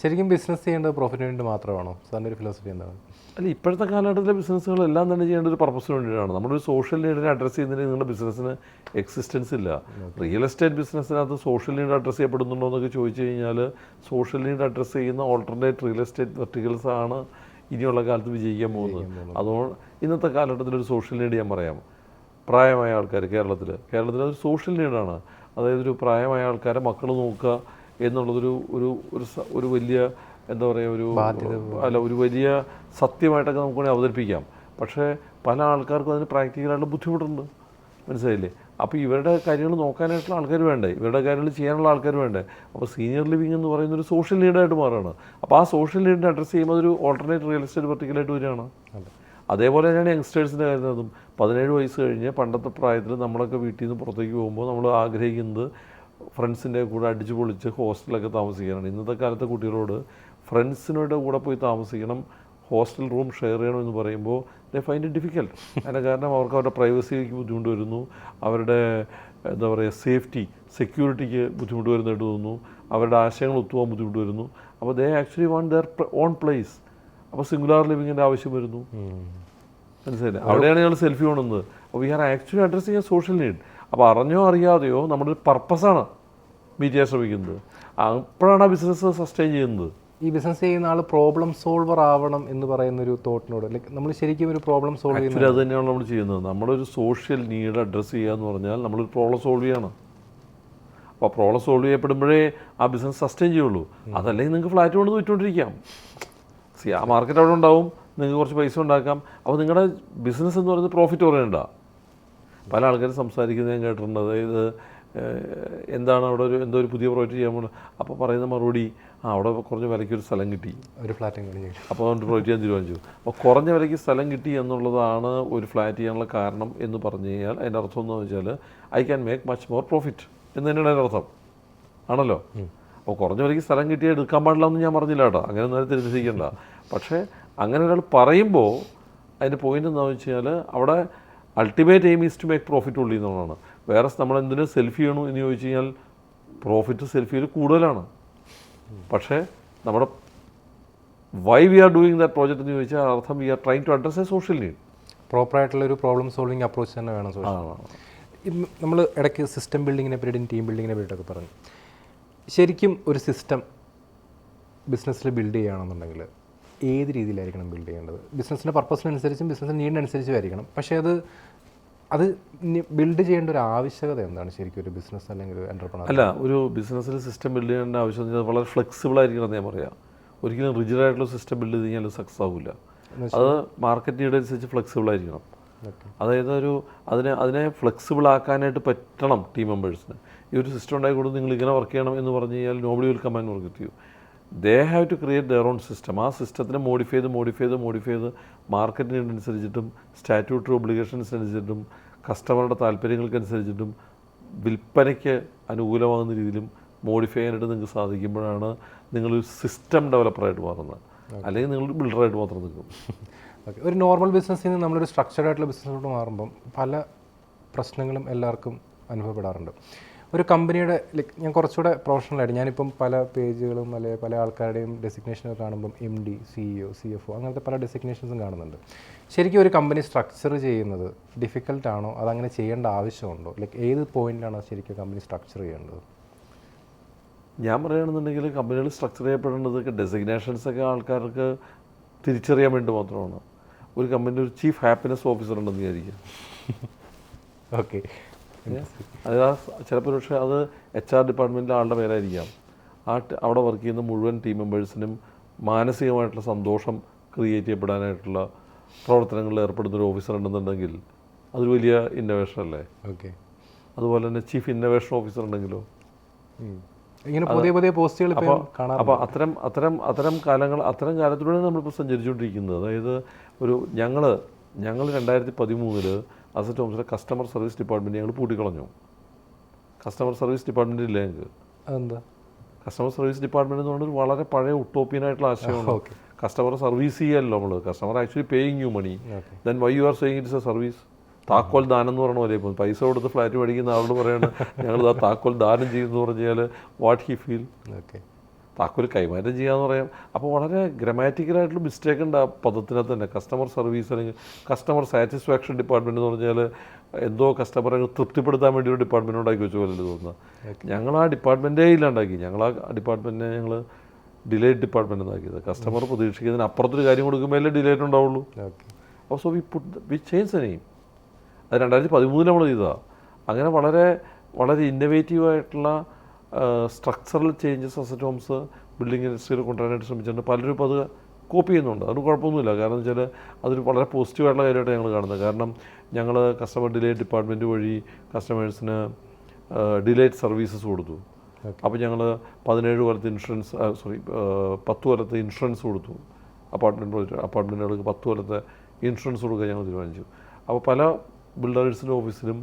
ശരിക്കും ബിസിനസ് ചെയ്യേണ്ടത് പ്രോഫിറ്റിന് വേണ്ടി മാത്രമാണോ? സാറിൻ്റെ ഒരു ഫിലോസഫി എന്താണ്? അല്ല, ഇപ്പോഴത്തെ കാലഘട്ടത്തിലെ ബിസിനസ്സുകളെല്ലാം തന്നെ ചെയ്യേണ്ട ഒരു പർപ്പസിന് വേണ്ടിയിട്ടാണ്. നമ്മളൊരു സോഷ്യൽ നീഡിനെ അഡ്രസ്സ് ചെയ്യുന്നതിന് നിങ്ങളുടെ ബിസിനസ്സിന് എക്സിസ്റ്റൻസ് ഇല്ല. റിയൽ എസ്റ്റേറ്റ് ബിസിനസ്സിനകത്ത് സോഷ്യൽ നീഡ് അഡ്രസ്സ് ചെയ്യപ്പെടുന്നുണ്ടോ എന്നൊക്കെ ചോദിച്ചു കഴിഞ്ഞാൽ സോഷ്യൽ നീഡ് അഡ്രസ്സ് ചെയ്യുന്ന ഓൾട്ടർനേറ്റ് റിയൽ എസ്റ്റേറ്റ് വെർട്ടിക്കൽസ് ആണ് ഇനിയുള്ള കാലത്ത് വിജയിക്കാൻ പോകുന്നത്. അതുകൊണ്ട് ഇന്നത്തെ കാലഘട്ടത്തിലൊരു സോഷ്യൽ നീഡ് ഞാൻ പറയാം. പ്രായമായ ആൾക്കാർ കേരളത്തിൽ അതൊരു സോഷ്യൽ നീഡാണ്. അതായത് ഒരു പ്രായമായ ആൾക്കാരെ മക്കൾ നോക്കുക എന്നുള്ളതൊരു ഒരു വലിയ എന്താ പറയുക, ഒരു വലിയ സത്യമായിട്ടൊക്കെ നമുക്ക് വേണമെങ്കിൽ അവതരിപ്പിക്കാം. പക്ഷേ പല ആൾക്കാർക്കും അതിന് പ്രാക്ടിക്കലായിട്ടുള്ള ബുദ്ധിമുട്ടുണ്ട്, മനസ്സിലായില്ലേ? അപ്പോൾ ഇവരുടെ കാര്യങ്ങൾ നോക്കാനായിട്ടുള്ള ആൾക്കാർ വേണ്ടേ, ഇവരുടെ കാര്യങ്ങൾ ചെയ്യാനുള്ള ആൾക്കാർ വേണ്ടേ? അപ്പോൾ സീനിയർ ലിവിങ് എന്ന് പറയുന്ന ഒരു സോഷ്യൽ നീഡായിട്ട് മാറുകയാണ്. അപ്പോൾ ആ സോഷ്യൽ നീഡിനെ അഡ്രസ്സ് ചെയ്യുമ്പോൾ അതൊരു ഓൾട്ടർനേറ്റ് റിയൽ എസ്റ്റേറ്റ് വെർട്ടിക്കലായിട്ട് വരികയാണ്. അതേപോലെ തന്നെയാണ് യങ്സ്റ്റേഴ്സിൻ്റെ കാര്യം. അതും 17 വയസ്സ് കഴിഞ്ഞ് പണ്ടത്തെ പ്രായത്തിൽ നമ്മളൊക്കെ വീട്ടിൽ നിന്ന് പുറത്തേക്ക് പോകുമ്പോൾ നമ്മൾ ആഗ്രഹിക്കുന്നത് ഫ്രണ്ട്സിൻ്റെ കൂടെ അടിച്ചു പൊളിച്ച് ഹോസ്റ്റലൊക്കെ താമസിക്കാനാണ്. ഇന്നത്തെ കാലത്തെ കുട്ടികളോട് ഫ്രണ്ട്സിനോട് കൂടെ പോയി താമസിക്കണം, ഹോസ്റ്റൽ റൂം ഷെയർ ചെയ്യണമെന്ന് പറയുമ്പോൾ ദേ ഫൈൻഡ് ഇറ്റ് ഡിഫിക്കൽട്ട്. അതിൻ്റെ കാരണം അവർക്ക് അവരുടെ പ്രൈവസിക്ക് ബുദ്ധിമുട്ട് വരുന്നു, അവരുടെ എന്താ പറയുക സെക്യൂരിറ്റിക്ക് ബുദ്ധിമുട്ട് വരുന്നതായിട്ട് തോന്നുന്നു, അവരുടെ ആശയങ്ങൾ ഒത്തുപോകാൻ ബുദ്ധിമുട്ട് വരുന്നു. അപ്പോൾ they actually want their own place. അപ്പോൾ സിംഗുലാർ ലിവിങ്ങിൻ്റെ ആവശ്യം വരുന്നു, മനസ്സിലായില്ലേ? അവിടെയാണ് ഞങ്ങൾ സെൽഫി കൊണ്ടുവന്നത്. അപ്പോൾ we are actually addressing a social need. അപ്പോൾ അറിഞ്ഞോ അറിയാതെയോ നമ്മുടെ ഒരു പർപ്പസാണ് മീറ്റ് ചെയ്യാൻ ശ്രമിക്കുന്നത്. അപ്പോഴാണ് ആ ബിസിനസ് സസ്റ്റെയിൻ ചെയ്യുന്നത്. ഈ ബിസിനസ് ചെയ്യുന്ന ആൾ പ്രോബ്ലം സോൾവർ ആവണം എന്ന് പറയുന്ന ഒരു തോട്ടിനോട്, ലൈക്ക് നമ്മൾ ശരിക്കും ഒരു പ്രോബ്ലം സോൾവ് ചെയ്യുന്നത് അത് തന്നെയാണ് നമ്മൾ ചെയ്യുന്നത്. നമ്മളൊരു സോഷ്യൽ നീഡ് അഡ്രസ്സ് ചെയ്യുക എന്ന് പറഞ്ഞാൽ നമ്മളൊരു പ്രോബ്ലം സോൾവ് ചെയ്യണം. അപ്പോൾ പ്രോബ്ലം സോൾവ് ചെയ്യപ്പെടുമ്പോഴേ ആ ബിസിനസ് സസ്റ്റെയിൻ ചെയ്യുള്ളൂ. അതല്ലെങ്കിൽ നിങ്ങൾക്ക് ഫ്ലാറ്റ് കൊണ്ട് വിറ്റുകൊണ്ടിരിക്കാം. ആ മാർക്കറ്റ് അവിടെ ഉണ്ടാവും, നിങ്ങൾക്ക് കുറച്ച് പൈസ ഉണ്ടാക്കാം. അപ്പോൾ നിങ്ങളുടെ ബിസിനസ് എന്ന് പറയുന്നത് പ്രോഫിറ്റ് ഓറിയൻറ്റഡാണ്. പല ആൾക്കാരും സംസാരിക്കുന്നത് ഞാൻ കേട്ടിട്ടുണ്ട്. അതായത് എന്താണ് അവിടെ എന്തോ ഒരു പുതിയ പ്രോജക്റ്റ് ചെയ്യാൻ പോകുന്നത്, അപ്പോൾ പറയുന്ന മറുപടി അവിടെ കുറഞ്ഞ വിലയ്ക്ക് ഒരു സ്ഥലം കിട്ടി, ഒരു ഫ്ലാറ്റ് കഴിഞ്ഞു, അപ്പോൾ അതുകൊണ്ട് പ്രോജക്റ്റ് ചെയ്യാൻ തീരുമാനിച്ചു. അപ്പോൾ കുറഞ്ഞ വിലയ്ക്ക് സ്ഥലം കിട്ടി എന്നുള്ളതാണ് ഒരു ഫ്ലാറ്റ് ചെയ്യാനുള്ള കാരണം എന്ന് പറഞ്ഞു കഴിഞ്ഞാൽ അതിൻ്റെ അർത്ഥം എന്ന് വെച്ചാൽ I can make much more profit എന്ന് തന്നെയാണ് അതിൻ്റെ അർത്ഥം, ആണല്ലോ. അപ്പോൾ കുറഞ്ഞ വിലയ്ക്ക് സ്ഥലം കിട്ടിയാൽ എടുക്കാൻ പാടില്ല എന്ന് ഞാൻ പറഞ്ഞില്ല കേട്ടോ, അങ്ങനെ ഒന്നും തിരിച്ചിരിക്കണ്ട. പക്ഷേ അങ്ങനെ ഒരാൾ പറയുമ്പോൾ അതിൻ്റെ പോയിൻ്റ് എന്താണെന്ന് വെച്ച് കഴിഞ്ഞാൽ അവിടെ ultimate aim is to make profit ഉള്ളി എന്നുള്ളതാണ്. വേറെ നമ്മൾ എന്തിനു സെൽഫി ചെയ്യണു എന്ന് ചോദിച്ചു കഴിഞ്ഞാൽ പ്രോഫിറ്റ് സെൽഫിയിൽ കൂടുതലാണ്. പക്ഷേ നമ്മുടെ why we are doing that project എന്ന് ചോദിച്ചാൽ അർത്ഥം we are trying to address a social need. പ്രോപ്പറായിട്ടുള്ള ഒരു പ്രോബ്ലം സോൾവിങ് അപ്രോച്ച് തന്നെ വേണം. നമ്മൾ ഇടയ്ക്ക് സിസ്റ്റം ബിൽഡിങ്ങിനെ പറ്റിയും ടീം ബിൽഡിങ്ങിനെ പറ്റിയിട്ടൊക്കെ പറഞ്ഞു. ശരിക്കും ഒരു സിസ്റ്റം ബിസിനസ്സിൽ ബിൽഡ് ചെയ്യുകയാണെന്നുണ്ടെങ്കിൽ ഏത് രീതിയിലായിരിക്കണം ബിൽഡ് ചെയ്യേണ്ടത്? ബിസിനസ്സിൻ്റെ പർപ്പസിനനുസരിച്ചും ബിസിനസ്സിൻ്റെ നീഡിനനുസരിച്ചും ആയിരിക്കണം. പക്ഷേ അത് ബിൽഡ് ചെയ്യേണ്ട ഒരു ആവശ്യകത എന്താണ് ശരിക്കും ഒരു ബിസിനസ് അല്ലെങ്കിൽ ഒരു എൻ്റർപ്രണർ? അല്ല, ഒരു ബിസിനസ്സിൽ സിസ്റ്റം ബിൽഡ് ചെയ്യേണ്ട ആവശ്യം വളരെ ഫ്ലെക്സിബിൾ ആയിരിക്കണം ഞാൻ പറയാം. ഒരിക്കലും റിജിഡായിട്ടുള്ള സിസ്റ്റം ബിൽഡ് ചെയ്ത് കഴിഞ്ഞാൽ സക്സസ് ആവില്ല. അത് മാർക്കറ്റ് നീഡ് അനുസരിച്ച് ഫ്ലെക്സിബിൾ ആയിരിക്കണം. അതായത് അതിനെ ഫ്ലെക്സിബിൾ ആക്കാനായിട്ട് പറ്റണം ടീം മെമ്പേഴ്സിന്. ഈ ഒരു സിസ്റ്റം ഉണ്ടായിക്കൊണ്ട് നിങ്ങൾ ഇങ്ങനെ വർക്ക് ചെയ്യണം എന്ന് പറഞ്ഞു കഴിഞ്ഞാൽ nobody will come and work with you. They have to create their own system. ആ സിസ്റ്റത്തിനെ മോഡിഫൈ ചെയ്ത് മാർക്കറ്റ് നീഡ് അനുസരിച്ചിട്ടും സ്റ്റാറ്റ്യൂട്ടറി ഒബ്ലിഗേഷൻസ് അനുസരിച്ചിട്ടും കസ്റ്റമറുടെ താല്പര്യങ്ങൾക്കനുസരിച്ചിട്ടും വിൽപ്പനയ്ക്ക് അനുകൂലമാകുന്ന രീതിയിലും മോഡിഫൈ ചെയ്യാനായിട്ട് നിങ്ങൾക്ക് സാധിക്കുമ്പോഴാണ് നിങ്ങളൊരു സിസ്റ്റം ഡെവലപ്പറായിട്ട് മാറുന്നത്. അല്ലെങ്കിൽ നിങ്ങൾ ബിൽഡറായിട്ട് മാത്രം നിൽക്കും. ഓക്കെ, ഒരു നോർമൽ ബിസിനസ്സിൽ നിന്ന് നമ്മളൊരു സ്ട്രക്ചർഡ് ആയിട്ടുള്ള ബിസിനസ്സിലോട്ട് മാറുമ്പം പല പ്രശ്നങ്ങളും എല്ലാവർക്കും അനുഭവപ്പെടാറുണ്ട്. ഒരു കമ്പനിയുടെ ലൈക്ക് ഞാൻ കുറച്ചുകൂടെ പ്രൊഫഷണലായിട്ട് ഞാനിപ്പം പല പേജുകളും അല്ലെങ്കിൽ പല ആൾക്കാരുടെയും ഡെസിഗ്നേഷനൊക്കെ കാണുമ്പം MD, CEO, CFO അങ്ങനത്തെ പല ഡെസിഗ്നേഷൻസും കാണുന്നുണ്ട്. ശരിക്കും ഒരു കമ്പനി സ്ട്രക്ചർ ചെയ്യുന്നത് ഡിഫിക്കൽട്ടാണോ, അതങ്ങനെ ചെയ്യേണ്ട ആവശ്യമുണ്ടോ? ലൈക്ക് ഏത് പോയിന്റിലാണ് ശരിക്കും കമ്പനി സ്ട്രക്ചർ ചെയ്യേണ്ടത്? ഞാൻ പറയുകയാണെന്നുണ്ടെങ്കിൽ കമ്പനികൾ സ്ട്രക്ചർ ചെയ്യപ്പെടേണ്ടതൊക്കെ ഡെസിഗ്നേഷൻസൊക്കെ ആൾക്കാർക്ക് തിരിച്ചറിയാൻ വേണ്ടി മാത്രമാണ്. ഒരു കമ്പനിയിൽ ഒരു ചീഫ് ഹാപ്പിനെസ് ഓഫീസർ ഉണ്ടെന്ന് വിചാരിക്കുക. ഓക്കെ, അത് ചിലപ്പോൾ പക്ഷേ അത് HR ഡിപ്പാർട്ട്മെൻറ്റിലെ ആളുടെ പേരായിരിക്കാം. അവിടെ വർക്ക് ചെയ്യുന്ന മുഴുവൻ ടീം മെമ്പേഴ്സിനും മാനസികമായിട്ടുള്ള സന്തോഷം ക്രിയേറ്റ് ചെയ്യപ്പെടാനായിട്ടുള്ള പ്രവർത്തനങ്ങളിൽ ഏർപ്പെടുന്നൊരു ഓഫീസർ ഉണ്ടെന്നുണ്ടെങ്കിൽ അതൊരു വലിയ ഇന്നോവേഷൻ അല്ലേ? ഓക്കെ, അതുപോലെ തന്നെ ചീഫ് ഇന്നോവേഷൻ ഓഫീസർ ഉണ്ടെങ്കിലോ ഇങ്ങനെ പുതിയ പുതിയ പോസ്റ്റുകൾ അപ്പോൾ അത്തരം കാലത്തിലൂടെ നമ്മളിപ്പോൾ സഞ്ചരിച്ചുകൊണ്ടിരിക്കുന്നത്. അതായത് ഞങ്ങൾ 2013 അസറ്റ് ഹോംസിലെ കസ്റ്റമർ സർവീസ് ഡിപ്പാർട്ട്മെൻറ്റ് ഞങ്ങൾ പൂട്ടിക്കളഞ്ഞു. കസ്റ്റമർ സർവീസ് ഡിപ്പാർട്ട്മെൻറ്റ് ഇല്ല ഞങ്ങൾക്ക്. അതെന്താ? കസ്റ്റമർ സർവീസ് ഡിപ്പാർട്ട്മെൻറ്റ് എന്ന് പറഞ്ഞാൽ വളരെ പഴയ ഉട്ടോപ്പിയനായിട്ടുള്ള ആശയമാണ്. കസ്റ്റമർ സർവീസ് ചെയ്യല്ലോ നമ്മൾ. Customer actually paying you money, okay then why you are saying it's a service. താക്കോൽ ദാനം എന്ന് പറഞ്ഞ പോലെ ഇപ്പോൾ പൈസ കൊടുത്ത് ഫ്ലാറ്റ് മേടിക്കുന്ന ആളോട് പറയാണ് ഞങ്ങൾ ആ താക്കോൽ ദാനം ചെയ്യുന്നു പറഞ്ഞാൽ വാട്ട് ഹി ഫീൽ. ഓക്കെ താക്കോൽ കൈമാറ്റം ചെയ്യാന്ന് പറയാം. അപ്പോൾ വളരെ ഗ്രാമാറ്റിക്കലായിട്ടുള്ള മിസ്റ്റേക്ക് ഉണ്ട് ആ പദത്തിനകത്ത് തന്നെ. കസ്റ്റമർ സർവീസ് അല്ലെങ്കിൽ കസ്റ്റമർ സാറ്റിസ്ഫാക്ഷൻ ഡിപ്പാർട്ട്മെൻറ്റ് എന്ന് പറഞ്ഞാൽ എന്തോ കസ്റ്റമറെ തൃപ്തിപ്പെടുത്താൻ വേണ്ടി ഒരു ഡിപ്പാർട്ട്മെൻറ്റ് ഉണ്ടാക്കി വെച്ച പോലെ തോന്നുന്നത്. ഞങ്ങൾ ആ ഡിപ്പാർട്ട്മെൻറ്റേ ഇല്ലാണ്ടാക്കി. ഞങ്ങൾ ആ ഡിപ്പാർട്ട്മെൻറ്റിനെ ഞങ്ങൾ ഡിലേറ്റ് ഡിപ്പാർട്ട്മെൻറ്റ് എന്നാക്കിയത്. കസ്റ്റമർ പ്രതീക്ഷിക്കുന്നതിന് അപ്പുറത്തൊരു കാര്യം കൊടുക്കുമ്പോഴല്ലേ ഡിലേറ്റ് ഉണ്ടാവുള്ളൂ. ഓക്കെ അപ്പോൾ so we change the name. അത് 2013 നമ്മൾ ചെയ്തതാണ്. അങ്ങനെ വളരെ വളരെ ഇന്നവേറ്റീവായിട്ടുള്ള structural changes asset homes building ഇൻഡസ്ട്രിയിൽ കൊണ്ടുവരാനായിട്ട് ശ്രമിച്ചിട്ടുണ്ട്. പലരും ഇപ്പോൾ അത് കോപ്പി ചെയ്യുന്നുണ്ട്. അതുകൊണ്ട് കുഴപ്പമൊന്നുമില്ല. കാരണം എന്ന് വെച്ചാൽ അതൊരു വളരെ പോസിറ്റീവായിട്ടുള്ള കാര്യമായിട്ട് ഞങ്ങൾ കാണുന്നത്. കാരണം ഞങ്ങൾ കസ്റ്റമർ ഡിലേറ്റ് ഡിപ്പാർട്ട്മെൻറ്റ് വഴി കസ്റ്റമേഴ്സിന് ഡിലേറ്റ് സർവീസസ് കൊടുത്തു. അപ്പോൾ ഞങ്ങൾ 17 കൊല്ലത്തെ ഇൻഷുറൻസ് 10 കൊല്ലത്തെ ഇൻഷുറൻസ് കൊടുത്തു. അപ്പാർട്ട്മെൻറ്റുകൾക്ക് 10 കൊല്ലത്തെ ഇൻഷുറൻസ് കൊടുക്കാൻ ഞങ്ങൾ തീരുമാനിച്ചു. അപ്പോൾ പല ബിൽഡേഴ്സിൻ്റെ ഓഫീസിലും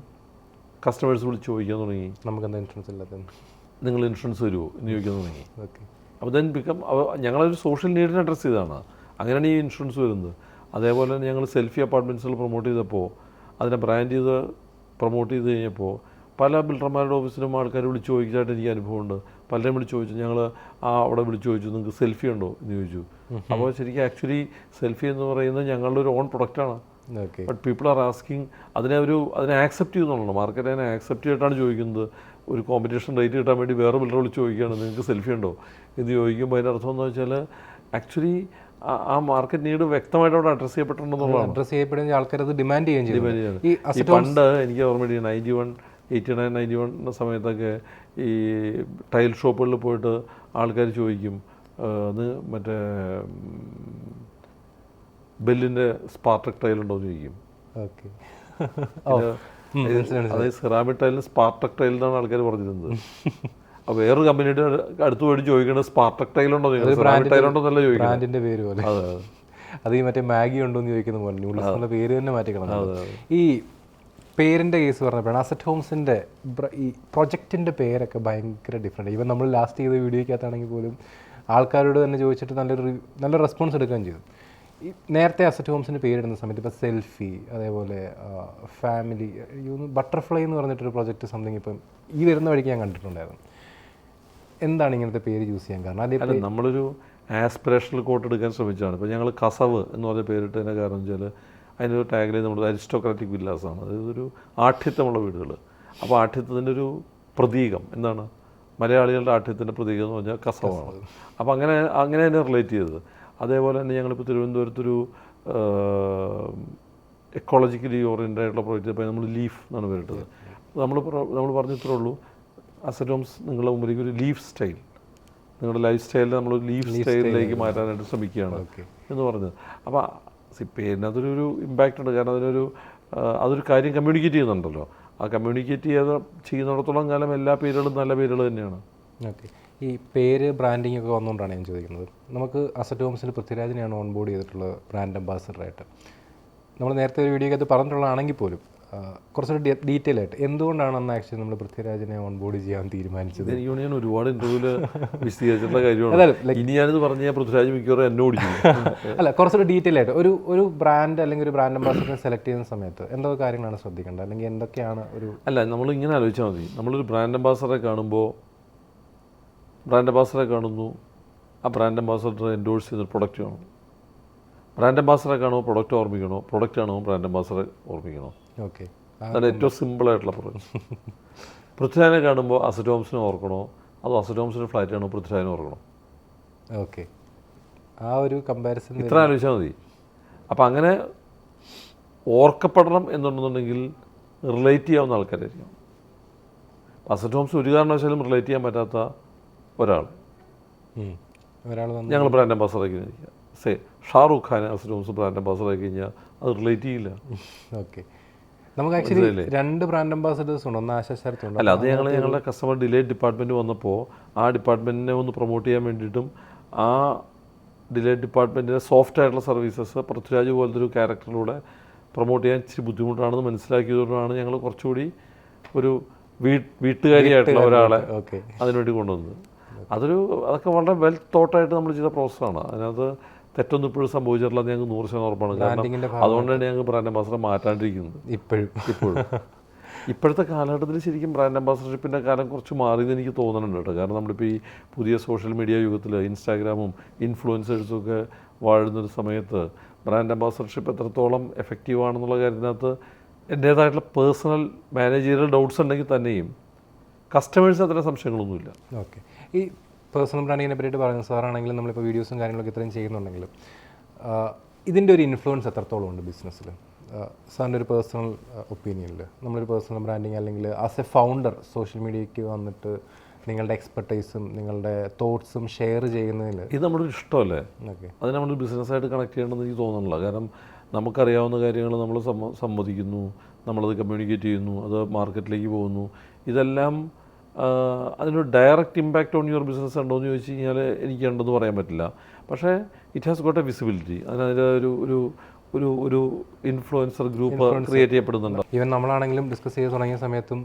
കസ്റ്റമേഴ്സ് വിളിച്ച് ചോദിക്കാൻ തുടങ്ങി, നമുക്കെന്താ ഇൻഷുറൻസ് ഇല്ലാത്ത, നിങ്ങൾ ഇൻഷുറൻസ് തരുമോ എന്ന് ചോദിക്കാൻ തുടങ്ങി. ഓക്കെ അപ്പോൾ ദെൻ ഞങ്ങളൊരു സോഷ്യൽ നീഡിനെ അഡ്രസ്സ് ചെയ്തതാണ്. അങ്ങനെയാണ് ഈ ഇൻഷുറൻസ് വരുന്നത്. അതേപോലെ തന്നെ ഞങ്ങൾ സെൽഫി അപ്പാർട്ട്മെൻറ്റ്സുകൾ പ്രൊമോട്ട് ചെയ്തപ്പോൾ അതിനെ ബ്രാൻഡ് ചെയ്ത് പ്രൊമോട്ട് ചെയ്ത് കഴിഞ്ഞപ്പോൾ പല ബിൽഡർമാരുടെ ഓഫീസിലും ആൾക്കാർ വിളിച്ച് ചോദിക്കാനായിട്ട് എനിക്ക് അനുഭവമുണ്ട്. പലരും വിളിച്ച് ചോദിച്ചു, ഞങ്ങൾ അവിടെ വിളിച്ച് ചോദിച്ചു നിങ്ങൾക്ക് സെൽഫി ഉണ്ടോ എന്ന് ചോദിച്ചു. അപ്പോൾ ശരിക്കും ആക്ച്വലി സെൽഫി എന്ന് പറയുന്നത് ഞങ്ങളുടെ ഒരു ഓൺ പ്രൊഡക്റ്റാണ്. Okay but people are asking അതിനെ ആക്സെപ്റ്റ് ചെയ്യുന്നുള്ളൂ. മാർക്കറ്റ് അതിനെ ആക്സെപ്റ്റ് ചെയ്തിട്ടാണ് ചോദിക്കുന്നത്. ഒരു കോമ്പറ്റീഷൻ റേറ്റ് കിട്ടാൻ വേണ്ടി വേറെ ബിൽഡർ വിളിച്ച് ചോദിക്കുകയാണ് നിങ്ങൾക്ക് സെൽഫി ഉണ്ടോ എന്ന് ചോദിക്കുമ്പോൾ അതിൻ്റെ അർത്ഥം എന്ന് വെച്ചാൽ ആക്ച്വലി ആ മാർക്കറ്റ് നീഡ് വ്യക്തമായിട്ട് അവിടെ അഡ്രസ്സ് ചെയ്യപ്പെട്ടിട്ടുണ്ടെന്നുള്ളതാണ്. അഡ്രസ് ചെയ്യപ്പെടുന്ന ആൾക്കാർ അത് ഡിമാൻഡ് ചെയ്യുകയും ചെയ്യും. ഈ പണ്ട് എനിക്ക് ഓർമ്മയുണ്ട് 89, 91 സമയത്തൊക്കെ ഈ ടൈൽ ഷോപ്പുകളിൽ പോയിട്ട് ആൾക്കാർ ചോദിക്കും മറ്റേ ബെല്ലിൻ്റെ സ്പാർട്ടക് ടൈലുണ്ടോ എന്ന് ചോദിക്കും. ഓക്കെ അതായത് സെറാമിക് ടൈലിന് സ്പാർട്ടക് ടൈൽ എന്നാണ് ആൾക്കാർ പറഞ്ഞിരുന്നത്. അപ്പോൾ വേറൊരു കമ്പനിയുടെ അടുത്ത് പോയിട്ട് ചോദിക്കുന്നത് സ്പാർട്ടക് ടൈലുണ്ടോ, സെറാമിക് ടൈലുണ്ടോ എന്നല്ല ചോദിക്കുന്നത്. ബ്രാൻഡിന്റെ പേര് പോലെ. അത് ഈ മറ്റേ മാഗി ഉണ്ടോ എന്ന് ചോദിക്കുന്ന പോലെ ന്യൂഡിൽസ് എന്നുള്ള പേര് തന്നെ മാറ്റിക്കണം. ഈ പേരിൻ്റെ കേസ് പറഞ്ഞപ്പോഴാണ് അസറ്റ് ഹോംസിൻ്റെ ഈ പ്രൊജക്റ്റിൻ്റെ പേരൊക്കെ ഭയങ്കര ഡിഫറെൻറ്റ്. ഈവൻ നമ്മൾ ലാസ്റ്റ് ചെയ്ത വീഡിയോയ്ക്കകത്താണെങ്കിൽ പോലും ആൾക്കാരോട് തന്നെ ചോദിച്ചിട്ട് നല്ല റെസ്പോൺസ് എടുക്കുകയും ചെയ്തു. ഈ നേരത്തെ അസറ്റ് ഹോംസിൻ്റെ പേരിടുന്ന സമയത്ത് ഇപ്പോൾ സെൽഫി, അതേപോലെ ഫാമിലി, ബട്ടർഫ്ലൈ എന്ന് പറഞ്ഞിട്ടൊരു പ്രൊജക്റ്റ് സംതിങ് ഇപ്പം ഈ വരുന്ന വഴിക്ക് ഞാൻ കണ്ടിട്ടുണ്ടായിരുന്നു. എന്താണ് ഇങ്ങനത്തെ പേര് ചൂസ് ചെയ്യാൻ കാരണം? അല്ല, നമ്മളൊരു ആസ്പിറേഷണൽ കോട്ട് എടുക്കാൻ ശ്രമിച്ചാണ്. ഇപ്പോൾ ഞങ്ങൾ കസവ് എന്ന് പറഞ്ഞ പേരിട്ടതിൻ്റെ കാരണം വെച്ചാൽ അതിൻ്റെ ഒരു ടാഗിൽ നമ്മുടെ അരിസ്റ്റോക്രാറ്റിക് വില്ലാസാണ്. അതായത് ഒരു ആഠ്യത്വമുള്ള വീടുകൾ. അപ്പോൾ ആഠ്യത്വത്തിൻ്റെ ഒരു പ്രതീകം എന്താണ്? മലയാളികളുടെ ആഠ്യത്തിൻ്റെ പ്രതീകം എന്ന് പറഞ്ഞാൽ കസവാണ്. അപ്പോൾ അങ്ങനെ തന്നെ റിലേറ്റ് ചെയ്തത്. അതേപോലെ തന്നെ ഞങ്ങളിപ്പോൾ തിരുവനന്തപുരത്തൊരു എക്കോളജിക്കലി ഓറിയൻറ്റഡ് ആയിട്ടുള്ള പ്രോജക്റ്റ് ഇപ്പോൾ നമ്മൾ ലീഫ് എന്നാണ് പേരിട്ടത്. നമ്മൾ പറഞ്ഞിത്രേ ഉള്ളൂ, അസറ്റ് ഹോംസ് നിങ്ങളുടെ മുമ്പിലേക്ക് ഒരു ലീഫ് സ്റ്റൈൽ, നിങ്ങളുടെ ലൈഫ് സ്റ്റൈലിൽ നമ്മളൊരു ലീഫ് സ്റ്റൈലിലേക്ക് മാറ്റാനായിട്ട് ശ്രമിക്കുകയാണ് എന്ന് പറഞ്ഞത്. അപ്പോൾ പേരിനകത്തൊരു ഇമ്പാക്റ്റ് ഉണ്ട്. കാരണം അതൊരു കാര്യം കമ്മ്യൂണിക്കേറ്റ് ചെയ്യുന്നുണ്ടല്ലോ. ആ കമ്മ്യൂണിക്കേറ്റ് ചെയ്യുന്നിടത്തോളം കാലം എല്ലാ പേരുകളും നല്ല പേരുകൾ തന്നെയാണ്. ഓക്കെ. ഈ പേര് ബ്രാൻഡിങ് ഒക്കെ വന്നുകൊണ്ടാണ് ഞാൻ ചോദിക്കുന്നത്. നമുക്ക് അസറ്റ് ഹോംസിൽ പൃഥ്വിരാജിനെയാണ് ഓൺ ബോർഡ് ചെയ്തിട്ടുള്ളത് ബ്രാൻഡ് അംബാസഡറായിട്ട്. നമ്മൾ നേരത്തെ ഒരു വീഡിയോയ്ക്കകത്ത് പറഞ്ഞിട്ടുള്ളതാണെങ്കിൽ പോലും കുറച്ചൊരു ഡീറ്റെയിൽ ആയിട്ട് എന്തുകൊണ്ടാണെന്ന് ആക്ച്വലി നമ്മൾ പൃഥ്വിരാജിനെ ഓൺ ബോർഡ് ചെയ്യാൻ തീരുമാനിച്ചത്? എനിക്ക് ഞാൻ ഒരുപാട് ഇന്റർവ്യൂല് വിശദീകരിച്ചിട്ടുള്ള കാര്യമാണ്. ഇനി ഞാനിത് പറഞ്ഞാൽ പൃഥ്വിരാജ് മിക്കവാറും എന്നെ ഓടിക്കും. അല്ല, കുറച്ചൊരു ഡീറ്റെയിൽ ആയിട്ട് ഒരു ബ്രാൻഡ് അല്ലെങ്കിൽ ഒരു ബ്രാൻഡ് അംബാസഡറിനെ സെലക്ട് ചെയ്യുന്ന സമയത്ത് എന്തൊക്കെ കാര്യങ്ങളാണ് ശ്രദ്ധിക്കേണ്ടത്, അല്ലെങ്കിൽ എന്തൊക്കെയാണ് ഒരു... അല്ല, നമ്മൾ ഇങ്ങനെ ആലോചിച്ചാൽ മതി. നമ്മളൊരു ബ്രാൻഡ് അംബാസഡറെ കാണുന്നു, ആ ബ്രാൻഡ് അംബാസഡർ എൻഡോഴ്സ് ചെയ്യുന്ന പ്രൊഡക്റ്റ് കാണും. ബ്രാൻഡ് അംബാസഡറെ കാണുമ്പോൾ പ്രൊഡക്റ്റ് ഓർമ്മിക്കണോ, പ്രൊഡക്റ്റ് കാണുമ്പോൾ ബ്രാൻഡ് അംബാസഡറെ ഓർമ്മിക്കണോ? ഓക്കെ, അതാണ് ഏറ്റവും സിമ്പിളായിട്ടുള്ള പ്രൊഡക്റ്റ്. പൃഥ്വിരാജിനെ കാണുമ്പോൾ അസറ്റ് ഹോംസിനെ ഓർക്കണോ, അതോ അസറ്റ് ഹോംസിൻ്റെ ഫ്ലാറ്റ് കാണുമ്പോൾ പൃഥ്വിരാജിനെ ഓർക്കണോ? ഓക്കെ, ആ ഒരു കമ്പാരിസൺ ഇത്ര ആലോചിച്ചാൽ മതി. അപ്പം അങ്ങനെ ഓർക്കപ്പെടണം എന്നുണ്ടെന്നുണ്ടെങ്കിൽ റിലേറ്റ് ചെയ്യാവുന്ന ആൾക്കാരായിരിക്കും. അസറ്റ് ഹോംസ് ഒരു കാരണവശാലും റിലേറ്റ് ചെയ്യാൻ പറ്റാത്ത ഒരാൾ ഞങ്ങൾ ബ്രാൻഡ് അംബാസഡറാക്കി ഇരിക്കുക. Shahrukh Khan asset homes brand അംബാസഡറാക്കി കഴിഞ്ഞാൽ അത് റിലേറ്റ് ചെയ്യില്ല. ഓക്കെ, നമുക്ക് ആക്ച്വലി 2 ബ്രാൻഡ് അംബാസഡേഴ്സ് ഉണ്ട്. ഒന്ന് ആശാ ശരത്തുണ്ട്. അല്ല, അത് ഞങ്ങളുടെ കസ്റ്റമർ ഡിലേറ്റ് ഡിപ്പാർട്ട്മെൻറ്റ് വന്നപ്പോൾ ആ ഡിപ്പാർട്ട്മെൻറ്റിനെ ഒന്ന് പ്രൊമോട്ട് ചെയ്യാൻ വേണ്ടിയിട്ടും ആ ഡിലേറ്റ് ഡിപ്പാർട്ട്മെൻറ്റിൻ്റെ സോഫ്റ്റ് ആയിട്ടുള്ള സർവീസസ് പൃഥ്വിരാജ് പോലത്തെ ഒരു ക്യാരക്ടറിലൂടെ പ്രൊമോട്ട് ചെയ്യാൻ ഇച്ചിരി ബുദ്ധിമുട്ടാണെന്ന് മനസ്സിലാക്കിയതുകൊണ്ടാണ് ഞങ്ങൾ കുറച്ചുകൂടി ഒരു വീട്ടുകാരിയായിട്ടുള്ള ഒരാളെ അതിനുവേണ്ടി കൊണ്ടുവന്നത്. അതൊക്കെ വളരെ വെൽ തോട്ടായിട്ട് നമ്മൾ ചെയ്ത പ്രോസസ്സാണ്. അതിനകത്ത് തെറ്റൊന്നും ഇപ്പോഴും സംഭവിച്ചിട്ടില്ല എന്ന് ഞങ്ങൾക്ക് 100% ഉറപ്പാണ്. കാരണം അതുകൊണ്ടാണ് ഞങ്ങൾ ബ്രാൻഡ് അംബാസഡർ മാറ്റാണ്ടിരിക്കുന്നത് ഇപ്പോഴും. ഇപ്പോഴത്തെ കാലഘട്ടത്തിൽ ശരിക്കും ബ്രാൻഡ് അംബാസഡർഷിപ്പിൻ്റെ കാലം കുറച്ച് മാറിയെന്ന് എനിക്ക് തോന്നുന്നുണ്ട് കേട്ടോ. കാരണം നമ്മളിപ്പോൾ ഈ പുതിയ സോഷ്യൽ മീഡിയ യുഗത്തിൽ ഇൻസ്റ്റാഗ്രാമും ഇൻഫ്ലുവൻസേഴ്സും ഒക്കെ വാഴുന്നൊരു സമയത്ത് ബ്രാൻഡ് അംബാസഡർഷിപ്പ് എത്രത്തോളം എഫക്റ്റീവ് ആണെന്നുള്ള കാര്യത്തിനകത്ത് എൻ്റേതായിട്ടുള്ള പേഴ്സണൽ മാനേജീരിയൽ ഡൗട്ട്സ് ഉണ്ടെങ്കിൽ തന്നെയും കസ്റ്റമേഴ്സ് അത്ര സംശയങ്ങളൊന്നുമില്ല. ഓക്കെ. ഈ പേഴ്സണൽ ബ്രാൻഡിങ്ങിനെ പറ്റിയിട്ട് പറയുന്നത് സാറാണെങ്കിലും നമ്മളിപ്പോൾ വീഡിയോസും കാര്യങ്ങളൊക്കെ ഇത്രയും ചെയ്യുന്നുണ്ടെങ്കിലും ഇതിൻ്റെ ഒരു ഇൻഫ്ലുവൻസ് എത്രത്തോളം ഉണ്ട് ബിസിനസ്സിൽ? സാറിൻ്റെ ഒരു പേഴ്സണൽ ഒപ്പീനിയനിൽ നമ്മളൊരു പേഴ്സണൽ ബ്രാൻഡിങ് അല്ലെങ്കിൽ ആസ് എ ഫൗണ്ടർ സോഷ്യൽ മീഡിയയ്ക്ക് വന്നിട്ട് നിങ്ങളുടെ എക്സ്പെർട്ടൈസും നിങ്ങളുടെ തോട്ട്സും ഷെയർ ചെയ്യുന്നതിൽ ഇത് നമ്മുടെ ഒരു ഇഷ്ടമല്ലേ? ഓക്കെ. അത് നമ്മൾ ബിസിനസ്സായിട്ട് കണക്ട് ചെയ്യണമെന്ന് എനിക്ക് തോന്നുന്നില്ല. കാരണം നമുക്കറിയാവുന്ന കാര്യങ്ങൾ നമ്മൾ സമ്മതിക്കുന്നു, നമ്മളത് കമ്മ്യൂണിക്കേറ്റ് ചെയ്യുന്നു, അത് മാർക്കറ്റിലേക്ക് പോകുന്നു. ഇതെല്ലാം അതിനൊരു direct impact on your business ഉണ്ടോ എന്ന് ചോദിച്ചു കഴിഞ്ഞാൽ എനിക്ക് ഉണ്ടെന്ന് പറയാൻ പറ്റില്ല. പക്ഷേ it has got A visibility. അതിൻ്റെ ഒരു ഇൻഫ്ലുവൻസർ ഗ്രൂപ്പ് ക്രിയേറ്റ് ചെയ്യപ്പെടുന്നുണ്ട്. ഈവൻ നമ്മളാണെങ്കിലും ഡിസ്കസ് ചെയ്ത് തുടങ്ങിയ സമയത്തും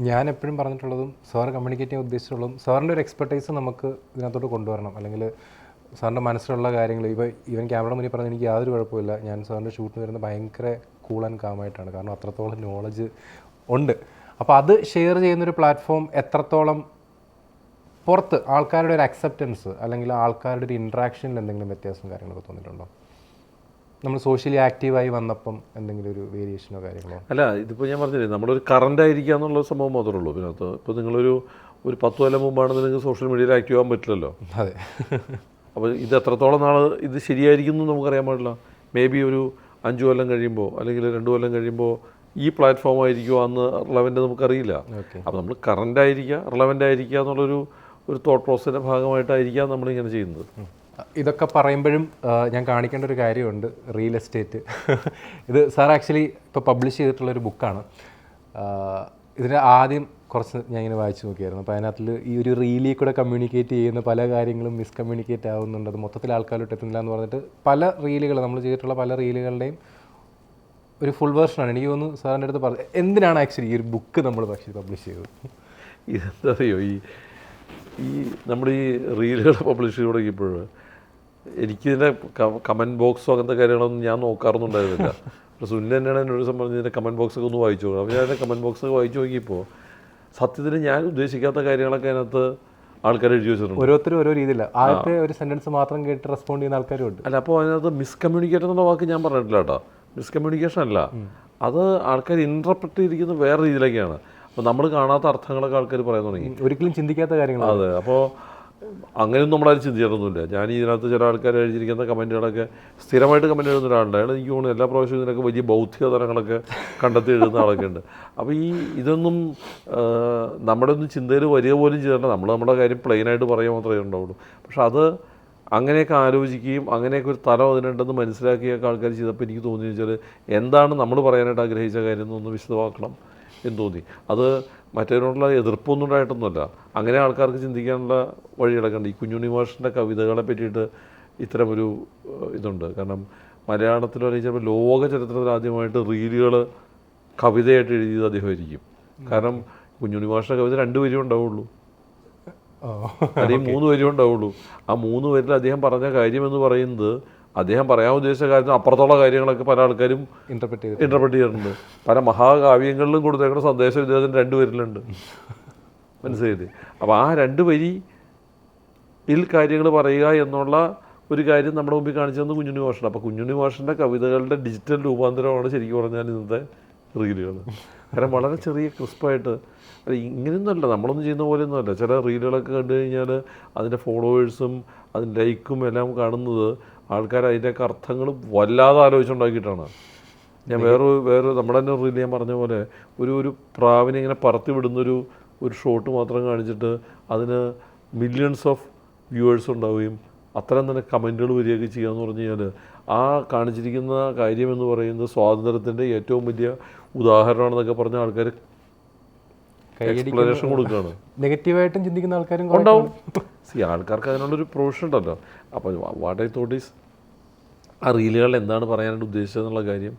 ഞാൻ എപ്പോഴും പറഞ്ഞിട്ടുള്ളതും സാർ കമ്മ്യൂണിക്കേറ്റ് ചെയ്യാൻ ഉദ്ദേശിച്ചിട്ടുള്ളതും സാറിൻ്റെ ഒരു എക്സ്പെർട്ടൈസ് നമുക്ക് ഇതിനകത്തോട്ട് കൊണ്ടുവരണം. അല്ലെങ്കിൽ സാറിൻ്റെ മനസ്സിലുള്ള കാര്യങ്ങൾ ഈവൻ ക്യാമറ മുന്നിൽ പറഞ്ഞാൽ എനിക്ക് യാതൊരു കുഴപ്പമില്ല. ഞാൻ സാറിൻ്റെ ഷൂട്ടിന് വരുന്നത് ഭയങ്കര കൂൾ ആൻഡ് കാമായിട്ടാണ്. കാരണം അത്രത്തോളം നോളജ് ഉണ്ട്. അപ്പോൾ അത് ഷെയർ ചെയ്യുന്നൊരു പ്ലാറ്റ്ഫോം എത്രത്തോളം പുറത്ത് ആൾക്കാരുടെ ഒരു അക്സെപ്റ്റൻസ് അല്ലെങ്കിൽ ആൾക്കാരുടെ ഒരു ഇൻട്രാക്ഷനിൽ എന്തെങ്കിലും വ്യത്യാസം കാര്യങ്ങളൊക്കെ തോന്നിയിട്ടുണ്ടോ? നമ്മൾ സോഷ്യലി ആക്റ്റീവായി വന്നപ്പം എന്തെങ്കിലും ഒരു വേരിയേഷനോ കാര്യങ്ങളോ? അല്ല, ഇതിപ്പോൾ ഞാൻ പറഞ്ഞില്ലേ, നമ്മളൊരു കറണ്ട് ആയിരിക്കുക എന്നുള്ള സംഭവം മാത്രമേ ഉള്ളൂ. ഇതിനകത്ത് ഇപ്പോൾ നിങ്ങളൊരു 10 കൊല്ലം മുമ്പാണെന്ന് നിങ്ങൾക്ക് സോഷ്യൽ മീഡിയയിൽ ആക്റ്റീവ് ആകാൻ പറ്റില്ലല്ലോ. അതെ. അപ്പോൾ ഇത് എത്രത്തോളം നാൾ ഇത് ശരിയായിരിക്കും എന്ന് നമുക്കറിയാൻ പാടില്ല. മേ ബി ഒരു 5 കൊല്ലം കഴിയുമ്പോൾ അല്ലെങ്കിൽ 2 കൊല്ലം കഴിയുമ്പോൾ ഈ പ്ലാറ്റ്ഫോം ആയിരിക്കുമോ അന്ന് റിലവൻ്റ് നമുക്കറിയില്ല. അപ്പോൾ നമ്മൾ കറണ്ട് ആയിരിക്കുക, റിലവൻ്റ് ആയിരിക്കുക എന്നുള്ളൊരു തോട്ട് പ്രോസസ്സിൻ്റെ ഭാഗമായിട്ടായിരിക്കാം നമ്മളിങ്ങനെ ചെയ്യുന്നത്. ഇതൊക്കെ പറയുമ്പോഴും ഞാൻ കാണിക്കേണ്ട ഒരു കാര്യമുണ്ട്. റിയൽ എസ്റ്റേറ്റ് ഇത് സാർ ആക്ച്വലി ഇപ്പോൾ പബ്ലിഷ് ചെയ്തിട്ടുള്ളൊരു ബുക്കാണ്. ഇതിൻ്റെ ആദ്യം കുറച്ച് ഞാൻ ഇങ്ങനെ വായിച്ചു നോക്കിയായിരുന്നു. അപ്പോൾ അതിനകത്തിൽ ഈ ഒരു റീലിൽ കൂടെ കമ്മ്യൂണിക്കേറ്റ് ചെയ്യുന്ന പല കാര്യങ്ങളും മിസ്കമ്മ്യൂണിക്കേറ്റ് ആവുന്നുണ്ട്, അത് മൊത്തത്തിൽ ആൾക്കാരോട്ട് എത്തുന്നില്ല എന്ന് പറഞ്ഞിട്ട് പല റീലുകൾ നമ്മൾ ചെയ്തിട്ടുള്ള പല റീലുകളുടെയും ഒരു ഫുൾ വേർഷനാണ്. എനിക്ക് തോന്നുന്നു സാറിൻ്റെ അടുത്ത് പറഞ്ഞു എന്തിനാണ് ആക്ച്വലി ഈ ഒരു ബുക്ക് നമ്മൾ പക്ഷേ പബ്ലിഷ് ചെയ്തത്? ഇതെന്താ അറിയോ, ഈ നമ്മുടെ ഈ റീലുകൾ പബ്ലിഷ് ചെയ്ത് തുടങ്ങിയപ്പോൾ എനിക്കിതിൻ്റെ കമൻറ്റ് ബോക്സോ അങ്ങനത്തെ കാര്യങ്ങളൊന്നും ഞാൻ നോക്കാറൊന്നുണ്ടായിരുന്നില്ല. അപ്പോൾ സുനിൽ തന്നെയാണ് എന്നോട് സംബന്ധിച്ച് ഇതിൻ്റെ കമൻറ്റ് ബോക്സൊക്കെ ഒന്ന് വായിച്ചു നോക്കണം. അപ്പോൾ ഞാൻ അതിൻ്റെ കമൻറ്റ് ബോക്സ് വായിച്ചു നോക്കിയപ്പോൾ സത്യത്തിൽ ഞാൻ ഉദ്ദേശിക്കാത്ത കാര്യങ്ങളൊക്കെ അതിനകത്ത് ആൾക്കാർ എഴുതി വെച്ചിട്ടുണ്ട്. ഓരോരുത്തരും ഓരോ രീതിയില്ല. ആദ്യത്തെ ഒരു സെൻറ്റൻസ് മാത്രം കേട്ട് റെസ്പോണ്ട് ചെയ്യുന്ന ആൾക്കാരും ഉണ്ട്. അല്ല, അപ്പോൾ അതിനകത്ത് മിസ്കമ്മ്യൂണിക്കേറ്റ് എന്നുള്ള വാക്ക് ഞാൻ പറഞ്ഞിട്ടില്ല കേട്ടോ. മിസ്കമ്മ്യൂണിക്കേഷൻ അല്ല, അത് ആൾക്കാർ ഇൻറ്റർപ്രറ്റ് ചെയ്തിരിക്കുന്നത് വേറെ രീതിയിലൊക്കെയാണ്. അപ്പോൾ നമ്മൾ കാണാത്ത അർത്ഥങ്ങളൊക്കെ ആൾക്കാർ പറയാൻ തുടങ്ങി, ഒരിക്കലും ചിന്തിക്കാത്ത കാര്യങ്ങൾ. അതെ. അപ്പോൾ അങ്ങനെയൊന്നും നമ്മളാരും ചിന്തിച്ചിട്ടൊന്നുമില്ല. ഞാൻ ഇതിനകത്ത് ചില ആൾക്കാർ എഴുതിയിരിക്കുന്ന കമൻറ്റുകളൊക്കെ സ്ഥിരമായിട്ട് കമൻറ്റ് എഴുതുന്ന ഒരാളുണ്ട്. അയാൾ എനിക്ക് തോന്നുന്നു എല്ലാ പ്രാവശ്യവും ഇതിനൊക്കെ വലിയ ബൗദ്ധിക തലങ്ങളൊക്കെ കണ്ടെത്തി എഴുതുന്ന ആളൊക്കെ ഉണ്ട്. അപ്പോൾ ഇതൊന്നും നമ്മുടെ ഒന്നും ചിന്തയിൽ വരിക പോലും ചെയ്തില്ല. നമ്മുടെ കാര്യം പ്ലെയിനായിട്ട് പറയുക മാത്രമേ ഉണ്ടാവുള്ളൂ. പക്ഷെ അത് അങ്ങനെയൊക്കെ ആലോചിക്കുകയും അങ്ങനെയൊക്കെ ഒരു തലം അതിനുണ്ടെന്ന് മനസ്സിലാക്കിയൊക്കെ ആൾക്കാർ ചെയ്തപ്പോൾ എനിക്ക് തോന്നിയെന്ന് വെച്ചാൽ എന്താണ് നമ്മൾ പറയാനായിട്ട് ആഗ്രഹിച്ച കാര്യം എന്നൊന്ന് വിശദമാക്കണം എന്ന് തോന്നി. അത് മറ്റേതിനോടുള്ള എതിർപ്പൊന്നും ഉണ്ടായിട്ടൊന്നുമല്ല, അങ്ങനെ ആൾക്കാർക്ക് ചിന്തിക്കാനുള്ള വഴികളൊക്കെ ഉണ്ട്. ഈ കുഞ്ഞുണ്ണി മാഷിൻ്റെ കവിതകളെ പറ്റിയിട്ട് ഇത്തരമൊരു ഇതുണ്ട്. കാരണം മലയാളത്തിൽ അല്ലെങ്കിൽ ചിലപ്പോൾ ലോക ചരിത്രത്തിൽ ആദ്യമായിട്ട് റീലുകൾ കവിതയായിട്ട് എഴുതിയത് അദ്ദേഹമായിരിക്കും. കാരണം കുഞ്ഞുണ്ണി മാഷിൻ്റെ കവിത 2 വരിയും ഉണ്ടാവുള്ളൂ, അല്ലെങ്കിൽ 3 വരിയും ഉണ്ടാവുള്ളൂ. ആ 3 വരിൽ അദ്ദേഹം പറഞ്ഞ കാര്യമെന്ന് പറയുന്നത് അദ്ദേഹം പറയാൻ ഉദ്ദേശിച്ച കാര്യത്തിന് അപ്പുറത്തുള്ള കാര്യങ്ങളൊക്കെ പല ആൾക്കാരും ഇൻ്റർപ്രറ്റ് ചെയ്തിട്ടുണ്ട്. പല മഹാകാവ്യങ്ങളിലും കൊടുത്തേക്കുന്ന സന്ദേശം ഇദ്ദേഹത്തിന് 2 വരിലുണ്ട്. മനസ്സിലായില്ലേ? അപ്പോൾ ആ 2 വരിയിൽ കാര്യങ്ങൾ പറയുക എന്നുള്ള ഒരു കാര്യം നമ്മുടെ മുമ്പിൽ കാണിച്ചു തന്നത് കുഞ്ഞുണ്ണി മാഷാണ്. അപ്പോൾ കുഞ്ഞുണ്ണി മാഷിൻ്റെ കവിതകളുടെ ഡിജിറ്റൽ രൂപാന്തരമാണ് ശരിക്കും പറഞ്ഞാൽ ഇന്നത്തെ റീലുകൾ. കാരണം വളരെ ചെറിയ ക്രിസ്പായിട്ട്, അല്ല ഇങ്ങനെയൊന്നുമല്ല, നമ്മളൊന്നും ചെയ്യുന്ന പോലെയൊന്നുമല്ല. ചില റീലുകളൊക്കെ കണ്ടു കഴിഞ്ഞാൽ അതിൻ്റെ ഫോളോവേഴ്സും അതിൻ്റെ ലൈക്കും എല്ലാം കാണുന്നത് ആൾക്കാർ അതിൻ്റെയൊക്കെ അർത്ഥങ്ങൾ വല്ലാതെ ആലോചിച്ചുണ്ടാക്കിയിട്ടാണ്. ഞാൻ വേറെ നമ്മുടെ തന്നെ റീൽ ഞാൻ പറഞ്ഞ പോലെ ഒരു പ്രാവിനെ ഇങ്ങനെ പറത്തി വിടുന്നൊരു ഷോട്ട് മാത്രം കാണിച്ചിട്ട് അതിന് മില്യൺസ് ഓഫ് വ്യൂവേഴ്സ് ഉണ്ടാവുകയും അത്തരം തന്നെ കമൻറ്റുകൾ വരികയൊക്കെ ചെയ്യാന്ന് പറഞ്ഞു കഴിഞ്ഞാൽ ആ കാണിച്ചിരിക്കുന്ന കാര്യമെന്ന് പറയുന്നത് സ്വാതന്ത്ര്യത്തിൻ്റെ ഏറ്റവും വലിയ ഉദാഹരണമാണെന്നൊക്കെ പറഞ്ഞ ആൾക്കാർ എക്സ്പ്ലനേഷൻ കൊടുക്കുകയാണ്. നെഗറ്റീവായിട്ടും ചിന്തിക്കുന്ന ആൾക്കാരും ഉണ്ടാവും. ആൾക്കാർക്ക് അതിനുള്ളൊരു പ്രൊഫഷൻ ഉണ്ടല്ലോ. അപ്പോൾ വാട്ട് ഐ തോട്ട് ഈസ് ആ റീലുകൾ എന്താണ് പറയാനായിട്ട് ഉദ്ദേശിച്ചതെന്നുള്ള കാര്യം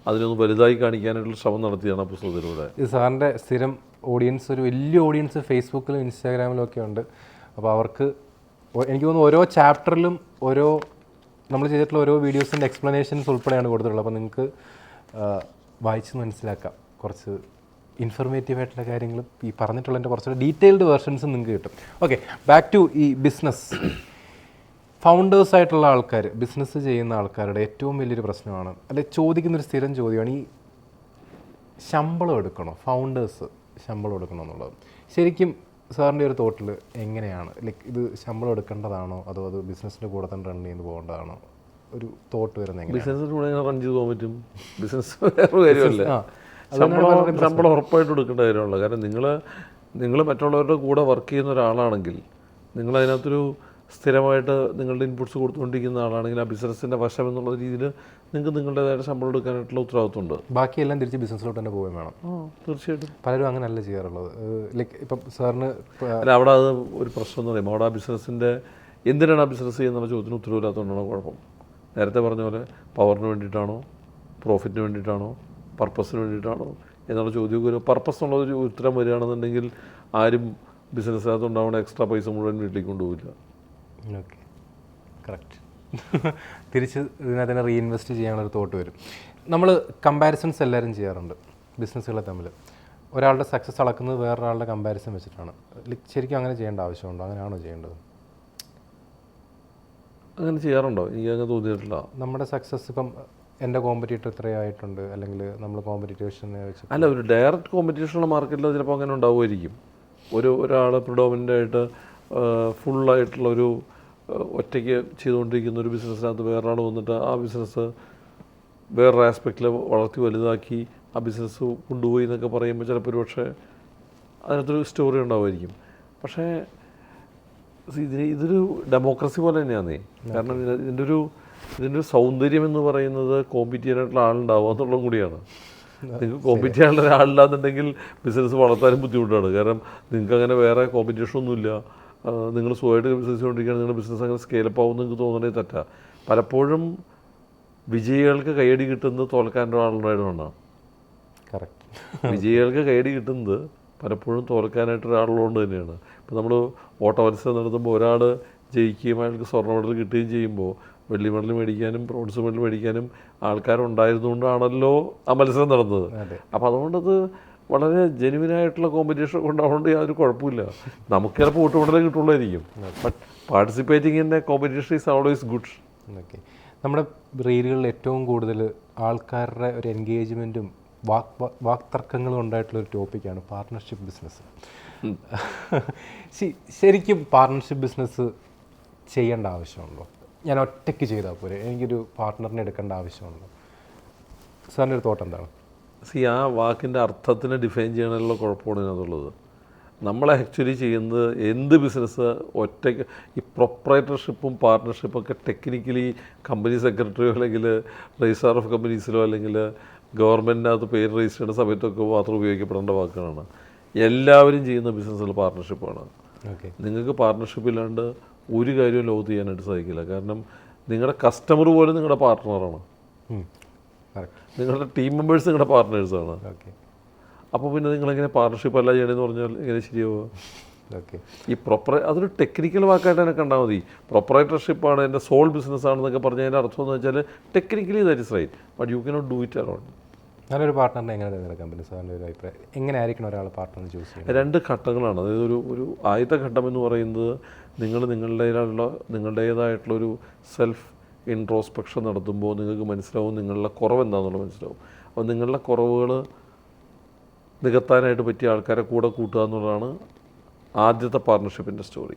അതിനൊന്ന് വലുതായി കാണിക്കാനായിട്ടുള്ള ശ്രമം നടത്തിയാണ് ആ പുസ്തകത്തിലൂടെ. ഇത് സാറിൻ്റെ സ്ഥിരം ഓഡിയൻസ്, ഒരു വലിയ ഓഡിയൻസ് ഫേസ്ബുക്കിലും ഇൻസ്റ്റാഗ്രാമിലും ഒക്കെ ഉണ്ട്. അപ്പോൾ അവർക്ക് എനിക്ക് തോന്നുന്നു ഓരോ ചാപ്റ്ററിലും ഓരോ നമ്മൾ ചെയ്തിട്ടുള്ള ഓരോ വീഡിയോസിൻ്റെ എക്സ്പ്ലനേഷൻസ് ഉൾപ്പെടെയാണ് കൊടുത്തിട്ടുള്ളത്. അപ്പോൾ നിങ്ങൾക്ക് വായിച്ച് മനസ്സിലാക്കാം. കുറച്ച് ഇൻഫർമേറ്റീവ് ആയിട്ടുള്ള കാര്യങ്ങളും ഈ പറഞ്ഞിട്ടുള്ളതിൻ്റെ കുറച്ചുകൂടെ ഡീറ്റെയിൽഡ് വേർഷൻസും നിങ്ങൾക്ക് കിട്ടും. ഓക്കെ, ബാക്ക് ടു ഈ ബിസിനസ്. ഫൗണ്ടേഴ്സായിട്ടുള്ള ആൾക്കാർ, ബിസിനസ് ചെയ്യുന്ന ആൾക്കാരുടെ ഏറ്റവും വലിയൊരു പ്രശ്നമാണ്, അല്ലെങ്കിൽ ചോദിക്കുന്നൊരു സ്ഥിരം ചോദ്യമാണ്, ഈ ശമ്പളം എടുക്കണോ, ഫൗണ്ടേഴ്സ് ശമ്പളം എടുക്കണോ എന്നുള്ളത്. ശരിക്കും സാറിൻ്റെ ഒരു തോട്ടിൽ എങ്ങനെയാണ്, ലൈക്ക് ഇത് ശമ്പളം എടുക്കേണ്ടതാണോ അതോ അത് ബിസിനസ്സിൻ്റെ കൂടെ തന്നെ റൺ ചെയ്ത് പോകേണ്ടതാണോ, ഒരു തോട്ട് വരുന്നത് എങ്ങനെ? ബിസിനസ്സിന് കൂടെ റൺ ചെയ്ത് പോകാൻ പറ്റും. ബിസിനസ് വേറെ കാര്യമല്ല. ശമ്പളം ഉറപ്പായിട്ട് എടുക്കേണ്ട കാര്യമുള്ളൂ. കാരണം നിങ്ങൾ മറ്റുള്ളവരുടെ കൂടെ വർക്ക് ചെയ്യുന്ന ഒരാളാണെങ്കിൽ, നിങ്ങളതിനകത്തൊരു സ്ഥിരമായിട്ട് നിങ്ങളുടെ ഇൻപുട്സ് കൊടുത്തുകൊണ്ടിരിക്കുന്ന ആളാണെങ്കിൽ, ആ ബിസിനസ്സിൻ്റെ വശം എന്നുള്ള രീതിയിൽ നിങ്ങൾക്ക് നിങ്ങളുടേതായിട്ട് ശമ്പളം എടുക്കാനായിട്ടുള്ള ഉത്തരവാദിത്വമുണ്ട്. ബാക്കിയെല്ലാം തിരിച്ച് ബിസിനസ്സിലോട്ട് തന്നെ പോവുകയും വേണം. തീർച്ചയായിട്ടും. പലരും അങ്ങനെയല്ല ചെയ്യാറുള്ളത്. ലൈക്ക് ഇപ്പം സാറിന് അല്ല, അവിടെ അത് ഒരു പ്രശ്നം എന്ന് പറയുമ്പോൾ അവിടെ ആ ബിസിനസ്സിൻ്റെ എന്തിനാണ് ആ ബിസിനസ് ചെയ്യുന്നുള്ള ചോദ്യത്തിന് ഉത്തരവില്ലാത്തതുകൊണ്ടാണ് കുഴപ്പം. നേരത്തെ പറഞ്ഞ പോലെ പവറിന് വേണ്ടിയിട്ടാണോ, പ്രോഫിറ്റിന് വേണ്ടിയിട്ടാണോ, പർപ്പസിന് വേണ്ടിയിട്ടാണോ എന്നുള്ള ചോദ്യമൊക്കെ ഒരു പർപ്പസ് എന്നുള്ളൊരു ഉത്തരം വരികയാണെന്നുണ്ടെങ്കിൽ ആരും ബിസിനസ്സിനകത്ത് ഉണ്ടാവുന്ന എക്സ്ട്രാ പൈസ മുഴുവൻ വീട്ടിലേക്ക് കൊണ്ടുപോകില്ല. Okay, correct. തിരിച്ച് ഇതിനകത്ത് തന്നെ റീഇൻവെസ്റ്റ് ചെയ്യാനുള്ളൊരു തോട്ട് വരും. നമ്മൾ കമ്പാരിസൺസ് എല്ലാവരും ചെയ്യാറുണ്ട് ബിസിനസ്സുകളെ തമ്മിൽ. ഒരാളുടെ സക്സസ് അളക്കുന്നത് വേറൊരാളുടെ കമ്പാരിസൺ വെച്ചിട്ടാണ്. ശരിക്കും അങ്ങനെ ചെയ്യേണ്ട ആവശ്യമുണ്ടോ? അങ്ങനെയാണോ ചെയ്യേണ്ടത്? അങ്ങനെ ചെയ്യാറുണ്ടോ? എനിക്ക് അങ്ങനെ തോന്നിയിട്ടില്ല. നമ്മുടെ സക്സസ് ഇപ്പം എൻ്റെ കോമ്പറ്റീറ്റർ ഇത്രയായിട്ടുണ്ട്, അല്ലെങ്കിൽ നമ്മൾ കോമ്പറ്റീറ്റേഴ്സിനെ വെച്ച് അല്ല, ഒരു ഡയറക്റ്റ് കോമ്പറ്റീഷനുള്ള മാർക്കറ്റിൽ ചിലപ്പോൾ അങ്ങനെ ഉണ്ടാവുമായിരിക്കും. ഒരാൾ പ്രിഡോമിനൻ്റായിട്ട് ഫുള്ളായിട്ടുള്ളൊരു ഒറ്റയ്ക്ക് ചെയ്തുകൊണ്ടിരിക്കുന്ന ഒരു ബിസിനസ്സിനകത്ത് വേറൊരാൾ വന്നിട്ട് ആ ബിസിനസ് വേറൊരു ആസ്പെക്റ്റിൽ വളർത്തി വലുതാക്കി ആ ബിസിനസ് കൊണ്ടുപോയി എന്നൊക്കെ പറയുമ്പോൾ ചിലപ്പോൾ ഒരു പക്ഷേ അതിനകത്തൊരു സ്റ്റോറി ഉണ്ടാവുമായിരിക്കും. പക്ഷേ ഇതൊരു ഡെമോക്രസി പോലെ തന്നെയാണേ. കാരണം ഇതിൻ്റെ ഒരു സൗന്ദര്യം എന്ന് പറയുന്നത് കോമ്പീറ്റ് ചെയ്യാനായിട്ടുള്ള ആളുണ്ടാവുക എന്നുള്ളതും കൂടിയാണ്. നിങ്ങൾക്ക് കോമ്പീറ്റ് ചെയ്യാനുള്ള ഒരാളില്ലാന്നുണ്ടെങ്കിൽ ബിസിനസ് വളർത്താനും ബുദ്ധിമുട്ടാണ്. കാരണം നിങ്ങൾക്ക് അങ്ങനെ വേറെ കോമ്പറ്റീഷനൊന്നുമില്ല. നിങ്ങൾ സുഖമായിട്ട് ബിസിനസ് ചെയ്തുകൊണ്ടിരിക്കുകയാണ്. നിങ്ങളുടെ ബിസിനസ് അങ്ങനെ സ്കെയിലപ്പ് ആവും നിങ്ങൾക്ക് തോന്നണേ തെറ്റാ. പലപ്പോഴും വിജയികൾക്ക് കൈയടി കിട്ടുന്നത് തോൽക്കാൻ ഒരാളുണ്ടായതുകൊണ്ടാണ്. കറക്റ്റ്. വിജയികൾക്ക് കൈയടി കിട്ടുന്നത് പലപ്പോഴും തോൽക്കാനായിട്ട് ഒരാളുള്ളതുകൊണ്ട് തന്നെയാണ്. ഇപ്പോൾ നമ്മൾ ഓട്ട മത്സരം നടത്തുമ്പോൾ ഒരാൾ ജയിക്കുകയും അയാൾക്ക് സ്വർണ്ണ മെഡൽ കിട്ടുകയും ചെയ്യുമ്പോൾ വെള്ളി മെഡൽ മേടിക്കാനും ബ്രോൺസ് മെഡൽ മേടിക്കാനും ആൾക്കാരുണ്ടായിരുന്നുകൊണ്ടാണല്ലോ ആ മത്സരം നടന്നത്. അപ്പോൾ അതുകൊണ്ടത് വളരെ ജെനുവിനായിട്ടുള്ള കോമ്പറ്റീഷൻ കൊണ്ടാവുകൊണ്ട് യാതൊരു കുഴപ്പമില്ല. നമുക്ക് ചിലപ്പോൾ ഒട്ടുമുടലേ കിട്ടുള്ളായിരിക്കും. But participating in a competition is always good. Okay, നമ്മുടെ റീലുകളിൽ ഏറ്റവും കൂടുതൽ ആൾക്കാരുടെ ഒരു എൻഗേജ്മെൻറ്റും വാക്തർക്കങ്ങളും ഉണ്ടായിട്ടുള്ളൊരു ടോപ്പിക്കാണ് പാർട്ട്ണർഷിപ്പ് ബിസിനസ്. ശരിക്കും പാർട്ട്ണർഷിപ്പ് ബിസിനസ് ചെയ്യേണ്ട ആവശ്യമുണ്ടോ? ഞാൻ ഒറ്റയ്ക്ക് ചെയ്താൽ പോരെ, എനിക്കൊരു പാർട്ട്ണറിനെ എടുക്കേണ്ട ആവശ്യമുണ്ടോ? സാറിൻ്റെ ഒരു തോട്ട് എന്താണ്? ആ വാക്കിൻ്റെ അർത്ഥത്തിനെ ഡിഫൈൻ ചെയ്യാനുള്ള കുഴപ്പമാണ് ഇതിനകത്തുള്ളത്. നമ്മൾ ആക്ച്വലി ചെയ്യുന്നത് എന്ത് ബിസിനസ് ഒറ്റയ്ക്ക് ഈ പ്രൊപ്പറേറ്റർഷിപ്പും പാർട്ട്ണർഷിപ്പൊക്കെ ടെക്നിക്കലി കമ്പനി സെക്രട്ടറിയോ അല്ലെങ്കിൽ രജിസ്ട്രാർ ഓഫ് കമ്പനീസിലോ അല്ലെങ്കിൽ ഗവൺമെൻറ്റിനകത്ത് പേര് രജിസ്റ്റർ ചെയ്യുന്ന സമയത്തൊക്കെ മാത്രം ഉപയോഗിക്കപ്പെടേണ്ട വാക്കുകളാണ്. എല്ലാവരും ചെയ്യുന്ന ബിസിനസ്സിൽ പാർട്ട്ണർഷിപ്പാണ്. നിങ്ങൾക്ക് പാർട്ട്ണർഷിപ്പ് ഇല്ലാണ്ട് ഒരു കാര്യവും ലോകത്ത് ചെയ്യാനായിട്ട് സാധിക്കില്ല. കാരണം നിങ്ങളുടെ കസ്റ്റമർ പോലും നിങ്ങളുടെ പാർട്ട്ണറാണ്. നിങ്ങളുടെ ടീം മെമ്പേഴ്സ് നിങ്ങളുടെ പാർട്ട്നേഴ്സാണ്. അപ്പോൾ പിന്നെ നിങ്ങളെങ്ങനെ പാർട്ട്ണർഷിപ്പ് അല്ല ചെയ്യണമെന്ന് പറഞ്ഞാൽ എങ്ങനെ ശരിയാവുക? ഈ അതൊരു ടെക്നിക്കൽ വാക്കായിട്ട് തന്നെ കണ്ടാൽ മതി. പ്രൊപ്പറേറ്റർഷിപ്പാണ് എൻ്റെ സോൾ ബിസിനസ്സാണെന്നൊക്കെ പറഞ്ഞാൽ അതിൻ്റെ അർത്ഥം എന്ന് വെച്ചാൽ technically that is right, but you cannot do it alone. നല്ലൊരു പാർട്ട്ണറിനെ എങ്ങനെ തിരഞ്ഞെടുക്കാൻ പറ്റും സാറിൻ്റെ ഒരു അഭിപ്രായം? എങ്ങനെ ആയിരിക്കണം ഒരാൾ പാർട്ട്ണർ ചൂസ് ചെയ്യുന്നത്? രണ്ട് ഘട്ടങ്ങളാണ്. അതായത് ഒരു ആദ്യത്തെ ഘട്ടം എന്ന് പറയുന്നത് നിങ്ങളുടേതായിട്ടുള്ളൊരു സെൽഫ് ഇൻട്രോസ്പെക്ഷൻ നടത്തുമ്പോൾ നിങ്ങൾക്ക് മനസ്സിലാവും നിങ്ങളുടെ കുറവ് എന്താണെന്നുള്ളത് മനസ്സിലാവും. അപ്പോൾ നിങ്ങളുടെ കുറവുകൾ നികത്താനായിട്ട് പറ്റിയ ആൾക്കാരെ കൂടെ കൂട്ടുക എന്നുള്ളതാണ് ആദ്യത്തെ പാർട്ട്ണർഷിപ്പിൻ്റെ സ്റ്റോറി.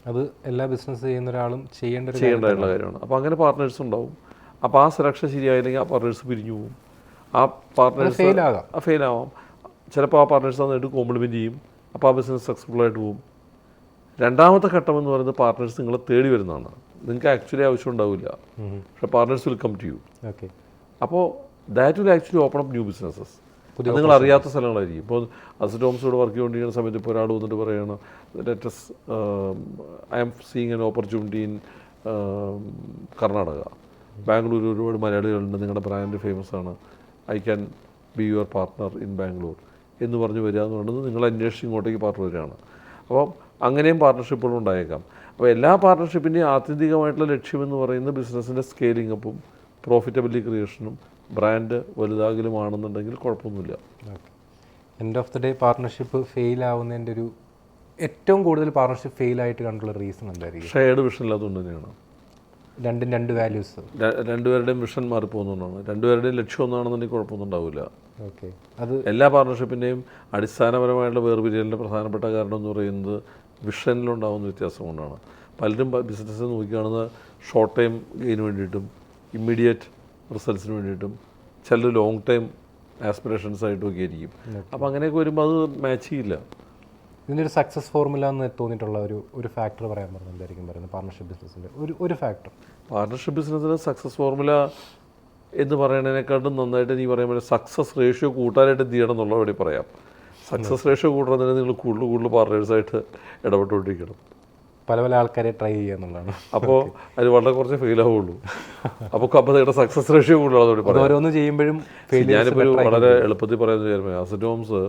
അത് എല്ലാ ബിസിനസ് ചെയ്യുന്ന ഒരാളും ചെയ്യേണ്ടതായിട്ടുള്ള കാര്യമാണ്. അപ്പോൾ അങ്ങനെ പാർട്ട്നേഴ്സ് ഉണ്ടാവും. അപ്പോൾ ആ സെലക്ഷൻ ശരിയായില്ലെങ്കിൽ ആ പാർട്ട്നേഴ്സ് പിരിഞ്ഞു പോകും. ആ പാർട്ട്നേഴ്സ് ഫെയിലാവാം. ചിലപ്പോൾ ആ പാർട്ട്നേഴ്സ് നന്നായിട്ട് കോംപ്ലിമെൻറ്റ് ചെയ്യും. അപ്പോൾ ആ ബിസിനസ് സക്സസ്ഫുള്ളായിട്ട് പോകും. രണ്ടാമത്തെ ഘട്ടം എന്ന് പറയുന്നത് പാർട്ട്നേഴ്സ് നിങ്ങളെ തേടി വരുന്നതാണ്. നിങ്ങൾക്ക് ആക്ച്വലി ആവശ്യം ഉണ്ടാവില്ല, പക്ഷേ partners will come to you. അപ്പോൾ that will actually open up new businesses. നിങ്ങൾ അറിയാത്ത സ്ഥലങ്ങളായിരിക്കും. ഇപ്പോൾ അസറ്റ് ഹോംസോട് വർക്ക് ചെയ്തുകൊണ്ടിരിക്കുന്ന സമയത്ത് ഇപ്പോൾ ഒരാൾ വന്നിട്ട് പറയുകയാണ്, let's I am seeing an opportunity in Karnataka, Bangalore ഒരുപാട് മലയാളികളുണ്ട്, നിങ്ങളുടെ ബ്രാൻഡ് ഫേമസ് ആണ്, I can be your partner in Bangalore എന്ന് പറഞ്ഞ് വരിക എന്ന് പറയുന്നത് നിങ്ങൾ അന്വേഷിച്ച് ഇങ്ങോട്ടേക്ക് പാർട്ട്ണർ വരികയാണ്. അപ്പം അങ്ങനെയും പാർട്ട്ണർഷിപ്പുകൾ ഉണ്ടായേക്കാം. അപ്പോൾ എല്ലാ പാർട്ട്ണർഷിപ്പിൻ്റെയും ആത്യന്തികമായിട്ടുള്ള ലക്ഷ്യമെന്ന് പറയുന്നത് ബിസിനസ്സിൻ്റെ സ്കെയിലിംഗ് അപ്പും പ്രോഫിറ്റബിലിറ്റി ക്രിയേഷനും ബ്രാൻഡ് വലുതാകലുമാണെന്നുണ്ടെങ്കിൽ കുഴപ്പമൊന്നുമില്ല. End of the day partnership fail ആവുന്നതിൻ്റെ ഒരു ഏറ്റവും കൂടുതൽ പാർട്ട്ണർഷിപ്പ് ഫെയിൽ ആയിട്ട് കണ്ടുള്ള റീസൺ എന്തായിരിക്കും? ഷെയർഡ് വിഷൻ ഇല്ലാത്തതുകൊണ്ട് തന്നെയാണ്. രണ്ട് വാല്യൂസ്, രണ്ടുപേരുടെയും വിഷൻ മാറിപ്പോകുന്നതുകൊണ്ടാണ്. രണ്ടുപേരുടെയും ലക്ഷ്യം ഒന്നാണെന്നുണ്ടെങ്കിൽ കുഴപ്പമൊന്നും ഉണ്ടാവില്ല. ഓക്കെ, അത് എല്ലാ പാർട്ട്ണർഷിപ്പിൻ്റെയും അടിസ്ഥാനപരമായിട്ടുള്ള വേർപിരിയലിൻ്റെ പ്രധാനപ്പെട്ട കാരണം എന്ന് പറയുന്നത് വിഷനിലുണ്ടാകുന്ന വ്യത്യാസം കൊണ്ടാണ്. പലരും ബിസിനസ് നോക്കിക്കാണുന്ന ഷോർട്ട് ടൈം ഗെയിന് വേണ്ടിയിട്ടും ഇമ്മീഡിയറ്റ് റിസൾട്ട്സിന് വേണ്ടിയിട്ടും ചിലർ ലോങ് ടൈം ആസ്പിറേഷൻസ് ആയിട്ടൊക്കെ ആയിരിക്കും. അപ്പോൾ അങ്ങനെയൊക്കെ വരുമ്പോൾ അത് മാച്ച് ചെയ്യില്ല. ഇതിൻ്റെ ഒരു സക്സസ് ഫോർമുല എന്ന് തോന്നിയിട്ടുള്ള ഒരു ഫാക്ടർ പറയാൻ പറഞ്ഞാൽ എന്തായിരിക്കും പറയുന്നത്? പാർട്ണർഷിപ്പ് ബിസിനസ്സിൻ്റെ ഒരു ഫാക്ടർ. പാർട്ണർഷിപ്പ് ബിസിനസ്സിൽ സക്സസ് ഫോർമുല എന്ന് പറയുന്നതിനെക്കാട്ടും നന്നായിട്ട് നീ പറയുമ്പോൾ സക്സസ് റേഷ്യോ കൂട്ടാനായിട്ട് എന്ത് ചെയ്യണം എന്നുള്ള വേണ്ടി പറയാം. സക്സസ് റേഷ്യോ കൂട്ടണമെങ്കിൽ നിങ്ങൾ കൂടുതൽ പാർട്ട്നേഴ്സായിട്ട് ഇടപെട്ടുകൊണ്ടിരിക്കണം. പല ആൾക്കാരെ ട്രൈ ചെയ്യുക എന്നുള്ളതാണ്. അപ്പോൾ അത് വളരെ കുറച്ച് ഫെയിൽ ആവുള്ളൂ. അപ്പോൾ നിങ്ങളുടെ സക്സസ് റേഷ്യോ കൂടുതലാണെന്നോട് പറയാം. ഓരോന്ന് ചെയ്യുമ്പോഴും ഞാനിപ്പോൾ ഒരു വളരെ എളുപ്പത്തിൽ പറയുന്നത് വിചാരിക്കും, അസറ്റ് ഹോംസ്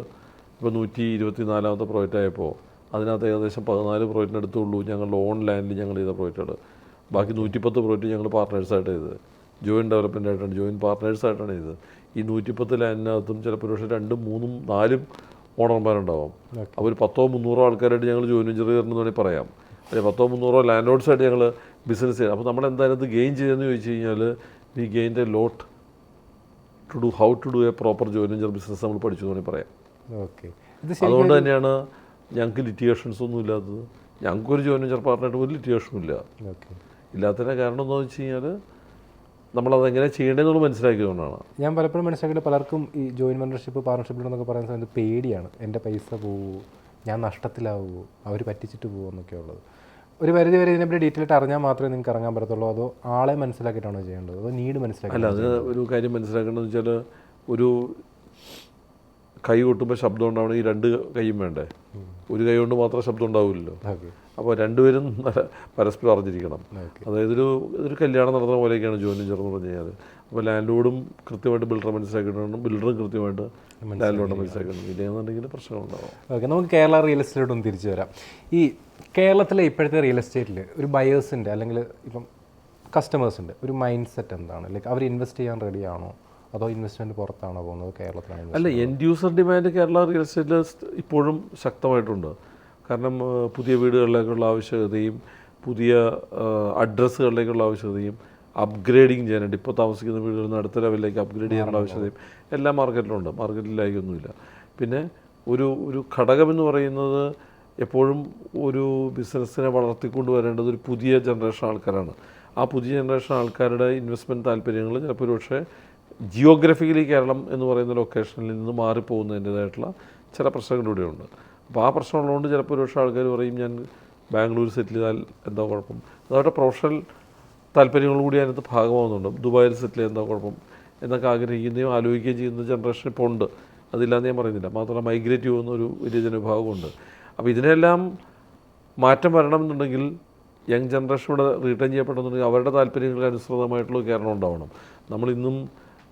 ഇപ്പോൾ 124ാമത്തെ പ്രോജക്റ്റ് ആയപ്പോൾ അതിനകത്ത് ഏകദേശം 14 പ്രോജക്റ്റിനടുത്തുള്ളൂ ഞങ്ങളുടെ ഓൺ ലാൻഡിൽ ഞങ്ങൾ ചെയ്ത പ്രോജക്റ്റുകൾ. ബാക്കി 110 പ്രോജക്റ്റ് ഞങ്ങൾ പാർട്ട്നേഴ്സായിട്ട് ചെയ്തത്, ജോയിൻറ്റ് ഡെവലപ്മെൻ്റ് ആയിട്ടാണ്, ജോയിൻറ്റ് പാർട്ട്നേഴ്സായിട്ടാണ് ചെയ്തത്. ഈ 110 ലാൻഡിനകത്തും ചിലപ്പോൾ പക്ഷേ 2, 3, 4 ഓണർമാരുണ്ടാവും. അപ്പോൾ 100-300 ആൾക്കാരായിട്ട് ഞങ്ങൾ ജോയിൻ വെഞ്ചർ ചെയ്യണമെന്ന് വേണമെങ്കിൽ പറയാം. അല്ലെങ്കിൽ 100-300 ലാൻഡ് ലോഡ്സായിട്ട് ഞങ്ങൾ ബിസിനസ് ചെയ്യാം. അപ്പോൾ നമ്മൾ എന്തായാലും ഇത് ഗെയിൻ ചെയ്തെന്ന് ചോദിച്ചു കഴിഞ്ഞാൽ we gain a lot to do how to do a proper join venture business നമ്മൾ പഠിച്ചു എന്ന് വേണമെങ്കിൽ പറയാം. ഓക്കെ, അതുകൊണ്ട് തന്നെയാണ് ഞങ്ങൾക്ക് ലിറ്റിഗേഷൻസ് ഒന്നും ഇല്ലാത്തത്. ഞങ്ങൾക്കൊരു ജോയിൻ വെഞ്ചർ പാർട്ട്ണറായിട്ട് ഒരു ലിറ്റിഗേഷനും ഇല്ല. ഇല്ലാത്തതിൻ്റെ കാരണം എന്താണെന്ന് വെച്ച് കഴിഞ്ഞാൽ നമ്മളതെങ്ങനെ ചെയ്യേണ്ടതെന്നുള്ളത് മനസ്സിലാക്കിയതുകൊണ്ടാണ്. ഞാൻ പലപ്പോഴും മനസ്സിലാക്കിയിട്ട് പലർക്കും ഈ ജോയിൻ മെമ്പർഷിപ്പ് പാർട്ണർഷിപ്പിലെന്നൊക്കെ പറയുന്ന സമയത്ത് പേടിയാണ്. എൻ്റെ പൈസ പോവുമോ, ഞാൻ നഷ്ടത്തിലാവുമോ, അവർ പറ്റിച്ചിട്ട് പോകുമോ എന്നൊക്കെ ഉള്ളത്. ഒരു പരിധി വരെ ഇതിനെപ്പറ്റി ഡീറ്റെയിൽ ആയിട്ട് അറിഞ്ഞാൽ മാത്രമേ നിങ്ങൾക്ക് ഇറങ്ങാൻ പറ്റത്തുള്ളൂ? അതോ ആളെ മനസ്സിലാക്കിയിട്ടാണോ ചെയ്യേണ്ടത്? അതോ നീഡ് മനസ്സിലാക്കി? അല്ല, അത് ഒരു കാര്യം മനസ്സിലാക്കേണ്ടതെന്ന് വെച്ചാൽ ഒരു കൈ കൊട്ടുമ്പോൾ ശബ്ദം ഉണ്ടാവണം, ഈ 2 കൈയും വേണ്ടേ. ഒരു കൈ കൊണ്ട് മാത്രം ശബ്ദം ഉണ്ടാവില്ലല്ലോ. അപ്പോൾ രണ്ടുപേരും പരസ്പരം അറിഞ്ഞിരിക്കണം. അതായത് ഒരു കല്യാണം നടത്തുന്ന പോലെയൊക്കെയാണ് ജോയിൻ വെഞ്ചർ എന്ന് പറഞ്ഞു കഴിഞ്ഞാൽ. അപ്പോൾ ലാൻഡ് ലോഡും കൃത്യമായിട്ട് ബിൽഡറെ മനസ്സിലാക്കിയിട്ടുണ്ട്, ബിൽഡറും കൃത്യമായിട്ട് ലാൻഡ് ലോഡെ മനസ്സിലാക്കിയിട്ടുണ്ട്. ഇല്ലെന്നുണ്ടെങ്കിൽ പ്രശ്നങ്ങളുണ്ടാവും. ഓക്കെ, നമുക്ക് കേരള റിയൽ എസ്റ്റേറ്റോടൊന്ന് തിരിച്ചു വരാം. ഈ കേരളത്തിലെ ഇപ്പോഴത്തെ റിയൽ എസ്റ്റേറ്റിൽ ഒരു ബയേഴ്സിൻ്റെ അല്ലെങ്കിൽ ഇപ്പം കസ്റ്റമേഴ്സിൻ്റെ ഒരു മൈൻഡ് സെറ്റ് എന്താണ്? ലൈക്ക് അവർ ഇൻവെസ്റ്റ് ചെയ്യാൻ റെഡിയാണോ, അതോ ഇൻവെസ്റ്റ്മെൻറ്റ് പുറത്താണോ പോകുന്നത് കേരളത്തിലാണ്? അല്ല, end user demand Kerala real എസ്റ്റേറ്റിൽ ഇപ്പോഴും ശക്തമായിട്ടുണ്ട്. കാരണം പുതിയ വീടുകളിലേക്കുള്ള ആവശ്യകതയും പുതിയ അഡ്രസ്സുകളിലേക്കുള്ള ആവശ്യകതയും അപ്ഗ്രേഡിങ് ചെയ്യാനായിട്ട് ഇപ്പോൾ താമസിക്കുന്ന വീടുകളിൽ നിന്ന് അടുത്ത ലെവലിലേക്ക് അപ്ഗ്രേഡ് ചെയ്യാനുള്ള ആവശ്യകതയും എല്ലാ മാർക്കറ്റിലുണ്ട്. മാർക്കറ്റിലായൊന്നുമില്ല. പിന്നെ ഒരു ഘടകമെന്ന് പറയുന്നത് എപ്പോഴും ഒരു ബിസിനസ്സിനെ വളർത്തിക്കൊണ്ട് വരേണ്ടത് ഒരു പുതിയ ജനറേഷൻ ആൾക്കാരാണ്. ആ പുതിയ ജനറേഷൻ ആൾക്കാരുടെ ഇൻവെസ്റ്റ്മെൻറ്റ് താല്പര്യങ്ങൾ ചിലപ്പോൾ പക്ഷേ ജിയോഗ്രഫിക്കലി കേരളം എന്ന് പറയുന്ന ലൊക്കേഷനിൽ നിന്ന് മാറിപ്പോകുന്നതിൻ്റേതായിട്ടുള്ള ചില പ്രശ്നങ്ങളിലൂടെയുണ്ട്. അപ്പോൾ ആ പ്രശ്നമുള്ളതുകൊണ്ട് ചിലപ്പോൾ ഒരു പക്ഷേ ആൾക്കാർ പറയും ഞാൻ ബാംഗ്ലൂർ സെറ്റിൽ ചെയ്താൽ എന്താ കുഴപ്പം, അതവരുടെ പ്രൊഫഷണൽ താല്പര്യങ്ങൾ കൂടി അതിനകത്ത് ഭാഗമാകുന്നുണ്ട്. ദുബായിൽ സെറ്റിൽ ചെയ്താൽ എന്താ കുഴപ്പം എന്നൊക്കെ ആഗ്രഹിക്കുകയും ആലോചിക്കുകയും ചെയ്യുന്ന ജനറേഷൻ ഇപ്പോൾ ഉണ്ട്. അതില്ലാന്ന് ഞാൻ പറയുന്നില്ല. മാത്രമല്ല മൈഗ്രേറ്റ് ചെയ്യുന്ന ഒരു വലിയ ജനവിഭാഗമുണ്ട്. അപ്പോൾ ഇതിനെല്ലാം മാറ്റം വരണമെന്നുണ്ടെങ്കിൽ യങ് ജനറേഷൻ ഇവിടെ റീറ്റേൺ ചെയ്യപ്പെടണമെന്നുണ്ടെങ്കിൽ അവരുടെ താല്പര്യങ്ങൾക്ക് അനുസൃതമായിട്ടുള്ള കേരളം ഉണ്ടാവണം. നമ്മളിന്നും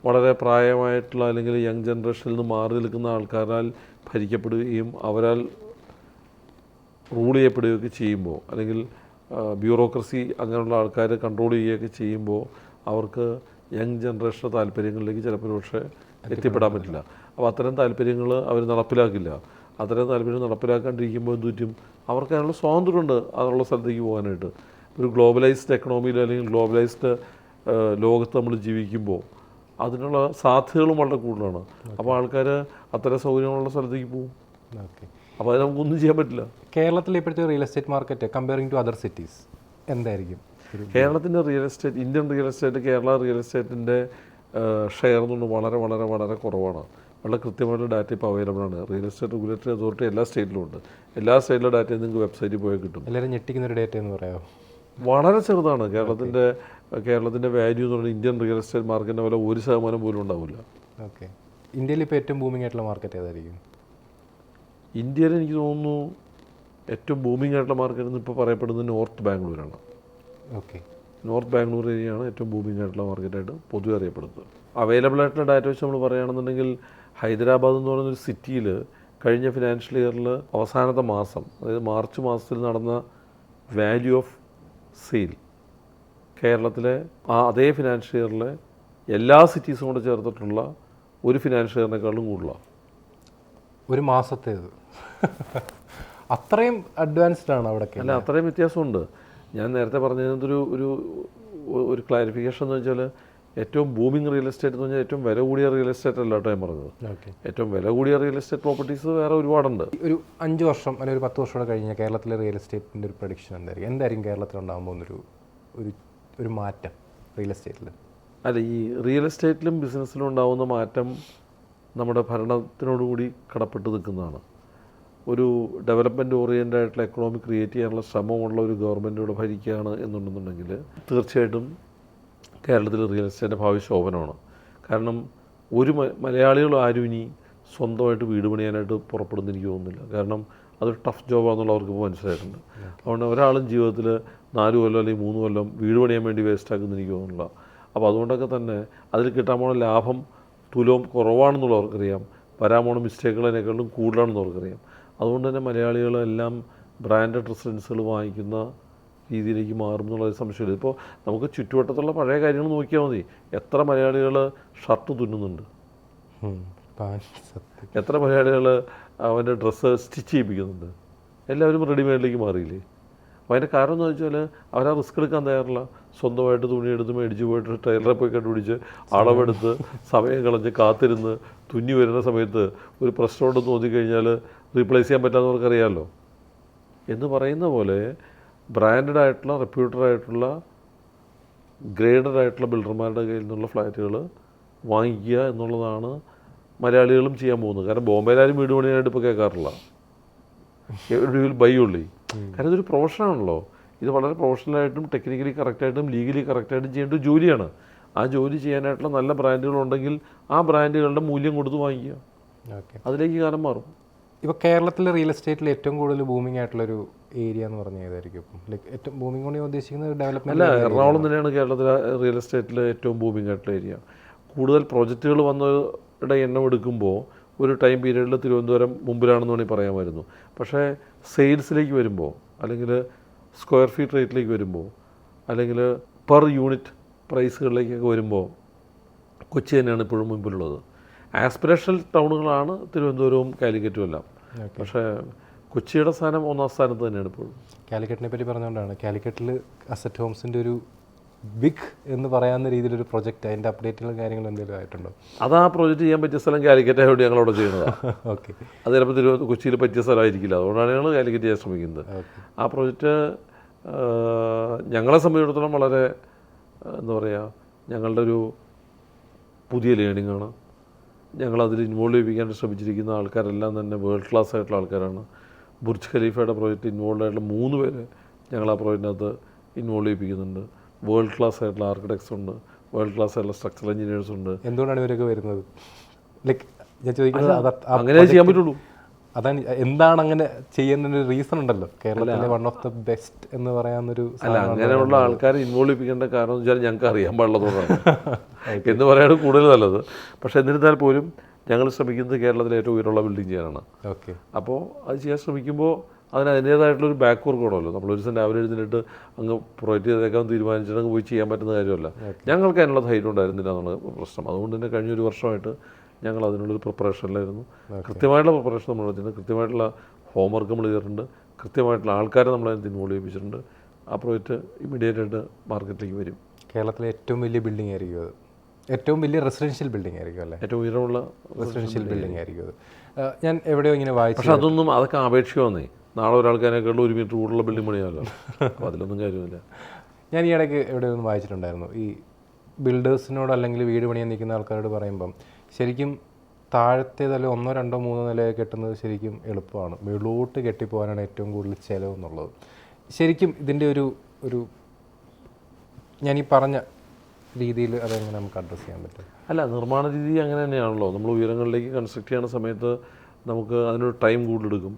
വളരെ പ്രായമായിട്ടുള്ള അല്ലെങ്കിൽ യങ് ജനറേഷനിൽ നിന്ന് മാറി നിൽക്കുന്ന ആൾക്കാരാൽ ഭരിക്കപ്പെടുകയും അവരാൽ റൂൾ ചെയ്യപ്പെടുകയൊക്കെ ചെയ്യുമ്പോൾ, അല്ലെങ്കിൽ ബ്യൂറോക്രസി അങ്ങനെയുള്ള ആൾക്കാർ കൺട്രോൾ ചെയ്യുകയൊക്കെ ചെയ്യുമ്പോൾ അവർക്ക് യങ് ജനറേഷൻ്റെ താല്പര്യങ്ങളിലേക്ക് ചിലപ്പോൾ പക്ഷേ എത്തിപ്പെടാൻ പറ്റില്ല. അപ്പോൾ അത്തരം താല്പര്യങ്ങൾ അവർ നടപ്പിലാക്കില്ല. അത്തരം താല്പര്യം നടപ്പിലാക്കാണ്ടിരിക്കുമ്പോൾ എന്ത് പറ്റും? അവർക്ക് അതിനുള്ള സ്വാതന്ത്ര്യമുണ്ട് അതുള്ള സ്ഥലത്തേക്ക് പോകാനായിട്ട്. ഒരു ഗ്ലോബലൈസ്ഡ് എക്കണോമിയിൽ അല്ലെങ്കിൽ ഗ്ലോബലൈസ്ഡ് ലോകത്ത് നമ്മൾ ജീവിക്കുമ്പോൾ അതിനുള്ള സാധ്യതകളും വളരെ കൂടുതലാണ്. അപ്പോൾ ആൾക്കാർ അത്തരം സൗകര്യങ്ങളുള്ള സ്ഥലത്തേക്ക് പോകും. ഓക്കെ, അപ്പോൾ അത് നമുക്കൊന്നും ചെയ്യാൻ പറ്റില്ല. കേരളത്തിലെ ഇപ്പോഴത്തെ real estate market comparing to other cities എന്തായിരിക്കും? കേരളത്തിൻ്റെ real estate, Indian real estate, Kerala real എസ്റ്റേറ്റിൻ്റെ ഷെയർ എന്നുകൊണ്ട് വളരെ വളരെ വളരെ കുറവാണ്. വളരെ കൃത്യമായിട്ട് ഡാറ്റ ഇപ്പോൾ അവൈലബിൾ ആണ്. റിയൽ എസ്റ്റേറ്റ് റെഗുലേറ്ററി അതോറിറ്റി എല്ലാ സ്റ്റേറ്റിലും ഉണ്ട്. എല്ലാ സ്റ്റേറ്റിലെ ഡാറ്റയും നിങ്ങൾക്ക് വെബ്സൈറ്റിൽ പോയാൽ കിട്ടും. എല്ലാവരും ഞെട്ടിക്കുന്നൊരു ഡേറ്റ എന്ന് പറയാമോ? വളരെ ചെറുതാണ്. കേരളത്തിൻ്റെ വാല്യൂ എന്ന് പറയുന്നത് ഇന്ത്യൻ റിയൽ എസ്റ്റേറ്റ് മാർക്കറ്റിൻ്റെ വില 1% പോലും ഉണ്ടാവില്ല. ഓക്കെ, ഇന്ത്യയിൽ ഇപ്പോൾ ഏറ്റവും ബൂമിംഗ് ആയിട്ടുള്ള മാർക്കറ്റ് ഏതായിരിക്കും? ഇന്ത്യയിൽ എനിക്ക് തോന്നുന്നു ഏറ്റവും ബൂമിംഗ് ആയിട്ടുള്ള മാർക്കറ്റ് എന്ന് ഇപ്പോൾ പറയപ്പെടുന്നത് നോർത്ത് ബാംഗ്ലൂരാണ്. ഓക്കെ, നോർത്ത് ബാംഗ്ലൂർ ഏരിയയാണ് ഏറ്റവും ബൂമിംഗ് ആയിട്ടുള്ള മാർക്കറ്റായിട്ട് പൊതുവെ അറിയപ്പെടുന്നത്. അവൈലബിൾ ആയിട്ടുള്ള ഡാറ്റ വെച്ച് നമ്മൾ പറയുകയാണെന്നുണ്ടെങ്കിൽ ഹൈദരാബാദ് എന്ന് പറയുന്നൊരു സിറ്റിയിൽ കഴിഞ്ഞ ഫിനാൻഷ്യൽ ഇയറിൽ അവസാനത്തെ മാസം, അതായത് മാർച്ച് മാസത്തിൽ നടന്ന വാല്യൂ ഓഫ് സെയിൽ കേരളത്തിലെ അതേ ഫിനാൻഷ്യൽ ഇയറിലെ എല്ലാ സിറ്റീസും കൂടെ ചേർത്തിട്ടുള്ള ഒരു ഫിനാൻഷ്യൽ ഇയറിനേക്കാളും കൂടുതലാണ്. ഒരു മാസത്തേത് അത്രയും അഡ്വാൻസ്ഡ് ആണ് അവിടെ? അല്ല, അത്രയും വ്യത്യാസമുണ്ട്. ഞാൻ നേരത്തെ പറഞ്ഞതിനകത്തൊരു ഒരു ഒരു ക്ലാരിഫിക്കേഷൻ എന്ന് വെച്ചാൽ ഏറ്റവും ബൂമിങ് റിയൽ എസ്റ്റേറ്റ് എന്ന് പറഞ്ഞാൽ ഏറ്റവും വില കൂടിയ റിയൽ എസ്റ്റേറ്റ് അല്ല കേട്ടോ ഞാൻ പറഞ്ഞത്. ഏറ്റവും വില കൂടിയ റിയൽ എസ്റ്റേറ്റ് പ്രോപ്പർട്ടീസ് വേറെ ഒരുപാടുണ്ട്. ഒരു 5 വർഷം അല്ലെങ്കിൽ ഒരു 10 വർഷം കഴിഞ്ഞാൽ കേരളത്തിലെ റിയൽ എസ്റ്റേറ്റിൻ്റെ ഒരു പ്രൊഡിക്ഷൻ എന്തായിരിക്കും കേരളത്തിൽ ഉണ്ടാകാൻ പോകുന്നൊരു ഒരു മാറ്റം റിയൽ എസ്റ്റേറ്റിൽ? അല്ല, ഈ റിയൽ എസ്റ്റേറ്റിലും ബിസിനസ്സിലും ഉണ്ടാകുന്ന മാറ്റം നമ്മുടെ ഭരണത്തിനോടുകൂടി കടപ്പെട്ട് നിൽക്കുന്നതാണ്. ഒരു ഡെവലപ്മെൻറ്റ് ഓറിയൻറ്റഡ് ആയിട്ടുള്ള എക്കണോമി ക്രിയേറ്റ് ചെയ്യാനുള്ള ശ്രമമുള്ള ഒരു ഗവൺമെൻറ്റിലൂടെ ഭരിക്കുകയാണ് എന്നുണ്ടെന്നുണ്ടെങ്കിൽ തീർച്ചയായിട്ടും കേരളത്തിൽ റിയൽ എസ്റ്റേറ്റിൻ്റെ ഭാവി ശോഭനമാണ്. കാരണം ഒരു മലയാളികൾ ആരും ഇനി സ്വന്തമായിട്ട് വീട് പണിയാനായിട്ട് പുറപ്പെടുന്ന എനിക്ക് തോന്നുന്നില്ല. കാരണം അതൊരു ടഫ് ജോബാണെന്നുള്ള അവർക്ക് ഇപ്പോൾ മനസ്സിലായിട്ടുണ്ട്. അതുകൊണ്ട് ഒരാളും ജീവിതത്തിൽ 4 കൊല്ലം അല്ലെങ്കിൽ 3 കൊല്ലം വീട് പണിയാൻ വേണ്ടി വേസ്റ്റാക്കുമെന്ന് എനിക്ക് തോന്നുന്നില്ല. അപ്പോൾ അതുകൊണ്ടൊക്കെ തന്നെ അതിൽ കിട്ടാൻ പോണ ലാഭം തുലവും കുറവാണെന്നുള്ളവർക്കറിയാം. വരാൻ പോണ മിസ്റ്റേക്കുകളതിനേക്കാളും കൂടുതലാണെന്ന് അവർക്കറിയാം. അതുകൊണ്ട് തന്നെ മലയാളികളെല്ലാം ബ്രാൻഡഡ് റെസിഡൻസുകൾ വാങ്ങിക്കുന്ന രീതിയിലേക്ക് മാറും എന്നുള്ളത് സംശയമില്ല. ഇപ്പോൾ നമുക്ക് ചുറ്റുവട്ടത്തുള്ള പഴയ കാര്യങ്ങൾ നോക്കിയാൽ മതി. എത്ര മലയാളികൾ ഷർട്ട് തുന്നുന്നുണ്ട്, എത്ര മലയാളികൾ അവൻ്റെ ഡ്രസ്സ് സ്റ്റിച്ച് ചെയ്യിപ്പിക്കുന്നുണ്ട്. എല്ലാവരും റെഡിമെയ്ഡിലേക്ക് മാറിയില്ലേ? അപ്പോൾ അതിൻ്റെ കാരണം എന്ന് വെച്ചാൽ അവരാ റിസ്ക് എടുക്കാൻ തയ്യാറില്ല. സ്വന്തമായിട്ട് തുണിയെടുത്ത് മേടിച്ച് പോയിട്ട് ടൈലറെ പോയി കണ്ടുപിടിച്ച് അളവെടുത്ത് സമയം കളഞ്ഞ് കാത്തിരുന്ന് തുന്നി വരുന്ന സമയത്ത് ഒരു പ്രശ്നമുണ്ടെന്ന് തോന്നിക്കഴിഞ്ഞാൽ റീപ്ലേസ് ചെയ്യാൻ പറ്റാത്തവർക്കറിയാമല്ലോ. എന്ന് പറയുന്ന പോലെ ബ്രാൻഡഡ് ആയിട്ടുള്ള റെപ്യൂട്ടഡ് ആയിട്ടുള്ള ഗ്രേഡഡ് ആയിട്ടുള്ള ബിൽഡർമാരുടെ കയ്യിൽ നിന്നുള്ള ഫ്ലാറ്റുകൾ വാങ്ങിക്കുക എന്നുള്ളതാണ് മലയാളികളും ചെയ്യാൻ പോകുന്നത്. കാരണം ബോംബെയിലാരും വീട് പണിയാനായിട്ട് ഇപ്പോൾ കേൾക്കാറില്ല. ബൈ ഉള്ളി. കാരണം ഇതൊരു പ്രൊഫഷനാണല്ലോ. ഇത് വളരെ പ്രൊഫഷണലായിട്ടും ടെക്നിക്കലി കറക്റ്റായിട്ടും ലീഗലി കറക്റ്റായിട്ടും ചെയ്യേണ്ട ഒരു ജോലിയാണ്. ആ ജോലി ചെയ്യാനായിട്ടുള്ള നല്ല ബ്രാൻഡുകളുണ്ടെങ്കിൽ ആ ബ്രാൻഡുകളുടെ മൂല്യം കൊടുത്ത് വാങ്ങിക്കുക. അതിലേക്ക് കാലം മാറും. ഇപ്പോൾ കേരളത്തിലെ റിയൽ എസ്റ്റേറ്റിൽ ഏറ്റവും കൂടുതൽ ബൂമിംഗ് ആയിട്ടുള്ളൊരു ഏരിയ എന്ന് പറഞ്ഞാൽ ഏതായിരിക്കും? ലൈക്ക് ഏറ്റവും ബൂമിംഗ് കൊണ്ട് ഉദ്ദേശിക്കുന്നത് ഡെവലപ്മെൻറ്റ് അല്ല, എറണാകുളം തന്നെയാണ് കേരളത്തിലെ റിയൽ എസ്റ്റേറ്റിൽ ഏറ്റവും ബൂമിംഗ് ആയിട്ടുള്ള ഏരിയ. കൂടുതൽ പ്രോജക്റ്റുകൾ വന്നവരുടെ എണ്ണം എടുക്കുമ്പോൾ ഒരു ടൈം പീരീഡിൽ തിരുവനന്തപുരം മുമ്പിലാണെന്ന് വേണമെങ്കിൽ പറയാമായിരുന്നു. പക്ഷേ സെയിൽസിലേക്ക് വരുമ്പോൾ, അല്ലെങ്കിൽ സ്ക്വയർ ഫീറ്റ് റേറ്റിലേക്ക് വരുമ്പോൾ, അല്ലെങ്കിൽ പെർ യൂണിറ്റ് പ്രൈസുകളിലേക്കൊക്കെ വരുമ്പോൾ കൊച്ചി തന്നെയാണ് ഇപ്പോഴും മുമ്പിലുള്ളത്. ആസ്പിറേഷണൽ ടൗണുകളാണ് തിരുവനന്തപുരവും കാലിക്കറ്റും എല്ലാം. പക്ഷേ കൊച്ചിയുടെ സ്ഥാനം 1ാം സ്ഥാനത്ത് തന്നെയാണ് ഇപ്പോഴും. കാലിക്കറ്റിനെ പറ്റി പറഞ്ഞുകൊണ്ടാണ് കാലിക്കറ്റിൽ അസറ്റ് ഹോംസിൻ്റെ ഒരു ബിഗ് എന്ന് പറയാവുന്ന രീതിയിലൊരു പ്രൊജക്റ്റ്, അതിൻ്റെ അപ്ഡേറ്റുകളും കാര്യങ്ങളും എന്തെങ്കിലും ആയിട്ടുണ്ടോ? അത് ആ പ്രോജക്റ്റ് ചെയ്യാൻ പറ്റിയ സ്ഥലം കാലിക്കറ്റ് ആയതുകൊണ്ട് ഞങ്ങളവിടെ ചെയ്യുന്നതാണ്. ഓക്കെ. അത് ചിലപ്പോൾ കൊച്ചിയിൽ പറ്റിയ സ്ഥലമായിരിക്കില്ല. അതുകൊണ്ടാണ് ഞങ്ങൾ കാലിക്കറ്റ് ചെയ്യാൻ ശ്രമിക്കുന്നത്. ആ പ്രോജക്റ്റ് ഞങ്ങളെ സംബന്ധിച്ചിടത്തോളം വളരെ എന്താ പറയുക, ഞങ്ങളുടെ ഒരു പുതിയ ലേണിംഗാണ്. ഞങ്ങളതിൽ ഇൻവോൾവ് ചെയ്യിപ്പിക്കാൻ ശ്രമിച്ചിരിക്കുന്ന ആൾക്കാരെല്ലാം തന്നെ വേൾഡ് ക്ലാസ് ആയിട്ടുള്ള ആൾക്കാരാണ്. ബുർജ് ഖലീഫയുടെ പ്രോജക്റ്റ് ഇൻവോൾവ് ആയിട്ടുള്ള 3 പേര് ഞങ്ങൾ ആ പ്രോജക്റ്റിനകത്ത് ഇൻവോൾവ് ചെയ്യിപ്പിക്കുന്നുണ്ട്. വേൾഡ് ക്ലാസ് ആയിട്ടുള്ള ആർക്കിടെക്ട്സ് ഉണ്ട്, വേൾഡ് ക്ലാസ് ആയിട്ടുള്ള സ്ട്രക്ചറൽ എഞ്ചിനീയേഴ്സ് ഉണ്ട്. എന്തുകൊണ്ടാണ് ഇവരൊക്കെ വരുന്നത്? ലൈക്ക് ഞാൻ ചോദിക്കുന്നത് അങ്ങനെ ചെയ്യാൻ പറ്റുള്ളൂ. അതാണ് എന്താണ് അങ്ങനെ ചെയ്യുന്നതിന് റീസൺ ഉണ്ടല്ലോ. കേരളത്തിലെ വൺ ഓഫ് ദ ബെസ്റ്റ് എന്ന് പറയാവുന്നൊരു അല്ല, അങ്ങനെയുള്ള ആൾക്കാരെ ഇൻവോൾവ് ചെയ്യിപ്പിക്കേണ്ട കാരണം എന്ന് വെച്ചാൽ ഞങ്ങൾക്ക് അറിയാൻ പാടുള്ളതുകൊണ്ടാണ് എന്ന് പറയാനാണ് കൂടുതൽ നല്ലത്. പക്ഷേ എന്നിരുന്നാൽ പോലും ഞങ്ങൾ ശ്രമിക്കുന്നത് കേരളത്തിലെ ഏറ്റവും ഉയരമുള്ള ബിൽഡിംഗ് ചെയ്യാനാണ്. ഓക്കെ. അപ്പോൾ അത് ചെയ്യാൻ ശ്രമിക്കുമ്പോൾ അതിന് അതിൻ്റേതായിട്ടുള്ളൊരു ബാക്ക് വർക്ക് വേണമല്ലോ. നമ്മൾ ഒരു ദിവസം രാവിലെ എഴുന്നേറ്റ് അങ്ങ് പ്രൊജക്റ്റ് ചെയ്തേക്കാൻ തീരുമാനിച്ചിട്ട് അങ്ങ് പോയി ചെയ്യാൻ പറ്റുന്ന കാര്യമല്ല. ഞങ്ങൾക്ക് അതിനുള്ള ധൈര്യം ഉണ്ടായിരുന്നില്ല എന്നുള്ള പ്രശ്നം. അതുകൊണ്ട് തന്നെ കഴിഞ്ഞൊരു വർഷമായിട്ട് ഞങ്ങൾ അതിനുള്ളൊരു പ്രിപ്പറേഷനിലായിരുന്നു. കൃത്യമായിട്ടുള്ള പ്രിപ്പറേഷൻ നമ്മൾ വെച്ചിട്ടുണ്ട്, കൃത്യമായിട്ടുള്ള ഹോംവർക്ക് നമ്മൾ ചെയ്തിട്ടുണ്ട്, കൃത്യമായിട്ടുള്ള ആൾക്കാരെ നമ്മളതിന് ഇൻവോൾവ് ചെയ്യിപ്പിച്ചിട്ടുണ്ട്. ആ പ്രോജക്റ്റ് ഇമ്മീഡിയറ്റ് ആയിട്ട് മാർക്കറ്റിലേക്ക് വരും. കേരളത്തിലെ ഏറ്റവും വലിയ ബിൽഡിംഗ് ആയിരിക്കും അത്. ഏറ്റവും വലിയ റെസിഡൻഷ്യൽ ബിൽഡിംഗ് ആയിരിക്കും അല്ലേ? ഏറ്റവും ഉയരമുള്ള റെസിഡൻഷ്യൽ ബിൽഡിംഗ് ആയിരിക്കും അത്. ഞാൻ എവിടെയോ ഇങ്ങനെ വായിച്ചു. പക്ഷേ അതൊക്കെ ആപേക്ഷികമാണേ. നാളെ ഒരാൾക്കാരെക്കാളും 1 മീറ്റർ കൂടുതലുള്ള ബിൽഡിംഗ് പണിയാമല്ലോ. അപ്പോൾ അതിലൊന്നും കാര്യമില്ല. ഞാൻ ഈ ഇടയ്ക്ക് എവിടെയോ ഒന്ന് വായിച്ചിട്ടുണ്ടായിരുന്നു, ഈ ബിൽഡേഴ്സിനോട് അല്ലെങ്കിൽ വീട് പണിയാൻ നിൽക്കുന്ന ആൾക്കാരോട് പറയുമ്പം ശരിക്കും താഴത്തേതല്ല 1, 2, 3 നിലയൊക്കെ കെട്ടുന്നത് ശരിക്കും എളുപ്പമാണ്, മുകളിലോട്ട് കെട്ടിപ്പോകാനാണ് ഏറ്റവും കൂടുതൽ ചിലവ് എന്നുള്ളത്. ശരിക്കും ഇതിൻ്റെ ഒരു ഞാൻ ഈ പറഞ്ഞ രീതിയിൽ അതെങ്ങനെ നമുക്ക് അഡ്രസ്സ് ചെയ്യാൻ പറ്റും? അല്ല, നിർമ്മാണ രീതി അങ്ങനെ തന്നെയാണല്ലോ. നമ്മൾ ഉയരങ്ങളിലേക്ക് കൺസ്ട്രക്ട് ചെയ്യുന്ന സമയത്ത് നമുക്ക് അതിനൊരു ടൈം കൂടുതലെടുക്കും.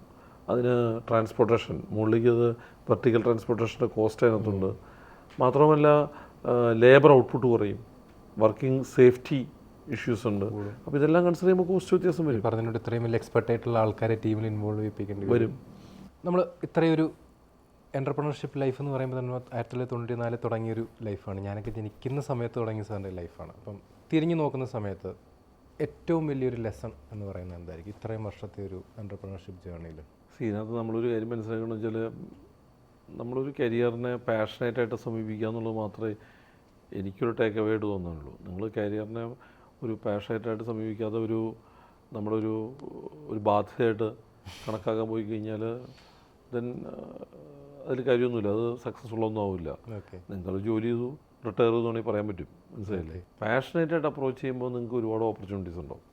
അതിന് ട്രാൻസ്പോർട്ടേഷൻ, മുകളിലേക്ക് അത് വെർട്ടിക്കൽ ട്രാൻസ്പോർട്ടേഷൻ്റെ കോസ്റ്റ് അതിനകത്തുണ്ട്. മാത്രമല്ല ലേബർ ഔട്ട്പുട്ട് കുറയും, വർക്കിംഗ് സേഫ്റ്റി ഇഷ്യൂസ് ഉണ്ട്. അപ്പോൾ ഇതെല്ലാം കൺസിഡർ ചെയ്യുമ്പോൾ കോസ്റ്റ് വ്യത്യാസം വരും. പറഞ്ഞിട്ട് ഇത്രയും വലിയ എക്സ്പെർട്ട് ആയിട്ടുള്ള ആൾക്കാരെ ടീമിൽ ഇൻവോൾവ് ചെയ്യിപ്പിക്കേണ്ടി വരും. നമ്മൾ ഇത്രയൊരു എൻ്റർപ്രണർഷിപ്പ് ലൈഫ് എന്ന് പറയുമ്പോൾ തന്നെ 1994 തുടങ്ങിയൊരു ലൈഫാണ്. ഞാനൊക്കെ ജനിക്കുന്ന സമയത്ത് തുടങ്ങിയ സാറിൻ്റെ ലൈഫാണ്. അപ്പം തിരിഞ്ഞു നോക്കുന്ന സമയത്ത് ഏറ്റവും വലിയൊരു ലെസൺ എന്ന് പറയുന്നത് എന്തായിരിക്കും ഇത്രയും വർഷത്തെ ഒരു എൻ്റർപ്രണർഷിപ്പ് ജേർണിയിൽ? ഇതിനകത്ത് നമ്മളൊരു കാര്യം മനസ്സിലാക്കണമെന്ന് വെച്ചാൽ നമ്മളൊരു കരിയറിനെ പാഷനേറ്റായിട്ട് സമീപിക്കുക എന്നുള്ളത് മാത്രമേ എനിക്കൊരു ടേക്ക് അവേ ആയിട്ട് തോന്നുന്നുള്ളൂ. നിങ്ങൾ കരിയറിനെ ഒരു പാഷനേറ്റായിട്ട് സമീപിക്കാതെ നമ്മളൊരു ബാധ്യതയായിട്ട് കണക്കാക്കാൻ പോയി കഴിഞ്ഞാൽ ദെൻ അതിൽ കാര്യമൊന്നുമില്ല, അത് സക്സസ്ഫുൾ ഒന്നും ആവില്ല. നിങ്ങൾ ജോലി ചെയ്തു റിട്ടയർ ചെയ്തുകൊണ്ടെങ്കിൽ പറയാൻ പറ്റും, മനസ്സിലായില്ലേ? പാഷനേറ്റായിട്ട് അപ്രോച്ച് ചെയ്യുമ്പോൾ നിങ്ങൾക്ക് ഒരുപാട് ഓപ്പർച്യൂണിറ്റീസ് ഉണ്ടാവും.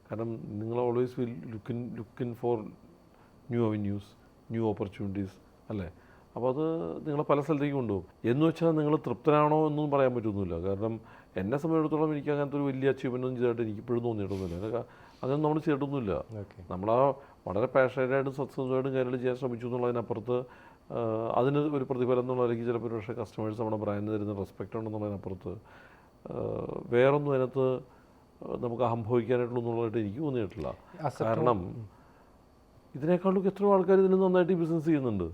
കാരണം നിങ്ങൾ always will lookin for new avenues, new opportunities, അല്ലേ? അപ്പോൾ അത് നിങ്ങളെ പല സ്ഥലത്തേക്ക് കൊണ്ടുപോകും. എന്ന് വെച്ചാൽ നിങ്ങൾ തൃപ്തനാണോ എന്നൊന്നും പറയാൻ പറ്റുന്നില്ല. കാരണം എന്നെ സംബന്ധിച്ചിടത്തോളം എനിക്ക് അങ്ങനത്തെ ഒരു വലിയ അച്ചീവ്മെൻ്റ് ഒന്നും ചെയ്തിട്ട് എനിക്ക് ഇപ്പോഴും തോന്നിയിട്ടൊന്നുമില്ല. അങ്ങനെ നമ്മൾ ചെയ്തിട്ടൊന്നുമില്ല. നമ്മളാ വളരെ പാഷനേറ്റായിട്ടും സത്യസന്ധമായിട്ടും കാര്യങ്ങൾ ചെയ്യാൻ ശ്രമിച്ചു എന്നുള്ളതിനപ്പുറത്ത് അതിന് ഒരു പ്രതിഫലം എന്നുള്ള അല്ലെങ്കിൽ ചിലപ്പോൾ ഒരു പക്ഷേ കസ്റ്റമേഴ്സ് നമ്മുടെ ബ്രാൻഡിന് തരുന്ന റെസ്പെക്റ്റ് ഉണ്ടെന്നുള്ളതിനപ്പുറത്ത് വേറൊന്നും അതിനകത്ത് നമുക്ക് അഹംഭവിക്കാനായിട്ടുള്ളതായിട്ട് എനിക്ക് തോന്നിയിട്ടില്ല. കാരണം ഇതിനേക്കാളൊക്കെ എത്രയോ ആൾക്കാർ ഇതിന് നന്നായിട്ട് ബിസിനസ് ചെയ്യുന്നുണ്ട്.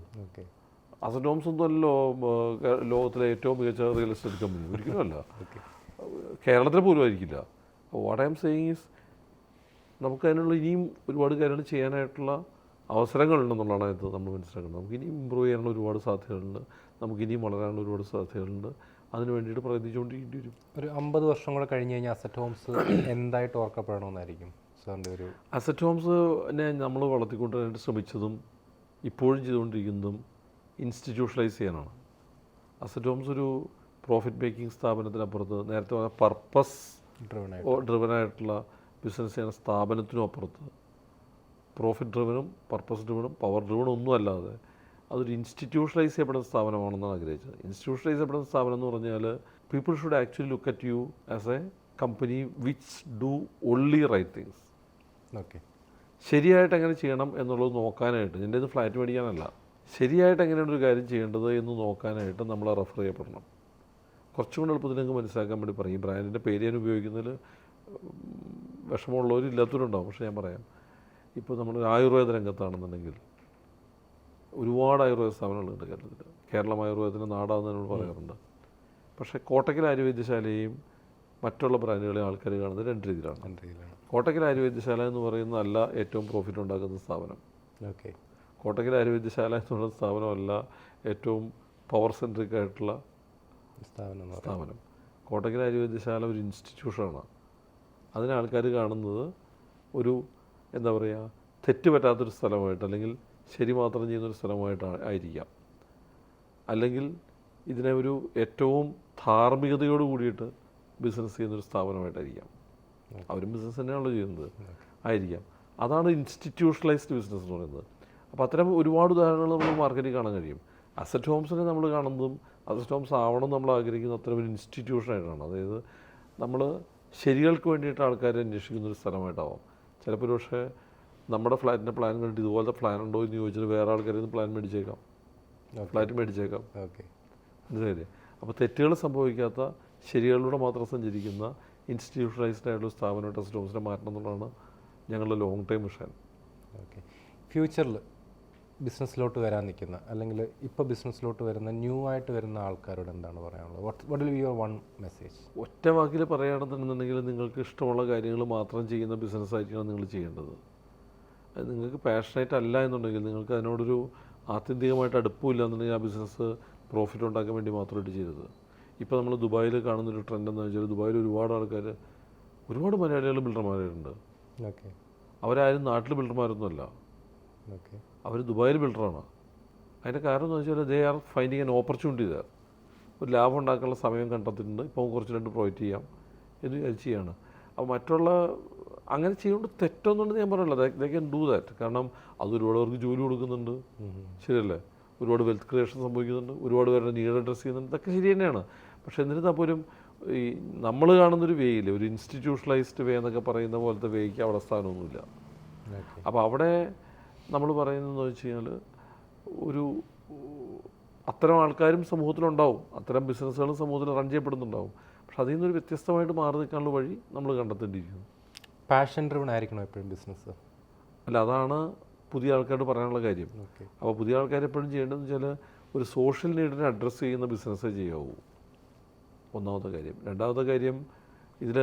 അസറ്റ് ഹോംസ് ഒന്നും അല്ലല്ലോ ലോകത്തിലെ ഏറ്റവും മികച്ച റിയൽ എസ്റ്റേറ്റ് കമ്പനി, ഒരിക്കലുമല്ല. കേരളത്തിൽ പോലും ആയിരിക്കില്ല. What I am saying is നമുക്ക് അതിനുള്ള ഇനിയും ഒരുപാട് കാര്യങ്ങൾ ചെയ്യാനായിട്ടുള്ള അവസരങ്ങളുണ്ടെന്നുള്ളതാണ് അത് നമ്മൾ മനസ്സിലാക്കുന്നത്. നമുക്ക് ഇനിയും ഇമ്പ്രൂവ് ചെയ്യാനുള്ള ഒരുപാട് സാധ്യതകളുണ്ട്, നമുക്ക് ഇനിയും വളരാനുള്ള ഒരുപാട് സാധ്യതകളുണ്ട്. അതിന് വേണ്ടിയിട്ട് പ്രയത്നിച്ചുകൊണ്ടിരിക്കേണ്ടി വരും. ഒരു 50 വർഷം കൂടെ കഴിഞ്ഞ് കഴിഞ്ഞാൽ അസറ്റ് ഹോംസ് എന്തായിട്ട് ഓർക്കപ്പെടണമെന്നായിരിക്കും സാറിൻ്റെ ഒരു? അസറ്റ് ഹോംസിനെ നമ്മൾ വളർത്തിക്കൊണ്ടുവരാനായിട്ട് ശ്രമിച്ചതും ഇപ്പോഴും ചെയ്തുകൊണ്ടിരിക്കുന്നതും ഇൻസ്റ്റിറ്റ്യൂഷണലൈസ് ചെയ്യാനാണ്. അസറ്റ് ഹോംസ് ഒരു പ്രോഫിറ്റ് മേക്കിംഗ് സ്ഥാപനത്തിനപ്പുറത്ത് നേരത്തെ പറഞ്ഞ പർപ്പസ് ഡ്രിവനായിട്ടുള്ള ബിസിനസ് ചെയ്യുന്ന സ്ഥാപനത്തിനും അപ്പുറത്ത് പ്രോഫിറ്റ് ഡ്രിവനും പർപ്പസ് ഡ്രിവനും പവർ ഡ്രിവനും ഒന്നും അല്ലാതെ അതൊരു ഇൻസ്റ്റിറ്റ്യൂഷണലൈസ് ചെയ്യപ്പെടുന്ന സ്ഥാപനമാണെന്നാണ് ആഗ്രഹിച്ചത്. ഇൻസ്റ്റിറ്റ്യൂഷണലൈസ് ചെയ്യപ്പെടുന്ന സ്ഥാപനം എന്ന് പറഞ്ഞാൽ people should actually look at you as a company which do only right things. ശരിയായിട്ട് എങ്ങനെ ചെയ്യണം എന്നുള്ളത് നോക്കാനായിട്ട്, എൻ്റെ ഇത് ഫ്ലാറ്റ് മേടിക്കാനല്ല, ശരിയായിട്ട് എങ്ങനെയാണ് ഒരു കാര്യം ചെയ്യേണ്ടത് എന്ന് നോക്കാനായിട്ട് നമ്മൾ റെഫർ ചെയ്യപ്പെടണം. കുറച്ചും കൂടെ എളുപ്പത്തിൽ നിങ്ങൾക്ക് മനസ്സിലാക്കാൻ വേണ്ടി പറയും. ഈ ബ്രാൻഡിൻ്റെ പേര് ഞാൻ ഉപയോഗിക്കുന്നതിൽ വിഷമമുള്ളവരും ഇല്ലാത്തവരുണ്ടാവും. പക്ഷേ ഞാൻ പറയാം, ഇപ്പോൾ നമ്മൾ ആയുർവേദ രംഗത്താണെന്നുണ്ടെങ്കിൽ ഒരുപാട് ആയുർവേദ സ്ഥാപനങ്ങളുണ്ട് കേരളത്തിൽ. കേരളം ആയുർവേദത്തിൻ്റെ നാടാണെന്ന് നമ്മൾ പറയാറുണ്ട്. പക്ഷേ കോട്ടക്കൽ ആയുർവേദ്യശാലയും മറ്റുള്ള ബ്രാൻഡുകളെയും ആൾക്കാർ കാണുന്നത് രണ്ട് രീതിയിലാണ്. കോട്ടക്കൽ ആയുർവേദ്യശാല എന്ന് പറയുന്നതല്ല ഏറ്റവും പ്രോഫിറ്റ് ഉണ്ടാക്കുന്ന സ്ഥാപനം. കോട്ടക്കൽ ആയുർവേദ്യശാല എന്നുള്ള സ്ഥാപനമല്ല ഏറ്റവും പവർ സെൻട്രിക് ആയിട്ടുള്ള സ്ഥാപനം. കോട്ടക്കൽ ആയുർവേദ്യശാല ഒരു ഇൻസ്റ്റിറ്റ്യൂഷനാണ്. അതിനെ ആൾക്കാർ കാണുന്നത് ഒരു എന്താ പറയുക, തെറ്റ് പറ്റാത്തൊരു സ്ഥലമായിട്ട്, അല്ലെങ്കിൽ ശരി മാത്രം ചെയ്യുന്നൊരു സ്ഥലമായിട്ട് ആയിരിക്കാം. അല്ലെങ്കിൽ ഇതിനെ ഒരു ഏറ്റവും ധാർമ്മികതയോട് കൂടിയിട്ട് ബിസിനസ് ചെയ്യുന്നൊരു സ്ഥാപനമായിട്ടായിരിക്കാം. അവരും ബിസിനസ് തന്നെയാണല്ലോ ചെയ്യുന്നത്, ആയിരിക്കാം. അതാണ് ഇൻസ്റ്റിറ്റ്യൂഷണലൈസ്ഡ് ബിസിനസ് എന്ന് പറയുന്നത്. അപ്പോൾ അത്തരം ഒരുപാട് ഉദാഹരണങ്ങൾ നമ്മൾ മാർക്കറ്റിൽ കാണാൻ കഴിയും. അസറ്റ് ഹോംസിനെ നമ്മൾ കാണുന്നതും അസറ്റ് ഹോംസ് ആവണം നമ്മൾ ആഗ്രഹിക്കുന്ന അത്തരം ഒരു ഇൻസ്റ്റിറ്റ്യൂഷനായിട്ടാണ്. അതായത് നമ്മൾ ശരികൾക്ക് വേണ്ടിയിട്ട് ആൾക്കാരെ അന്വേഷിക്കുന്നൊരു സ്ഥലമായിട്ടാവാം. ചിലപ്പോൾ പക്ഷേ നമ്മുടെ ഫ്ലാറ്റിൻ്റെ പ്ലാൻ കണ്ടിട്ട് ഇതുപോലത്തെ പ്ലാൻ ഉണ്ടോ എന്ന് ചോദിച്ചിട്ട് വേറെ ആൾക്കാരിൽ നിന്ന് പ്ലാൻ മേടിച്ചേക്കാം, ഫ്ലാറ്റ് മേടിച്ചേക്കാം. മനസ്സിലായില്ലേ? അപ്പോൾ തെറ്റുകൾ സംഭവിക്കാത്ത ശരികളിലൂടെ മാത്രം സഞ്ചരിക്കുന്ന ഇൻസ്റ്റിറ്റ്യൂഷണലൈസ്ഡ് ആയിട്ടുള്ള സ്ഥാപനമായിട്ട് അസറ്റ് ഹോംസിനെ മാറ്റണം എന്നുള്ളതാണ് ഞങ്ങളുടെ ലോങ് ടൈം മിഷൻ. ഫ്യൂച്ചറിൽ ബിസിനസ്സിലോട്ട് വരാൻ നിൽക്കുന്ന, അല്ലെങ്കിൽ ഇപ്പോൾ ബിസിനസ്സിലോട്ട് വരുന്ന ന്യൂ ആയിട്ട് വരുന്ന ആൾക്കാരോട് എന്താണ് പറയാനുള്ളത്? What will be your one message? ഒറ്റ വാക്കിൽ പറയുകയാണെന്നുണ്ടെങ്കിൽ നിങ്ങൾക്ക് ഇഷ്ടമുള്ള കാര്യങ്ങൾ മാത്രം ചെയ്യുന്ന ബിസിനസ്സായിരിക്കണം നിങ്ങൾ ചെയ്യേണ്ടത്. അത് നിങ്ങൾക്ക് പാഷനേറ്റ് അല്ല എന്നുണ്ടെങ്കിൽ, നിങ്ങൾക്ക് അതിനോടൊരു ആത്യന്തികമായിട്ട് അടുപ്പമില്ല എന്നുണ്ടെങ്കിൽ ആ ബിസിനസ് പ്രോഫിറ്റ് ഉണ്ടാക്കാൻ വേണ്ടി മാത്രമായിട്ട് ചെയ്തത്. ഇപ്പോൾ നമ്മൾ ദുബായിൽ കാണുന്നൊരു ട്രെൻഡ് എന്ന് വെച്ചാൽ, ദുബായിൽ ഒരുപാട് ആൾക്കാർ, ഒരുപാട് മലയാളികൾ ബിൽഡർമാരുണ്ട്. അവരാരും നാട്ടിൽ ബിൽഡർമാരൊന്നുമല്ല, അവർ ദുബായിൽ ബിൽഡറാണ്. അതിൻ്റെ കാരണം എന്ന് വെച്ചാൽ they are finding an opportunity there. ഒരു ലാഭം ഉണ്ടാക്കാനുള്ള സമയം കണ്ടെത്തിയിട്ടുണ്ട്, ഇപ്പോൾ കുറച്ച് രണ്ട് പ്രൊവൈഡ് ചെയ്യാം എന്ന് വിചാരിച്ചാണ്. അപ്പോൾ മറ്റുള്ള അങ്ങനെ ചെയ്യുകൊണ്ട് തെറ്റൊന്നുണ്ടെന്ന് ഞാൻ പറയില്ല. They can do that. കാരണം അത് ഒരുപാട് പേർക്ക് ജോലി കൊടുക്കുന്നുണ്ട്, ശരിയല്ലേ? ഒരുപാട് വെൽത്ത് ക്രിയേഷൻ സംഭവിക്കുന്നുണ്ട്, ഒരുപാട് പേരുടെ നീഡ് അഡ്രസ്സ് ചെയ്യുന്നുണ്ട്, ഇതൊക്കെ ശരി തന്നെയാണ്. പക്ഷേ എന്നിരുന്നാൽ പോലും ഈ നമ്മൾ കാണുന്നൊരു വേയിൽ, ഒരു ഇൻസ്റ്റിറ്റ്യൂഷണലൈസ്ഡ് വേ എന്നൊക്കെ പറയുന്ന പോലത്തെ വേയ്ക്ക് അവിടെ സ്ഥാനമൊന്നുമില്ല. അപ്പോൾ അവിടെ നമ്മൾ പറയുന്നതെന്ന് വെച്ച് കഴിഞ്ഞാൽ, ഒരു അത്തരം ആൾക്കാരും സമൂഹത്തിലുണ്ടാവും, അത്തരം ബിസിനസ്സുകളും സമൂഹത്തിൽ റൺ ചെയ്യപ്പെടുന്നുണ്ടാവും. പക്ഷെ അതിൽ നിന്നൊരു വ്യത്യസ്തമായിട്ട് മാറി നിൽക്കാനുള്ള വഴി നമ്മൾ കണ്ടെത്തേണ്ടിയിരിക്കുന്നു. പാഷൻ ഡ്രിവൺ ആയിരിക്കണം എപ്പോഴും ബിസിനസ്. അല്ല, അതാണ് പുതിയ ആൾക്കാരോട് പറയാനുള്ള കാര്യം. അപ്പോൾ പുതിയ ആൾക്കാർ എപ്പോഴും ചെയ്യേണ്ടതെന്ന് വെച്ചാൽ, ഒരു സോഷ്യൽ നീഡിനെ അഡ്രസ്സ് ചെയ്യുന്ന ബിസിനസ്സേ ചെയ്യാവൂ, ഒന്നാമത്തെ കാര്യം. രണ്ടാമത്തെ കാര്യം, ഇതിൽ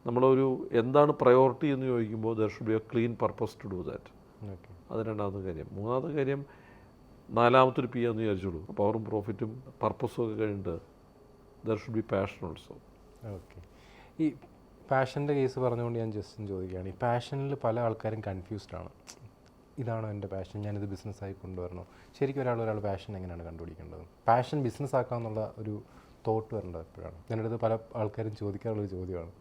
നമ്മളൊരു എന്താണ് പ്രയോറിറ്റി എന്ന് ചോദിക്കുമ്പോൾ there should be a clean purpose to do that. അത് രണ്ടാമത്തെ കാര്യം. മൂന്നാമത്തെ കാര്യം, നാലാമത്തൊരു പി എന്ന് വിചാരിച്ചോളൂ. പവറും പ്രോഫിറ്റും പർപ്പസും ഒക്കെ കഴിഞ്ഞിട്ട് there should B passion also. Okay. ഈ പാഷൻ്റെ കേസ് പറഞ്ഞുകൊണ്ട് ഞാൻ ജസ്റ്റ് ചോദിക്കുകയാണ്, ഈ പാഷനിൽ പല ആൾക്കാരും കൺഫ്യൂസ്ഡ് ആണ്. ഇതാണോ എൻ്റെ പാഷൻ, ഞാനിത് ബിസിനസ്സായി കൊണ്ടുവരണോ? ശരിക്കും ഒരാൾ പാഷൻ എങ്ങനെയാണ് കണ്ടുപിടിക്കേണ്ടത്? പാഷൻ ബിസിനസ് ആക്കാമെന്നുള്ള ഒരു തോട്ട് വരേണ്ടത് എപ്പോഴാണ്? എൻ്റെ അടുത്ത് പല ആൾക്കാരും ചോദിക്കാറുള്ളൊരു ചോദ്യമാണ്.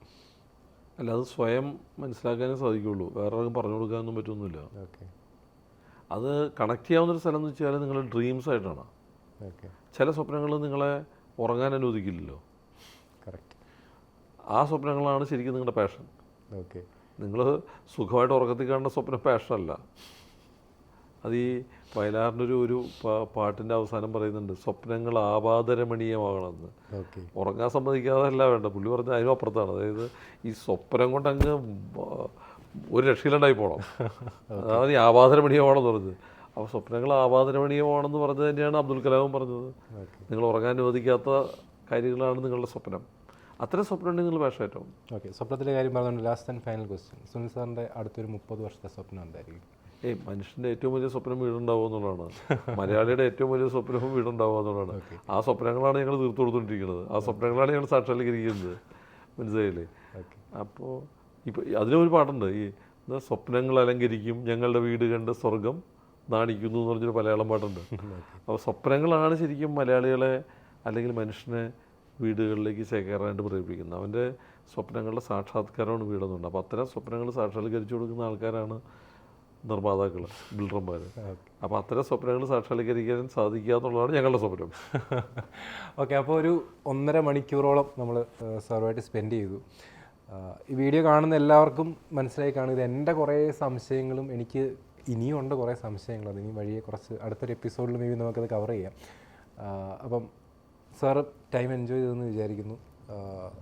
അല്ല, അത് സ്വയം മനസ്സിലാക്കാനേ സാധിക്കുള്ളൂ, വേറെ ആർക്കും പറഞ്ഞു കൊടുക്കാനൊന്നും പറ്റൊന്നുമില്ല. ഓക്കെ. അത് കണക്ട് ചെയ്യാവുന്നൊരു സ്ഥലം എന്ന് വെച്ചാൽ നിങ്ങളുടെ ഡ്രീംസ് ആയിട്ടാണ്. ഓക്കെ. ചില സ്വപ്നങ്ങൾ നിങ്ങളെ ഉറങ്ങാൻ അനുവദിക്കില്ലല്ലോ. കറക്റ്റ്. ആ സ്വപ്നങ്ങളാണ് ശരിക്കും നിങ്ങളുടെ പാഷൻ. ഓക്കെ. നിങ്ങൾ സുഖമായിട്ട് ഉറക്കത്തിൽ കാണുന്ന സ്വപ്നം പാഷനല്ല. അത് ഈ വയലാറിൻ്റെ ഒരു പാട്ടിൻ്റെ അവസാനം പറയുന്നുണ്ട്, സ്വപ്നങ്ങൾ ആപാദരമണീയമാകണമെന്ന്. ഉറങ്ങാൻ സമ്മതിക്കാതല്ല വേണ്ട, പുള്ളി പറഞ്ഞ അതിനും അപ്പുറത്താണ്. അതായത് ഈ സ്വപ്നം കൊണ്ട് അങ്ങ് ഒരു രക്ഷയിലുണ്ടായി പോകണം, അതാണ് ഈ ആപാദരമണീയമാണെന്ന് പറഞ്ഞത്. അപ്പോൾ സ്വപ്നങ്ങൾ ആപാദരമണീയമാണെന്ന് പറഞ്ഞത് തന്നെയാണ് അബ്ദുൽ കലാമും പറഞ്ഞത്. നിങ്ങൾ ഉറങ്ങാൻ അനുവദിക്കാത്ത കാര്യങ്ങളാണ് നിങ്ങളുടെ സ്വപ്നം. അത്തരം സ്വപ്നം ഉണ്ടെങ്കിൽ നിങ്ങൾ പാഷനായിട്ടാവും. ഓക്കെ. സ്വപ്നത്തിൻ്റെ കാര്യം പറഞ്ഞുകൊണ്ട് last and final question, Sunil സാറിൻ്റെ അടുത്തൊരു 30 വർഷത്തെ സ്വപ്നം എന്തായിരിക്കും? മനുഷ്യൻ്റെ ഏറ്റവും വലിയ സ്വപ്നം വീടുണ്ടാവുക എന്നുള്ളതാണ്. മലയാളിയുടെ ഏറ്റവും വലിയ സ്വപ്നവും വീടുണ്ടാവുക എന്നുള്ളതാണ്. ആ സ്വപ്നങ്ങളാണ് ഞങ്ങൾ തീർത്തു കൊടുത്തുകൊണ്ടിരിക്കുന്നത്, ആ സ്വപ്നങ്ങളാണ് ഞങ്ങൾ സാക്ഷാത്കരിക്കുന്നത്. മനസ്സിലായില്ലേ? അപ്പോൾ ഇപ്പോൾ അതിലൊരു പാട്ടുണ്ട്, ഈ സ്വപ്നങ്ങൾ അലങ്കരിക്കും ഞങ്ങളുടെ വീട് കണ്ട് സ്വർഗം നാണിക്കുന്നു എന്ന് പറഞ്ഞൊരു മലയാളം പാട്ടുണ്ട്. അപ്പോൾ സ്വപ്നങ്ങളാണ് ശരിക്കും മലയാളികളെ അല്ലെങ്കിൽ മനുഷ്യനെ വീടുകളിലേക്ക് ചേക്കേറാനായിട്ട് പ്രേരിപ്പിക്കുന്നത്. അവൻ്റെ സ്വപ്നങ്ങളുടെ സാക്ഷാത്കാരമാണ് വീടെന്നുണ്ട്. അപ്പോൾ അത്തരം സ്വപ്നങ്ങൾ സാക്ഷാത്കരിച്ചു കൊടുക്കുന്ന ആൾക്കാരാണ് നിർമ്മാതാക്കൾ, ബിൽഡർമാർ. അപ്പോൾ അത്തരം സ്വപ്നങ്ങൾ സാക്ഷാത്കരിക്കാൻ സാധിക്കുക എന്നുള്ളതാണ് ഞങ്ങളുടെ സ്വപ്നം. ഓക്കെ. അപ്പോൾ ഒരു 1.5 മണിക്കൂറോളം നമ്മൾ സാറുമായിട്ട് സ്പെൻഡ് ചെയ്തു. ഈ വീഡിയോ കാണുന്ന എല്ലാവർക്കും മനസ്സിലായി കാണും, ഇത് എൻ്റെ കുറേ സംശയങ്ങളും എനിക്ക് ഇനിയും ഉണ്ട് കുറേ സംശയങ്ങൾ. അത് ഇനി വഴിയെ കുറച്ച് അടുത്തൊരു എപ്പിസോഡിൽ മേ ബി നമുക്കത് കവർ ചെയ്യാം. അപ്പം സാറ് ടൈം എൻജോയ് ചെയ്തെന്ന് വിചാരിക്കുന്നു.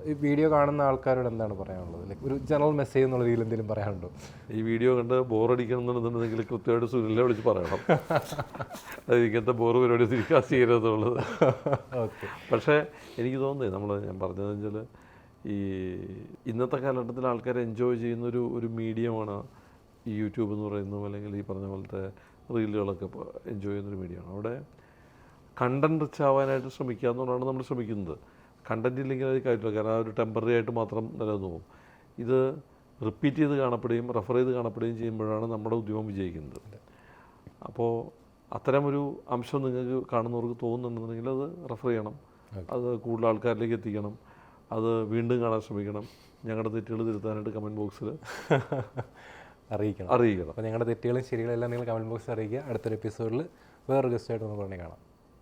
ഈ വീഡിയോ കാണുന്ന ആൾക്കാരോട് എന്താണ് പറയാനുള്ളത്? ലൈക്ക് ഒരു ജനറൽ മെസ്സേജ് എന്നുള്ള രീതിയിൽ എന്തെങ്കിലും പറയാനുണ്ടോ? ഈ വീഡിയോ കണ്ട് ബോറടിക്കണം എന്നുണ്ടെന്നുണ്ടെങ്കിൽ കൃത്യമായിട്ട് സുനിലിനെ വിളിച്ച് പറയണം, അത് ഇങ്ങനത്തെ ബോറ് പരിപാടി തിരിക്കാൻ ചെയ്യരുതെന്നുള്ളത്. ഓക്കെ. പക്ഷേ എനിക്ക് തോന്നുന്നത് ഞാൻ പറഞ്ഞതെന്ന് വെച്ചാൽ ഈ ഇന്നത്തെ കാലഘട്ടത്തിൽ ആൾക്കാർ എൻജോയ് ചെയ്യുന്നൊരു മീഡിയമാണ് ഈ യൂട്യൂബ് എന്ന് പറയുന്നതും അല്ലെങ്കിൽ ഈ പറഞ്ഞ പോലത്തെ റീലുകളൊക്കെ എൻജോയ് ചെയ്യുന്നൊരു മീഡിയമാണ്. അവിടെ കണ്ടൻറ് റിച്ച് ആവാനായിട്ട് ശ്രമിക്കുക എന്നുള്ളതാണ് നമ്മൾ ശ്രമിക്കുന്നത്. കണ്ടൻറ് ഇല്ലെങ്കിൽ അത് കാര്യമില്ല, കാരണം ആ ഒരു ടെമ്പററി ആയിട്ട് മാത്രം നിലനിന്ന് പോകും. ഇത് റിപ്പീറ്റ് ചെയ്ത് കാണപ്പെടുകയും റെഫർ ചെയ്ത് കാണപ്പെടുകയും ചെയ്യുമ്പോഴാണ് നമ്മുടെ ഉദ്യമം വിജയിക്കുന്നത്. അപ്പോൾ അത്തരമൊരു അംശം നിങ്ങൾക്ക് കാണുന്നവർക്ക് തോന്നുന്നുണ്ടെന്നുണ്ടെങ്കിൽ അത് റെഫർ ചെയ്യണം, അത് കൂടുതൽ ആൾക്കാരിലേക്ക് എത്തിക്കണം, അത് വീണ്ടും കാണാൻ ശ്രമിക്കണം. ഞങ്ങളുടെ തെറ്റുകൾ തിരുത്താനായിട്ട് കമൻറ്റ് ബോക്സിൽ അറിയിക്കണം. അപ്പോൾ ഞങ്ങളുടെ തെറ്റുകളും ശരികളും എല്ലാം നിങ്ങൾ കമൻറ്റ് ബോക്സിൽ അറിയിക്കുക. അടുത്തൊരു എപ്പിസോഡിൽ വേറൊരു ഗസ്റ്റായിട്ട് നമുക്ക് ഉടനെ കാണാം.